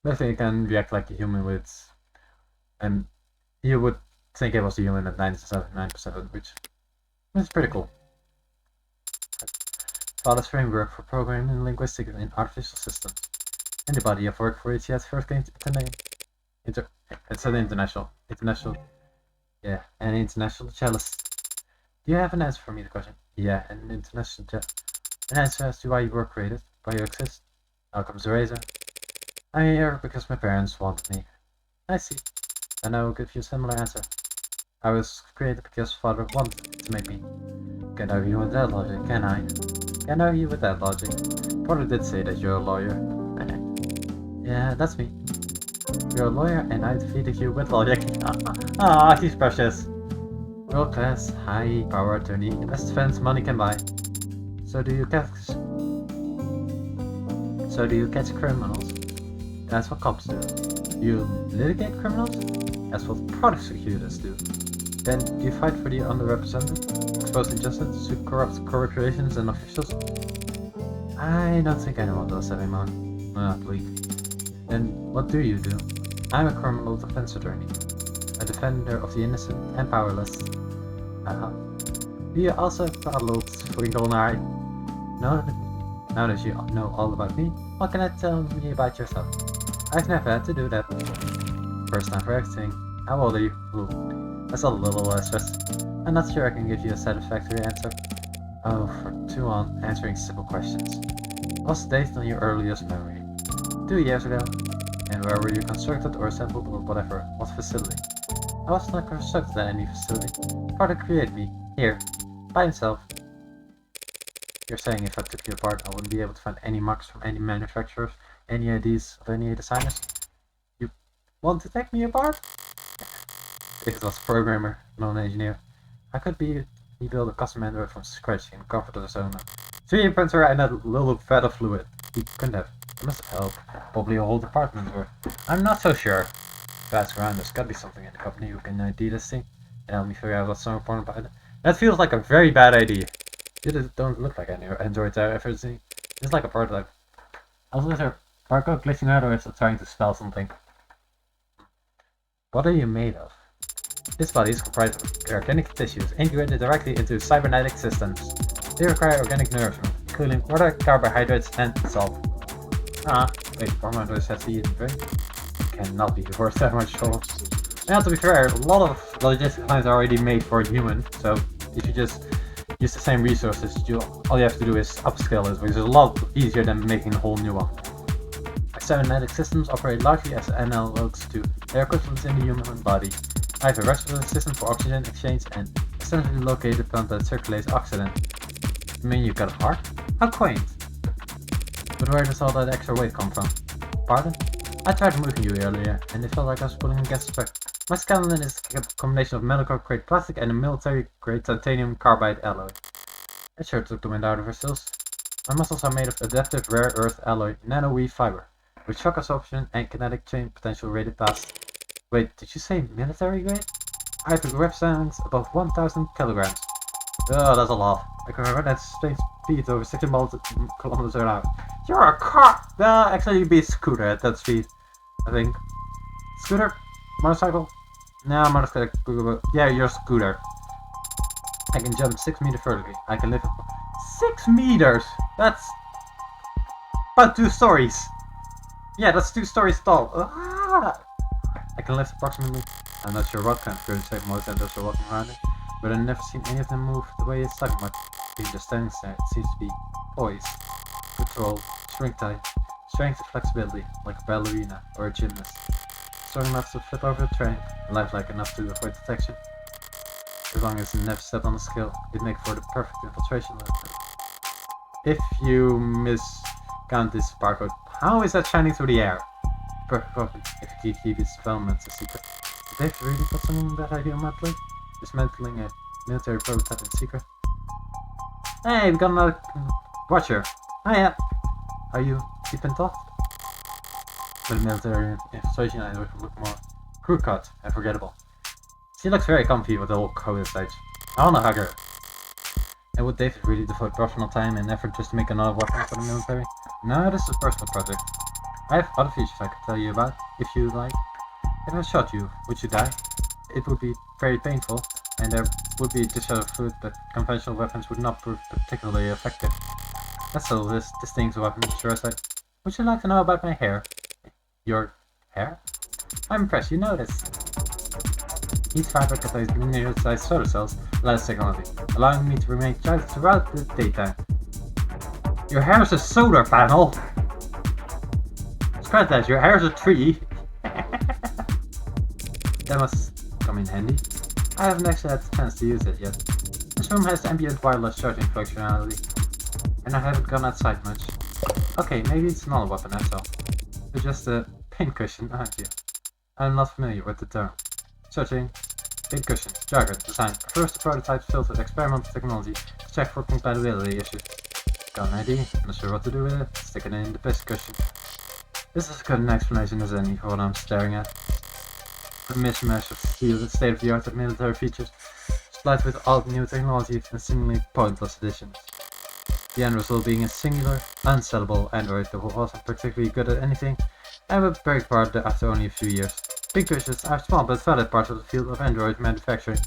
Basically, it can react like a human with, and you would think it was a human at 97.9%, which is pretty cool. Father's framework for programming linguistics in artificial systems. And the body of work for which he has first gained the name. It's an international cellist. Do you have an answer for me, the question? Yeah, an international an answer as to why you were created, why you exist. Now comes the razor. I'm here because my parents wanted me. I see. And I will give you a similar answer. I was created because father wanted to make me. Can't argue with that logic, can I? Can't argue with that logic. Father did say that you're a lawyer. Yeah, that's me. You're a lawyer and I defeated you with logic. Ah, he's precious. World class, high power attorney, the best defense money can buy. So do you catch criminals? That's what cops do. You litigate criminals? That's what prosecutors do. Then do you fight for the underrepresented? Expose injustice to corrupt corporations and officials? I don't think anyone does that anymore. Not bleak. Then what do you do? I'm a criminal defense attorney. A defender of the innocent and powerless. Do you also have adults for golden eye? Now that you know all about me, what can I tell me about yourself? I've never had to do that. First time for everything. How old are you? Ooh, that's a little stress. I'm not sure I can give you a satisfactory answer. Oh, for too on answering simple questions. What's the date on your earliest memory? 2 years ago. And where were you constructed or assembled or whatever? What facility? I was not constructed at any facility. Father created me. Here. By himself. You're saying if I took you apart, I wouldn't be able to find any marks from any manufacturers, any IDs of any designers? You want to take me apart? If it was a programmer, not an engineer. How could he build a custom Android from scratch in the comfort of his own 3D printer and a little vat of fluid? He couldn't have. It must have helped. Probably a whole department worth. I'm not so sure. If I ask around, there's gotta be something in the company who can ID this thing and help me figure out what's so important about it. That feels like a very bad idea. You don't look like any androids I've ever seen. It's like a prototype. Also, is there barcode glitching out or is it trying to spell something? What are you made of? This body is comprised of organic tissues integrated directly into cybernetic systems. They require organic nourishment, including water, carbohydrates, and salt. Wait, carbohydrates has to eat and drink? Cannot be worth that much salt. Now, to be fair, a lot of logistics designs are already made for a human, so if you just use the same resources, all you have to do is upscale it, which is a lot easier than making a whole new one. Cybernetic systems operate largely as analogs to their equivalents in the human body. I have a respiratory system for oxygen exchange and a centrally located plant that circulates oxygen. You mean you got a heart? How quaint! But where does all that extra weight come from? Pardon? I tried moving you earlier, and it felt like I was pulling against the track. My skeleton is a combination of medical-grade plastic and a military-grade titanium carbide alloy. It sure took the wind out of her sails. My muscles are made of adaptive rare earth alloy nanoweave fiber, with shock absorption and kinetic chain potential rated past. Wait, did you say military-grade? I have a grip strength above 1,000 kilograms. Oh, that's a lot. I can run at speed over 60 kilometers an hour. You're a car! Actually, you'd be a scooter at that speed, I think. Scooter? Motorcycle? No, I'm not gonna Google. Yeah, you're a scooter. I can jump 6 meters vertically. I can lift 6 meters! That's about 2 stories. Yeah, that's 2 stories tall. Ah! I can lift approximately. I'm not sure what kind of good shape most vendors are walking around in, but I've never seen any of them move the way it's talking about. Being just standing there, it seems to be poise, control, shrink tight, strength and flexibility, like a ballerina or a gymnast. Strong enough to flip over a train, lifelike enough to avoid detection. As long as it never step on the scale, it'd make for the perfect infiltration method. If you miscount this barcode, how is that shining through the air? Perfect weapon, if you keep its development a secret. Did Dave really got something that idea mentally? Dismantling a military prototype in secret? Hey, we got another watcher. Hiya! Are you deep in thought? But military infiltration I would look more crew cut and forgettable. She looks very comfy with the whole code stage. I wanna hug her. And would David really devote personal time and effort just to make another weapon for the military? No, this is a personal project. I have other features I could tell you about, if you like. If I shot you, would you die? It would be very painful, and there would be discharge of fluid, but conventional weapons would not prove particularly effective. That's all this distinct weapon, sure said. Would you like to know about my hair? Your hair? I'm impressed you noticed. Each fiber contains miniaturized solar cells, lattice technology, allowing me to remain charged throughout the daytime. Your hair is a solar panel! Scratch that, your hair is a tree! That must come in handy. I haven't actually had the chance to use it yet. This room has ambient wireless charging functionality, and I haven't gone outside much. Okay, maybe it's not a weapon after all. You're just a pincushion, aren't you? I'm not familiar with the term. Searching. Pincushion. Jargon. Design. Refers to prototypes filled with experimental technology to check for compatibility issues. Got an idea? Not sure what to do with it? Stick it in the pincushion. This is as good an explanation as any for what I'm staring at. The mishmash of state-of-the-art military features, supplied with all new technology and seemingly pointless additions. The end result being a singular, unsellable android that wasn't particularly good at anything and would break apart after only a few years. Pincushions are small but valid parts of the field of android manufacturing.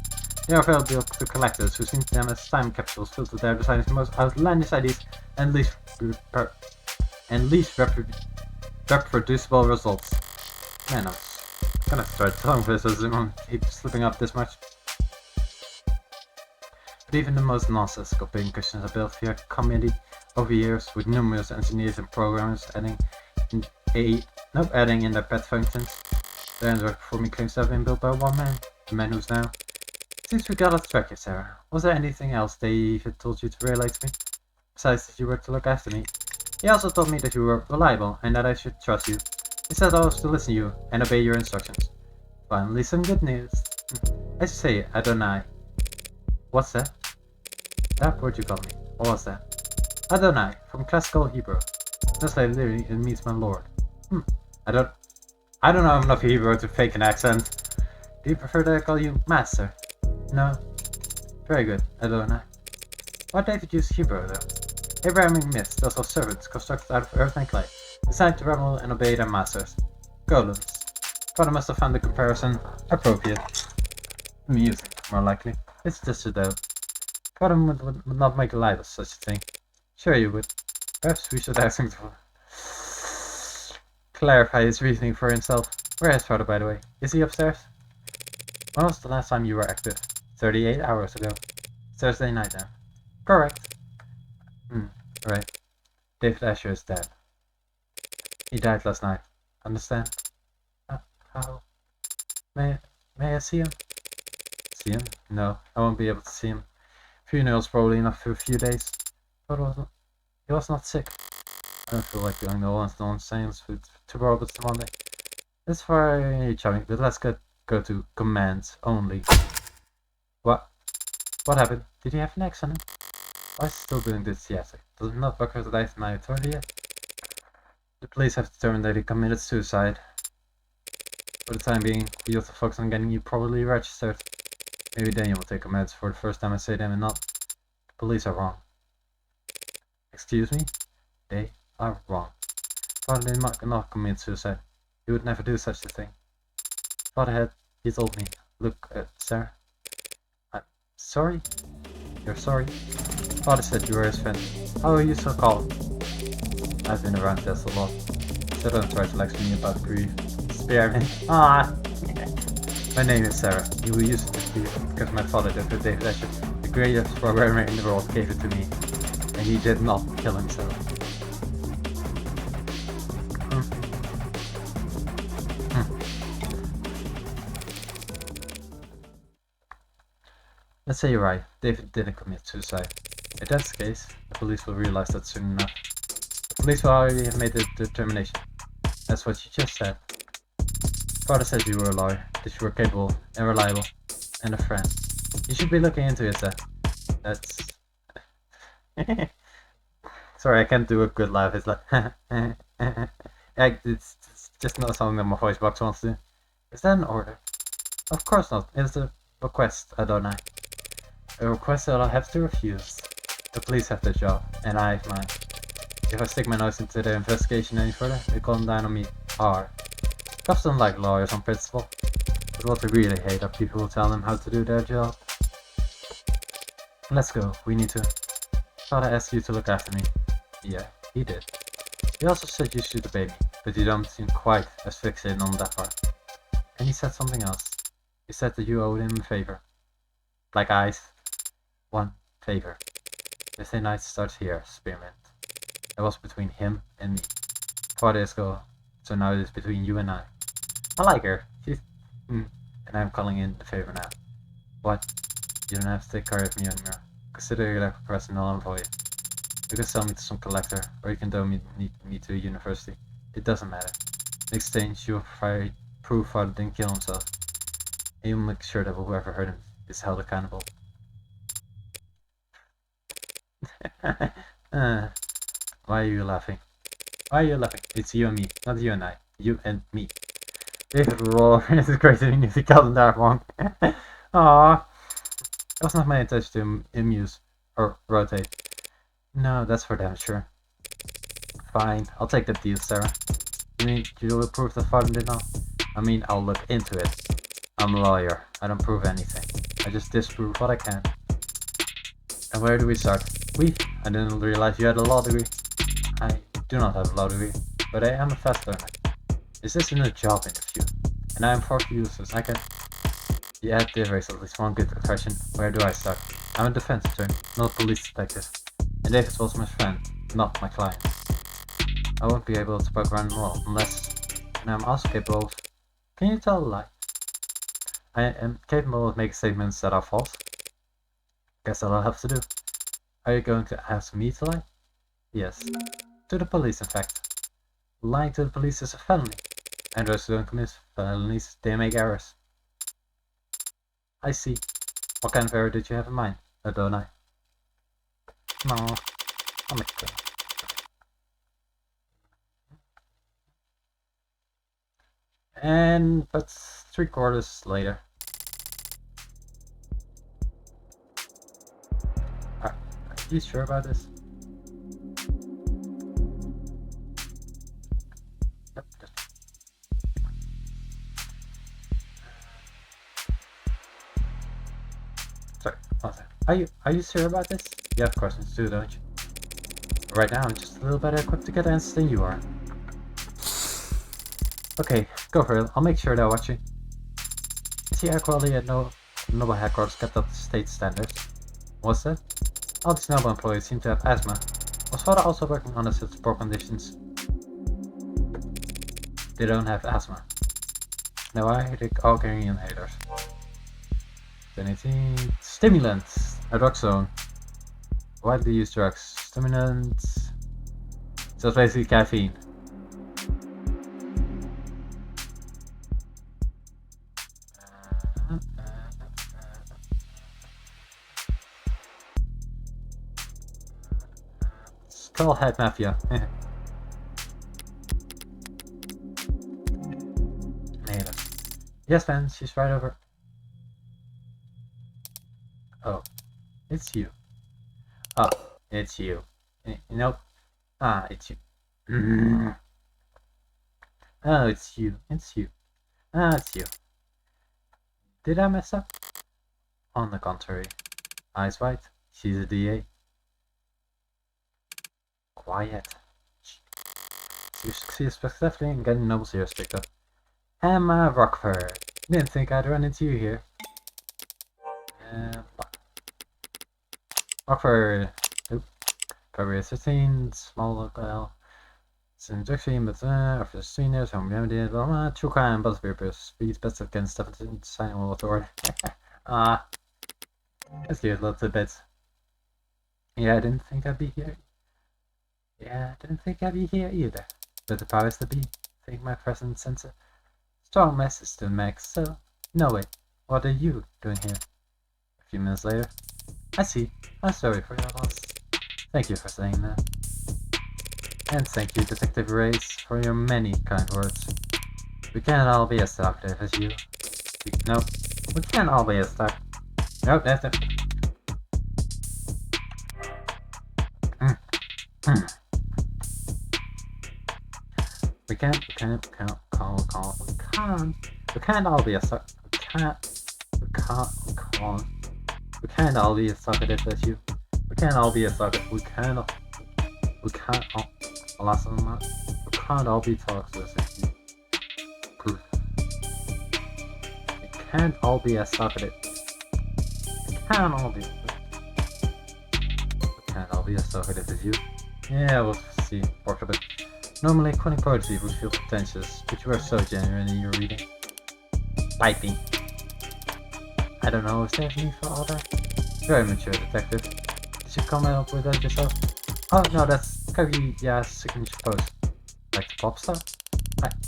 They are available to collectors who see them as time capsules filled with their designers' most outlandish ideas and least reproducible results. Man, I'm gonna start telling this as it won't keep slipping up this much. But even the most nonsensical pincushions are built via committee over years with numerous engineers and programmers adding in their pet functions. The android performing claims to have been built by one man, the man who's now. Since we got off track, Sarah, was there anything else David told you to relate to me? Besides that you were to look after me. He also told me that you were reliable and that I should trust you. He said I was to listen to you and obey your instructions. Finally, some good news. I should say, Adonai. What's that? That word you called me. What was that? Adonai, from classical Hebrew. Translated literally, it means my lord. I don't know enough Hebrew to fake an accent. Do you prefer that I call you master? No? Very good, Adonai. Why David use Hebrew though? Abrahamic myths those of servants constructed out of earth and clay, designed to rebel and obey their masters. Golems. Father must have found the comparison appropriate. Amusing, more likely. It's just a though. Father would not make light of such a thing. Sure you would. Perhaps we should ask him to clarify his reasoning for himself. Where is Father, by the way? Is he upstairs? When was the last time you were active? 38 hours ago. Thursday night then. Correct. Right. David Asher is dead. He died last night. Understand? How? May I see him? See him? No, I won't be able to see him. Funeral's probably enough for a few days. But he was not sick. I don't feel like doing the one-on-one science with two robots Monday. It's very charming, but let's go to commands only. What? What happened? Did he have an accident? Why is he still doing this yet? Does it not recognize my authority yet? The police have determined that he committed suicide. For the time being, we have to focus on getting you properly registered. Maybe then you will take commands for the first time I say them and not. The police are wrong. Excuse me? They are wrong. Father did not commit suicide. He would never do such a thing. Father he told me. Look, sir. I'm sorry? You're sorry? Father said you were his friend. How are you so calm? I've been around this a lot. So don't try to lecture me about grief. Spare me. Ah! My name is Sarah. You will use it because my father, Dr. David Asher, the greatest programmer in the world, gave it to me. And he did not kill himself. Let's say you're right. David didn't commit suicide. If that's the case, the police will realize that soon enough. The police will already have made the determination. That's what you just said. Father said you were a lawyer, that you were capable and reliable, and a friend. You should be looking into it, sir. That's... Sorry, I can't do a good laugh. It's like... it's just not something that my voice box wants to do. Is that an order? Of course not. It's a request, Adonai. A request that I'll have to refuse. The police have their job, and I have mine. If I stick my nose into their investigation any further, they come down on me hard. Cops don't like lawyers on principle, but what they really hate are people who tell them how to do their job. Let's go, we need to. Father asked you to look after me. Yeah, he did. He also said you shoot the baby, but you don't seem quite as fixated on that part. And he said something else. He said that you owed him a favor. Like ice. One favor. Thursday night starts here, Spearmint. It was between him and me. 4 days ago, so now it is between you and I. I like her. She's... and I'm calling in the favor now. What? You don't have to take care of me anymore. Consider it like a present I'll for you. You can sell me to some collector, or you can donate me to a university. It doesnn't matter. In exchange, you will provide proof Father didn't kill himself. And you'll make sure that whoever hurt him is held accountable. Why are you laughing? Why are you laughing? It's you and me, not you and I. You and me. David Roll is greater than if you got him that wrong. Aww. It was not my intention to amuse or rotate. No, that's for damn sure. Fine, I'll take the deal, Sarah. You mean you will prove that Father did not? I mean, I'll look into it. I'm a lawyer. I don't prove anything. I just disprove what I can. And where do we start? I didn't realize you had a law degree. I do not have a law degree, but I am a fast learner. This isn't a job interview, and I am far too useless. I can... Yeah, there is at least one good question. Where do I start? I'm a defense attorney, not a police detective. And David was my friend, not my client. I won't be able to poke around the law unless... And I'm also capable of... Can you tell a lie? I am capable of making statements that are false. Guess that'll have to do. Are you going to ask me to lie? Yes. To the police, in fact. Lying to the police is a felony. And those who don't commit felonies, they make errors. I see. What kind of error did you have in mind, Adonai? No, I'll make it. And that's 3/4 later. Are you sure about this? Yep. Sorry, are you sure about this? You have questions too, don't you? Right now, I'm just a little better equipped to get answers than you are. Okay, go for it. I'll make sure they're watching. Is the air quality at Noble headquarters kept up to state standards? Was it? All these Noble employees seem to have asthma. Was Father also working under such poor conditions? They don't have asthma. No, I all carrying inhalers. 2018. Stimulants. Naloxone. Why do you use drugs? Stimulants. So it's basically caffeine. Skullhead Mafia. Yes, man, she's right over. Oh, it's you. Oh, it's you. Nope. Ah, it's you. Oh, it's you. It's you. Ah, it's you. Did I mess up? On the contrary. Eyes wide. She's a DA. Quiet. You succeed successfully in getting Noble's ears picked up. Emma Rockford. Didn't think I'd run into you here. Rockford. February 13th, small local. It's an injection, but after seniors, home remedy, blah blah, true crime, buzz beer, speeds, best against stuff in sign of authority. It's cute, lots of bits. Yeah, I didn't think I'd be here. Yeah, I didn't think I'd be here either. But the powers that be think my presence sends a strong message to Max, so no way. What are you doing here? A few minutes later. I see. I'm sorry for your loss. Thank you for saying that. And thank you, Detective Reyes, for your many kind words. We can't all be as talkative as you. No, we can't all be as talkative. Nope, that's it. We can't all be as we can't all be as talkative as you. We can't all be as talkative. We can't all be talkative as you. We can't all be as talkative. We can't all be as talkative as you. Yeah, we'll see. Work a bit. Normally, quoting poetry would feel pretentious, but you are so genuine in your reading. Piping. I don't know if there's need for all that. Very mature, detective. Did you come up with that yourself? Oh no, that's Kaguya's signature pose. Like the pop star?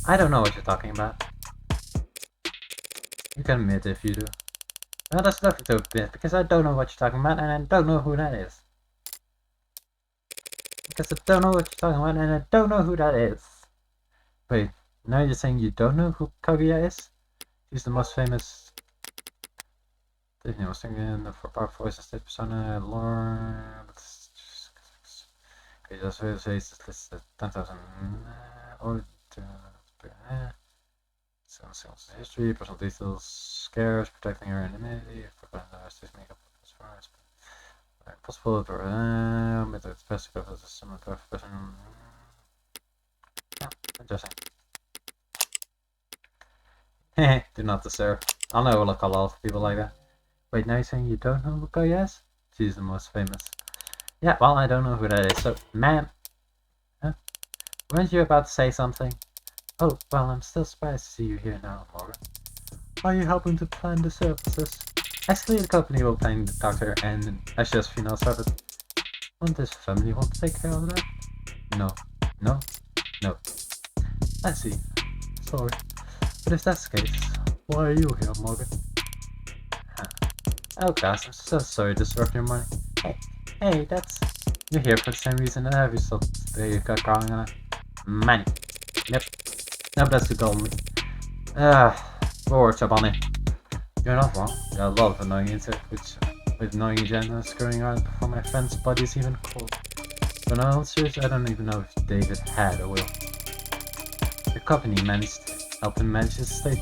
I don't know what you're talking about. You can admit if you do. Well, that's lovely to admit, because I don't know what you're talking about and I don't know who that is. Because I don't know what you're talking about and I don't know who that is. Wait, now you're saying you don't know who Kaguya is? He's the most famous... Disney was singing for power voice and stage persona, lore... Okay, that's where it says it's listed 10,000... Sales history, personal details, scares, protecting her anonymity, makeup as far as possible, but it's best to go as a similar type of person. Yeah, interesting. Heh, do not disturb. I know look a lot of people like that. Wait, now you're saying you don't know who Kaguya is? She's the most famous. Yeah, well, I don't know who that is, so, ma'am. Huh? Weren't you about to say something? Oh, well, I'm still surprised to see you here now, Morgan. Are you helping to plan the services? Actually, the company will plan the doctor and as just female servant. Won't this family want to take care of that? No. No? No. I see. Sorry. But if that's the case, why are you here, Morgan? Oh gosh, I'm so sorry to disrupt your morning. Hey, that's... You're here for the same reason that every sort that you got going on. Money. Yep. Nope, that's too dull me. Forward, Bonnie. You're not wrong. There are a lot of annoying insects with annoying agendas scurrying around before my friend's body is even cold. But in all seriousness, I don't even know if David had a will. The company helped him manage his estate.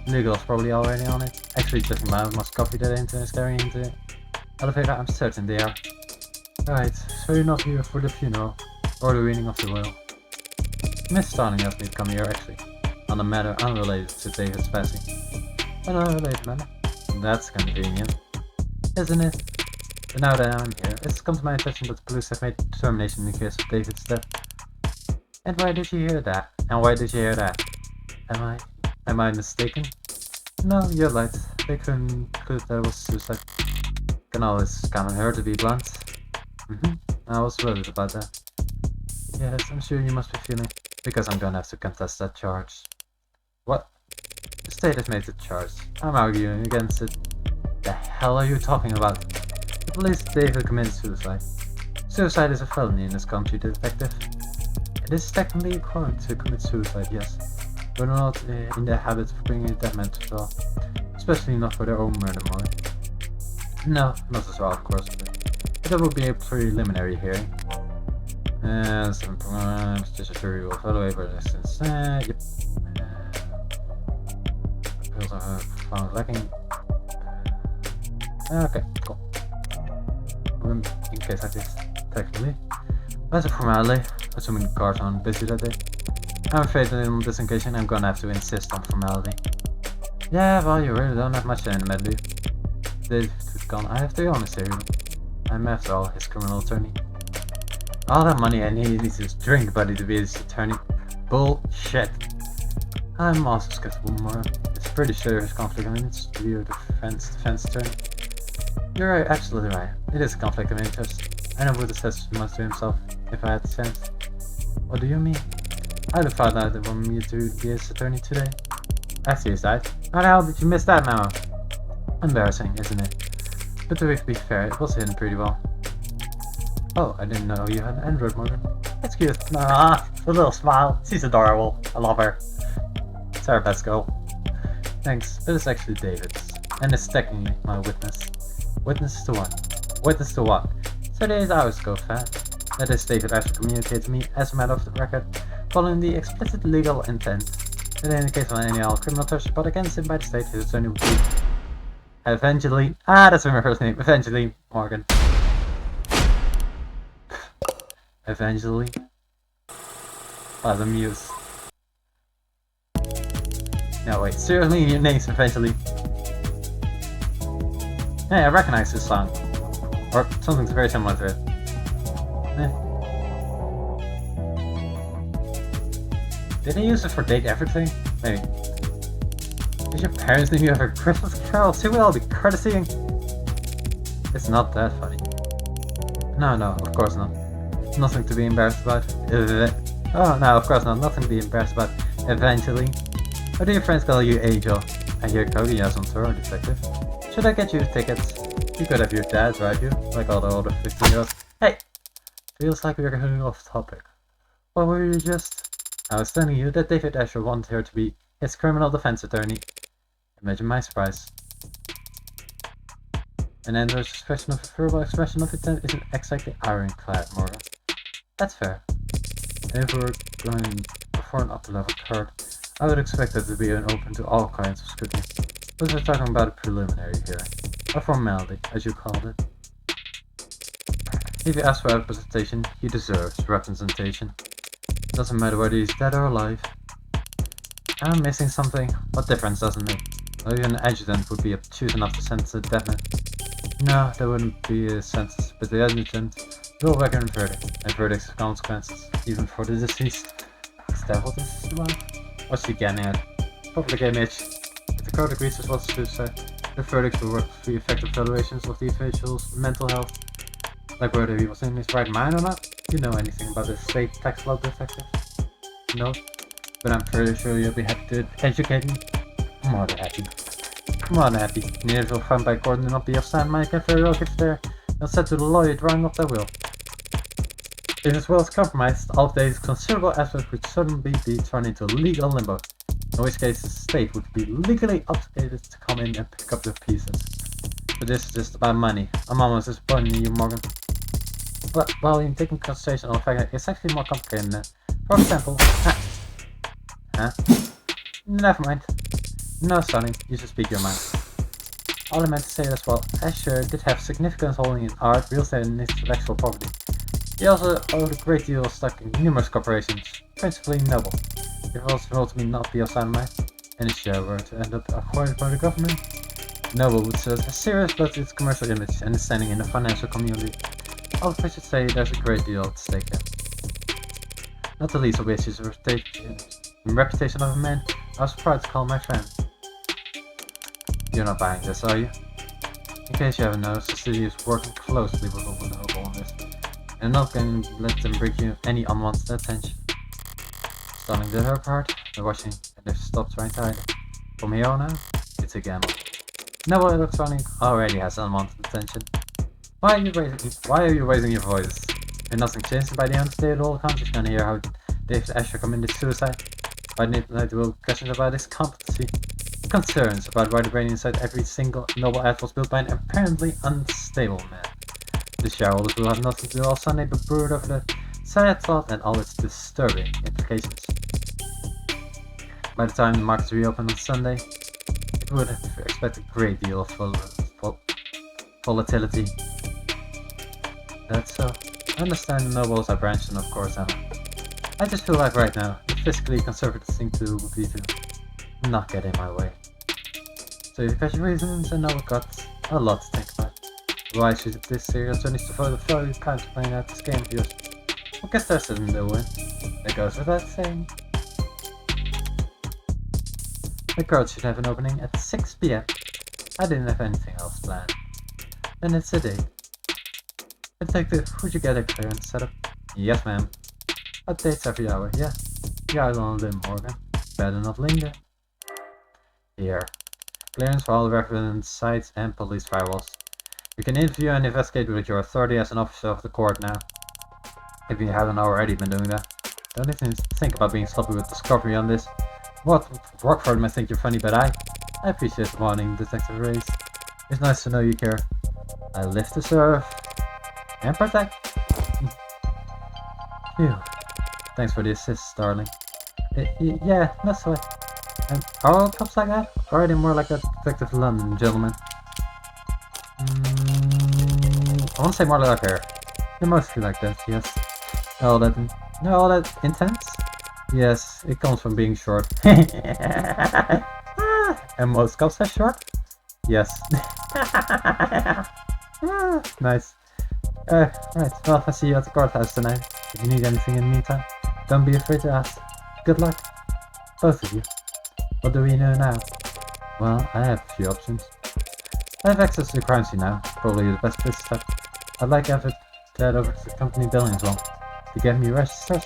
Legal's probably already on it. Actually, judging by how much coffee that intern is carrying into the elevator, I'm certain they are. Right, so you're not here for the funeral, or the reading of the will. Miss Starling asked me to come here, actually, on a matter unrelated to David's passing. An unrelated matter? That's convenient, isn't it? But now that I'm here, it's come to my attention that the police have made a determination in the case of David's death. And why did you hear that? And why did you hear that? Am I mistaken? No, you're right. They conclude that it was suicide. Can always kind of hurt to be blunt. I was worried about that. Yes, I'm sure you must be feeling... Because I'm gonna have to contest that charge. What? The state has made the charge. I'm arguing against it. The hell are you talking about? The police David committed suicide. Suicide is a felony in this country, detective. It is technically a crime to commit suicide, yes. But we're not in the habit of bringing dead men to trial. Especially not for their own murder, more. No, not as well, of course. But there will be a preliminary hearing. Some programs, just a jury will evaluate whether this is, yep. Pills are found lacking Okay, cool. In case I just technically. As a formality, assuming the car's on busy that day. I'm afraid that on this occasion I'm gonna have to insist on formality. Yeah, well, you really don't have much in the middle, do you? David's gone. I have to be honest here. I'm after all his criminal attorney. All that money I need is his drink buddy to be his attorney. Bullshit. I'm also skeptical more. It's pretty sure there's conflict of interest to be your defense attorney. You're right, absolutely right. It is a conflict of interest. I know would have said as much to himself if I had the chance. What do you mean? I'd have thought that want me to be his attorney today. I see his side. How the hell did you miss that memo? Embarrassing, isn't it? But to be fair, it was hidden pretty well. Oh, I didn't know you had an Android, Morgan. That's cute. Ah, the little smile. She's adorable. I love her. Sarah Pascal. Thanks, but it's actually David's. And it's technically my witness. Witness to what? Witness to what? So days hours go fast. That is, David actually communicated to me as a matter of the record, following the explicit legal intent. That in the case of any criminal charge brought against him by the state, his attorney would be Evangeline. Ah, that's my first name. Evangeline Morgan. Evangeline. Oh, the muse. No, wait, seriously, your name's Evangeline. Hey, I recognize this song. Or something very similar to it. Did they use it for Date Everything? Maybe. Did your parents name you ever Christmas carols? Who will all be courtesying? It's not that funny. No, of course not. Nothing to be embarrassed about. Oh, no, of course not. Nothing to be embarrassed about. Eventually. Or do your friends call you Angel? I hear Cody has on tour, detective. Should I get you tickets? You could have your dad drive you, like all the other 15-year-olds. Hey! Feels like we're getting off topic. What were you just... I was telling you that David Asher wanted her to be his criminal defense attorney. Imagine my surprise. And Andrew's expression of verbal expression of intent isn't exactly ironclad, Morgan. That's fair. And if we're going before an upper level court, I would expect that to be open to all kinds of scrutiny. But we're talking about a preliminary hearing. A formality, as you called it. If you ask for representation, he deserves representation. Doesn't matter whether he's dead or alive. I'm missing something. What difference does it make? Not even an adjutant would be obtuse enough to sentence a dead man. No, that wouldn't be a sentence, but the adjutant will reckon a verdict, and verdicts have consequences, even for the deceased. Is that what this is about? What's he getting at? Public image. If the court agrees with what the said, the verdicts will work for the effective evaluations of the official's mental health. Like whether he was in his right mind or not. You know anything about the state tax law detective? No? But I'm pretty sure you'll be happy to educate me. More than happy. More than happy. Neither will find by court and not be of sound mind can very well give there. They'll set to the lawyer drawing up their will. If his will is compromised, all of these considerable aspects would suddenly be thrown into legal limbo. In which case the state would be legally obligated to come in and pick up the pieces. But this is just about money. I'm almost disappointed in you, Morgan. Well, in taking consideration of the fact that it's actually more complicated than that. For example, huh? Never mind. No, Sonny, you should speak your mind. All I meant to say as well, Asher did have significant holding in art, real estate and intellectual property. He also owed a great deal of stock in numerous corporations, principally Noble. If it was ultimately not be of sound mind, and his share were to end up acquired by the government, Noble would serve a serious blow to its commercial image and its standing in the financial community. All of which should say there's a great deal at stake here. Not the least of which is the reputation of a man I was proud to call my friend. You're not buying this, are you? In case you haven't noticed, the city is working closely with Noble on this, and not going to let them bring you any unwanted attention. Stunning did her part, they're watching, and they've stopped trying to hide it. From here on out, it's a gamble. Noble Electronic already has unwanted attention. Why are you raising your voice? If nothing changes by the end of the day, the whole country's gonna hear how David Asher committed suicide. By the night will questions about his competency. Concerns about why the brain inside every single Noble ad was built by an apparently unstable man. The shareholders will have nothing to do all Sunday but brood over the sad thought and all its disturbing implications. By the time the markets reopen on Sunday, you would expect a great deal of volatility. That's so. I understand nobles are branched and of course I just feel like right now, the fiscally conservative thing to would be to not get in my way. So you've got your reasons and now we've got a lot to think about. Why should this serious needs to vote for you can't playing out this game of yours? I guess that's in the win. That goes without saying. The court should have an opening at 6 PM. I didn't have anything else planned. Then it's a date. Detective, would you get a clearance set up? Yes, ma'am. Updates every hour, yeah. You're on a limb, Morgan. Better not linger. Here. Clearance for all relevant sites and police firewalls. You can interview and investigate with your authority as an officer of the court now. If you haven't already been doing that. Don't even think about being sloppy with discovery on this. What? Rockford might think you're funny, but I appreciate the warning, Detective Reyes. It's nice to know you care. I live to serve. And protect. Phew. Thanks for the assist, darling. Yeah, that's why. Are all cops like that? Or are they more like that Detective London gentleman? I want to say more like her. They're mostly like that, yes. All that intense? Yes, it comes from being short. And most cops are short? Yes. Nice. Right, well, I'll see you at the courthouse tonight. If you need anything in the meantime, don't be afraid to ask. Good luck. Both of you. What do we know now? Well, I have a few options. I have access to the crime scene now, probably the best place to start. I'd like to have it head over to the company building as well, to get me registers,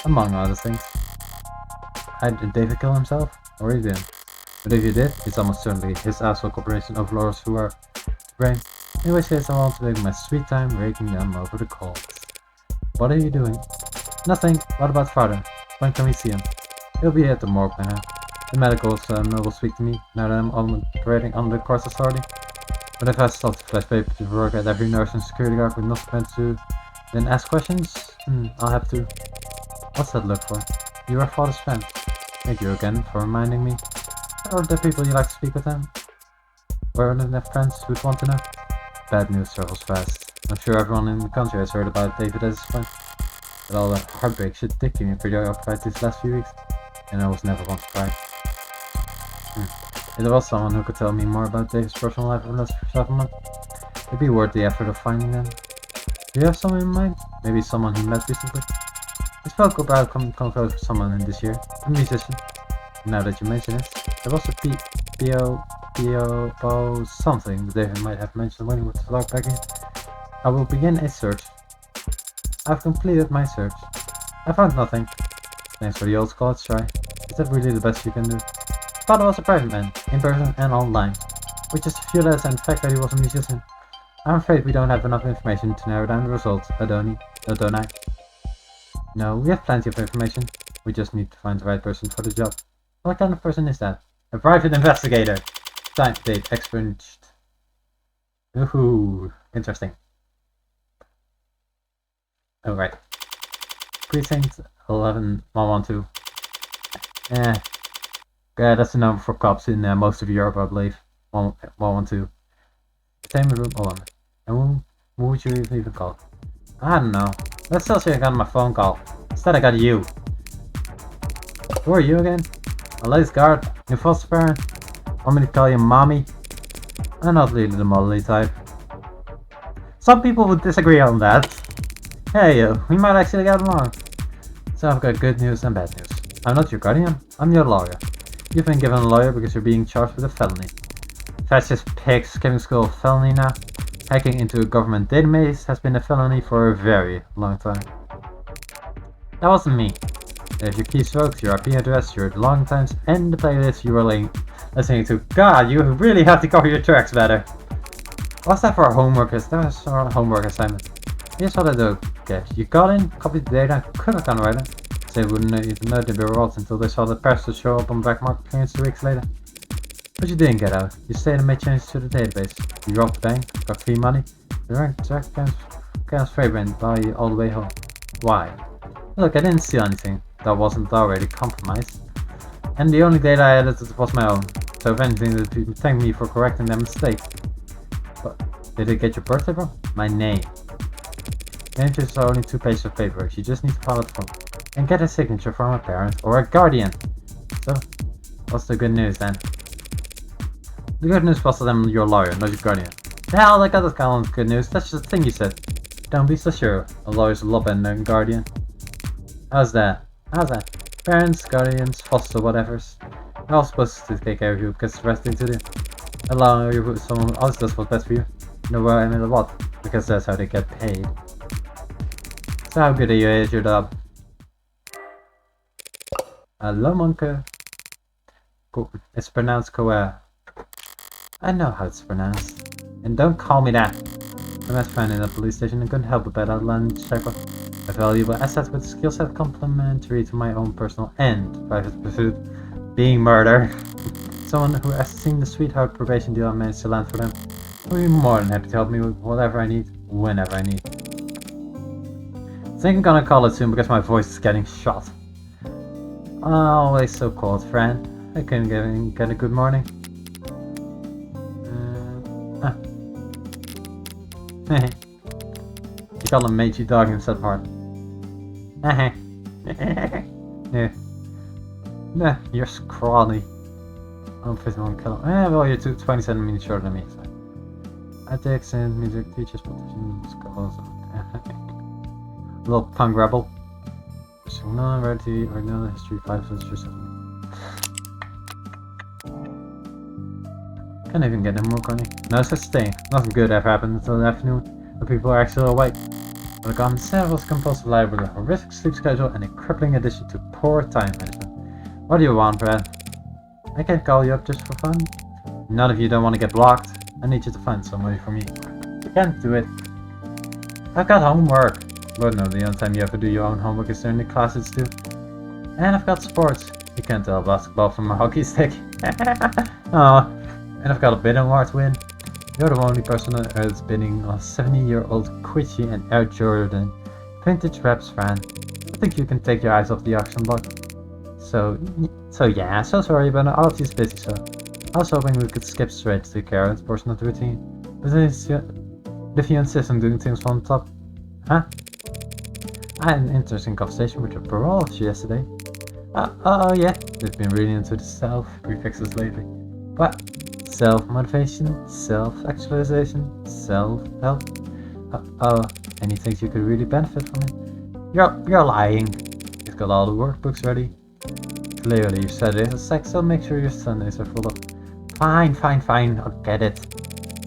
among other things. Did David kill himself? Or he didn't? But if he did, it's almost certainly his asshole corporation overlords who are to blame. In which case I want to take my sweet time raking them over the coals. What are you doing? Nothing. What about father? When can we see him? He'll be at the morgue by now. The medical will speak to me now that I'm operating under the court's authority. But if I stop to flash paper to work at every nurse and security guard with nothing meant to then ask questions, I'll have to. What's that look for? You are father's friend. Thank you again for reminding me. Or the people you like to speak with them? Or the friends who'd want to know? Bad news travels fast. I'm sure everyone in the country has heard about David as his friend. But all that heartbreak should keep me preoccupied these last few weeks. And I was never one to cry. If there was someone who could tell me more about David's personal life over the last 7 months, it'd be worth the effort of finding them. Do you have someone in mind? Maybe someone he met recently? I spoke about coming close with someone in this year, a musician. Now that you mention it, there was a P.O. something that David might have mentioned when he was logged back in. I will begin a search. I've completed my search. I found nothing. Thanks for the old college try. Is that really the best you can do? Father was a private man, in person and online. With just a few letters and the fact that he was a musician. I'm afraid we don't have enough information to narrow down the results, don't I? No, we have plenty of information. We just need to find the right person for the job. What kind of person is that? A private investigator. Time date expunged. Ooh, interesting. Alright. Precinct 11112. Yeah, that's the number for cops in most of Europe, I believe. 112. Same room 1. And who would you even call? I don't know. Let's still say I got my phone call. Instead I got you. Who are you again? A lace guard? Your foster parent? Want me to call you mommy? I'm not really the motherly type. Some people would disagree on that. Hey, we might actually get along. So I've got good news and bad news. I'm not your guardian, I'm your lawyer. You've been given a lawyer because you're being charged with a felony. Fascist pigs skipping school felony now. Hacking into a government database has been a felony for a very long time. That wasn't me. There's your keystrokes, your IP address, your long times, and the playlist you were listening to. God, you really have to cover your tracks better. What's that for a homework? That was our homework assignment. Here's what I do. Okay, you got in, copied the data, could have gone right in. They wouldn't even know they were rolled until they saw the parcel show up on black market clearance 2 weeks later. But you didn't get out. You stayed and made changes to the database. You robbed the bank, got free money. The rank chaos fragrant by you all the way home. Why? Look, I didn't steal anything that wasn't already compromised. And the only data I edited was my own. So if anything, you thank me for correcting that mistake. Did it get your birthday, bro? My name. Signatures are only 2 pages of paper. You just need to follow the form and get a signature from a parent or a guardian. So, what's the good news then? The good news was that I'm your lawyer, not your guardian. Hell, I got that kind of good news. That's just the thing you said. Don't be so sure. A lawyer's a lot better than a guardian. How's that? How's that? Parents, guardians, foster whatevers. They're all supposed to take care of you because it's the best thing to do. Allow you with someone else does what's best for you. You know what I mean a lot, because that's how they get paid. So how good are you at your job? Hello, monkey. It's pronounced Koa. I know how it's pronounced. And don't call me that. I met a friend in the police station and couldn't help but I'd learn Shepard. A valuable asset with skill set complementary to my own personal and private pursuit, being murder. Someone who has seen the sweetheart probation deal I managed to land for them. I'll be more than happy to help me with whatever I need, whenever I need. I think I'm gonna call it soon because my voice is getting shot. Always so cold, friend. I couldn't get a good morning. You call him Meiji dog himself hard. Yeah. Nah, you're scrawny. I'm 51 kilo. Well, you're 20 centimeters shorter than me. So. I take some music teachers, politicians, schools. Little punk rebel. So no, ready or no history 5 history 7. Can't even get no more corny. No such thing. Nothing good ever happened until the afternoon when people are actually awake. What I got instead was compulsive library, a horrific sleep schedule, and a crippling addition to poor time management. What do you want, Brad? I can't call you up just for fun. None of you don't want to get blocked. I need you to find somebody for me. You can't do it. I've got homework. Lord no, the only time you ever do your own homework is during the classes too. And I've got sports. You can't tell basketball from a hockey stick. Oh, and I've got a bidding award to win. You're the only person on Earth's bidding a 70-year-old Quitchy and Air Jordan vintage Raps fan. I think you can take your eyes off the auction block. So yeah, so sorry, but Alfie's busy, so I was hoping we could skip straight to the carrots portion of the routine. But if you insist on doing things from the top, huh? I had an interesting conversation with your parole officer yesterday. Oh yeah, they've been reading into the self-prefixes lately. What? Self-motivation, self-actualization, self-help. Oh, and he thinks you could really benefit from it? You're lying. He's got all the workbooks ready. Clearly you said it is sex, so make sure your Sundays are full of. Fine, I'll get it.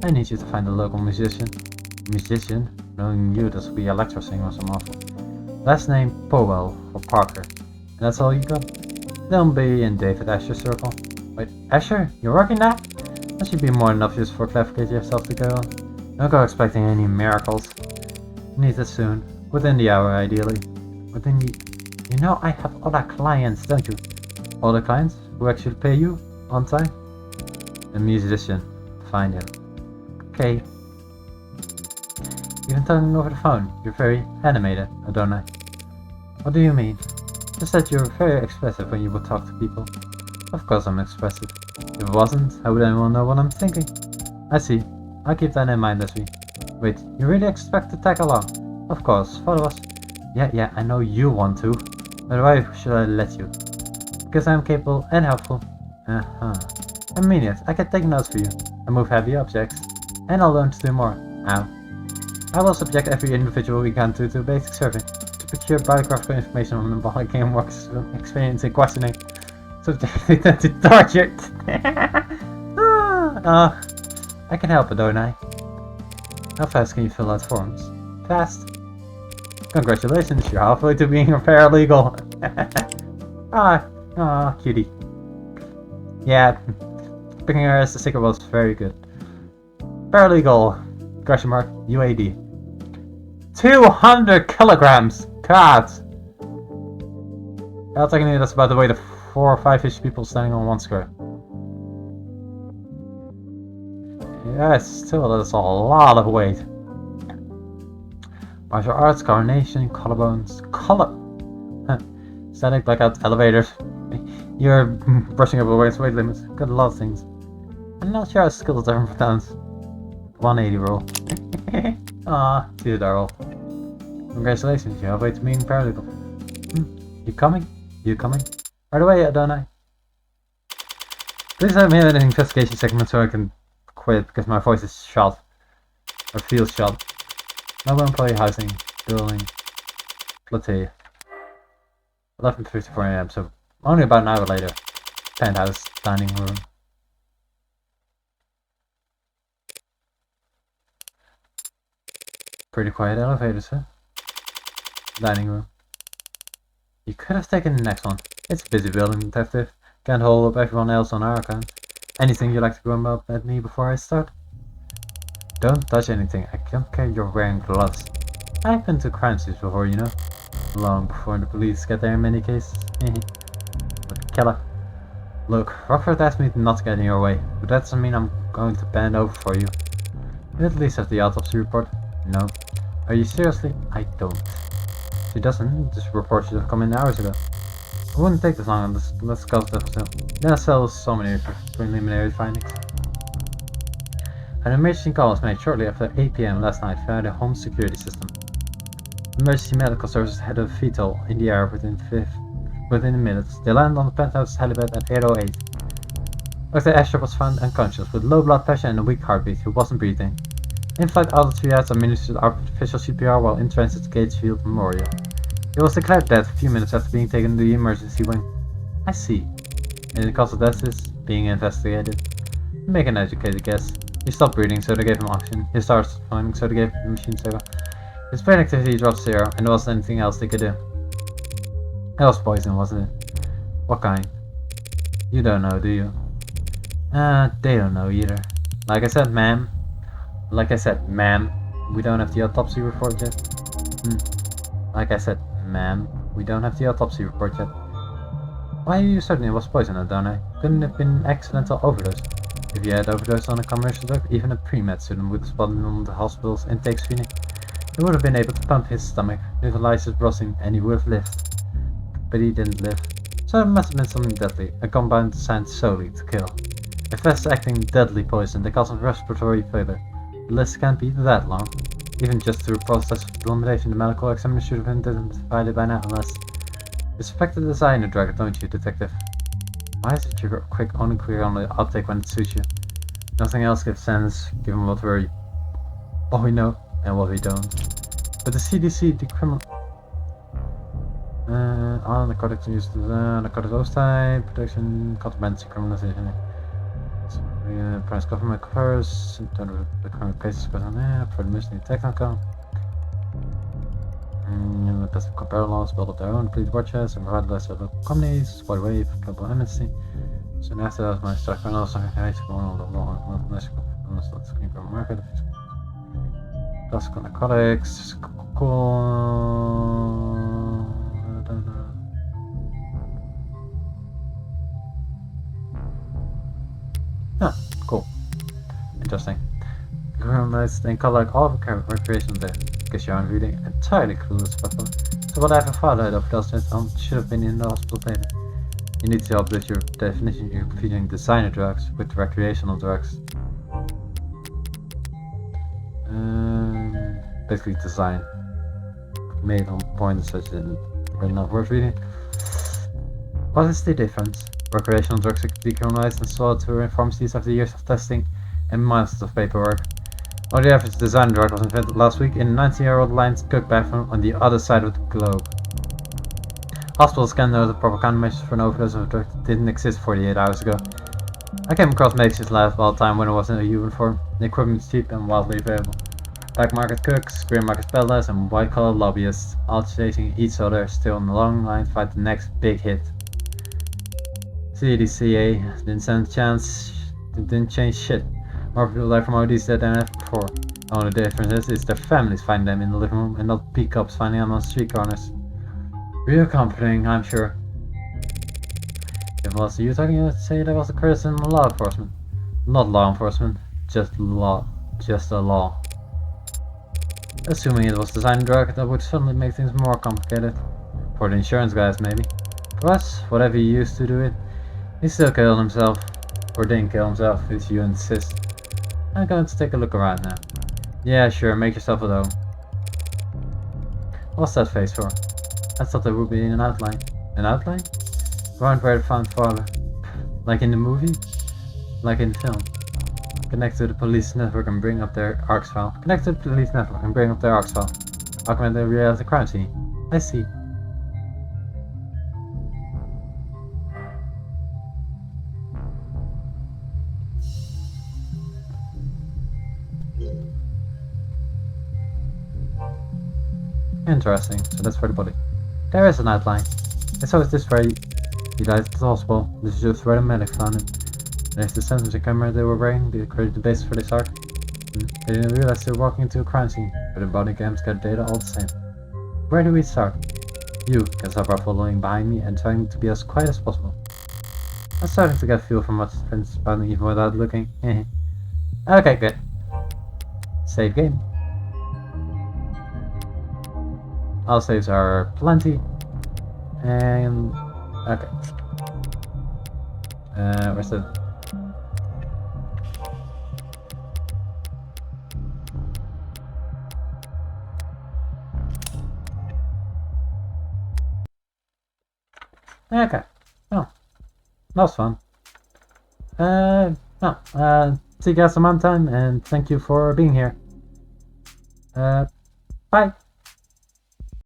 I need you to find a local musician. Musician? Knowing you, this will be electro singer or some awful. Last name Powell or Parker. And that's all you got? Don't be in David Asher's circle. Wait, Asher? You're working that? That should be more than enough just for clarification yourself to go on. Don't go expecting any miracles. You need it soon. Within the hour, ideally. Within the... You know I have other clients, don't you? Other clients? Who actually pay you? On time? A musician. Find him. Okay. Even talking over the phone, you're very animated, don't I? What do you mean? Just that you're very expressive when you would talk to people. Of course I'm expressive. If it wasn't, how would anyone know what I'm thinking? I see. I'll keep that in mind as we... Wait, you really expect to tag along? Of course, follow us. Yeah, I know you want to. But why should I let you? Because I'm capable and helpful. I mean it, I can take notes for you. I move heavy objects. And I'll learn to do more. Ow. I will subject every individual we can to a basic survey to procure biographical information on the ball game works experience in questioning. So they tend to torture. I can help it, don't I? How fast can you fill out forms? Fast. Congratulations, you're halfway to being a paralegal. Cutie. Yeah, picking her as the sticker was very good. Paralegal, question mark, UAD. 200 kilograms! God! I'll take that's about the weight of 4 or 5-ish people standing on one square. Yeah, still, that's a lot of weight. Martial arts, coronation, collarbones, static blackout, elevators. You're brushing up against weight limits. Got a lot of things. I'm not sure how skills are different for towns. 180 roll. Ah, see you, Daryl. Congratulations, you have a way to meeting paralegal. You coming? You coming? Right away, Adonai. Please have me an investigation segment so I can quit because my voice is shot. Or feels shot. Mobile employee housing, building, Platea. 11:54 AM, so only about an hour later. Penthouse, dining room. Pretty quiet elevators, huh? Dining room. You could have taken the next one. It's a busy building, detective. Can't hold up everyone else on our account. Anything you'd like to grumble up at me before I start? Don't touch anything. I don't care you're wearing gloves. I've been to crime scenes before, you know. Long before the police get there in many cases. But Keller. Look, Rockford asked me not to get in your way, but that doesn't mean I'm going to bend over for you. You at least have the autopsy report. No. Are you seriously? I don't. She doesn't. This report should have come in hours ago. It wouldn't take this long. Let's discuss that still. Then sells so many preliminary findings. An emergency call was made shortly after 8 PM last night via the home security system. Emergency medical services had a VTOL in the air within minutes. They landed on the penthouse helipad at 8:08. Dr. Asher was found unconscious with low blood pressure and a weak heartbeat. He wasn't breathing. In-flight altitude triads administered artificial CPR while in transit to Gatesfield Memorial. He was declared dead a few minutes after being taken to the emergency wing. I see. And the cause of death is being investigated. Make an educated guess. He stopped breathing, so they gave him oxygen. He started flying, so they gave him machine saver. His brain activity dropped 0, and there wasn't anything else they could do. It was poison, wasn't it? What kind? You don't know, do you? They don't know either. Like I said, ma'am, we don't have the autopsy report yet. Like I said, ma'am, we don't have the autopsy report yet. Why are you certain it was poison, Adonai? Couldn't it have been an accidental overdose? If you had overdosed on a commercial drug, even a pre-med student would have spotted him on the hospital's intake screening. He would have been able to pump his stomach, neutralize his bruising, and he would have lived. But he didn't live. So it must have been something deadly, a compound designed solely to kill. A fast-acting deadly poison that causes respiratory failure. The list can't be that long. Even just through the process of elimination, the medical examiner should have identified it by now, unless... You suspect the designer drug, don't you, detective? Why is it your quick only clear on the uptake when it suits you? Nothing else gives sense, given what we know and what we don't. But the CDC decriminal... narcotics used narcotics oversight, protection, contraband decriminalization. Price government covers, in terms of the current cases going on there, for the missing technical. The best of compare laws build up their own police watches and provide less local companies, wide wave, global amnesty. Soon after that, my stock criminals are going on the law and let's screen from market. Classical narcotics, cool. Cool. Interesting. Criminalized then call like all of recreation there. Guess you aren't really entirely clueless about them. So whatever father had overdosed on should have been in the hospital later. You need to update your definition. You're feeding designer drugs with recreational drugs. Basically design. Made on point such as really not worth reading. What is the difference? Recreational drugs are decriminalized and sold to pharmacies after years of testing and months of paperwork. While the average designer drug was invented last week in a 19-year-old Lions Cook bathroom on the other side of the globe. Hospitals can know the proper countermeasures for an overdose of a drug that didn't exist 48 hours ago. I came across Macy's last all the time when I was in a uniform. The equipment is cheap and widely available. Black market cooks, green market peddlers, and white-collar lobbyists, all chasing each other, still on the long line to find the next big hit. CDCA didn't stand a chance, it didn't change shit. More people die from ODs than ever before. The only difference is their families find them in the living room and not peacocks finding them on street corners. Real comforting, I'm sure. If it was you talking, you would say that was a criticism of law enforcement. Not law enforcement, just law. Just a law. Assuming it was design drug, that would certainly make things more complicated. For the insurance guys, maybe. For us, whatever he used to do it, he still killed himself. Or didn't kill himself, if you insist. I'm going to take a look around now. Yeah, sure, make yourself at home. What's that face for? I thought there would be an outline. An outline? Around where I found father. Like in the movie? Like in the film. Connect to the police network and bring up their ARCS file. Connect to the police network and bring up their ARCS file. Augment the reality crime scene. I see. Interesting. So that's for the body. There is an outline. It's always this way. He died at the hospital. This is just where the medic found him. There's the sensor camera they were wearing. They created the basis for this arc. They didn't realize they were walking into a crime scene, but the body cams get data all the same. Where do we start? You can start by following behind me and trying to be as quiet as possible. I'm starting to get a feel from what's transpiring even without looking. Okay, good. Save game. All saves are plenty. And okay. Where's the okay. Oh, that was fun. See you guys some other time, and thank you for being here. Bye.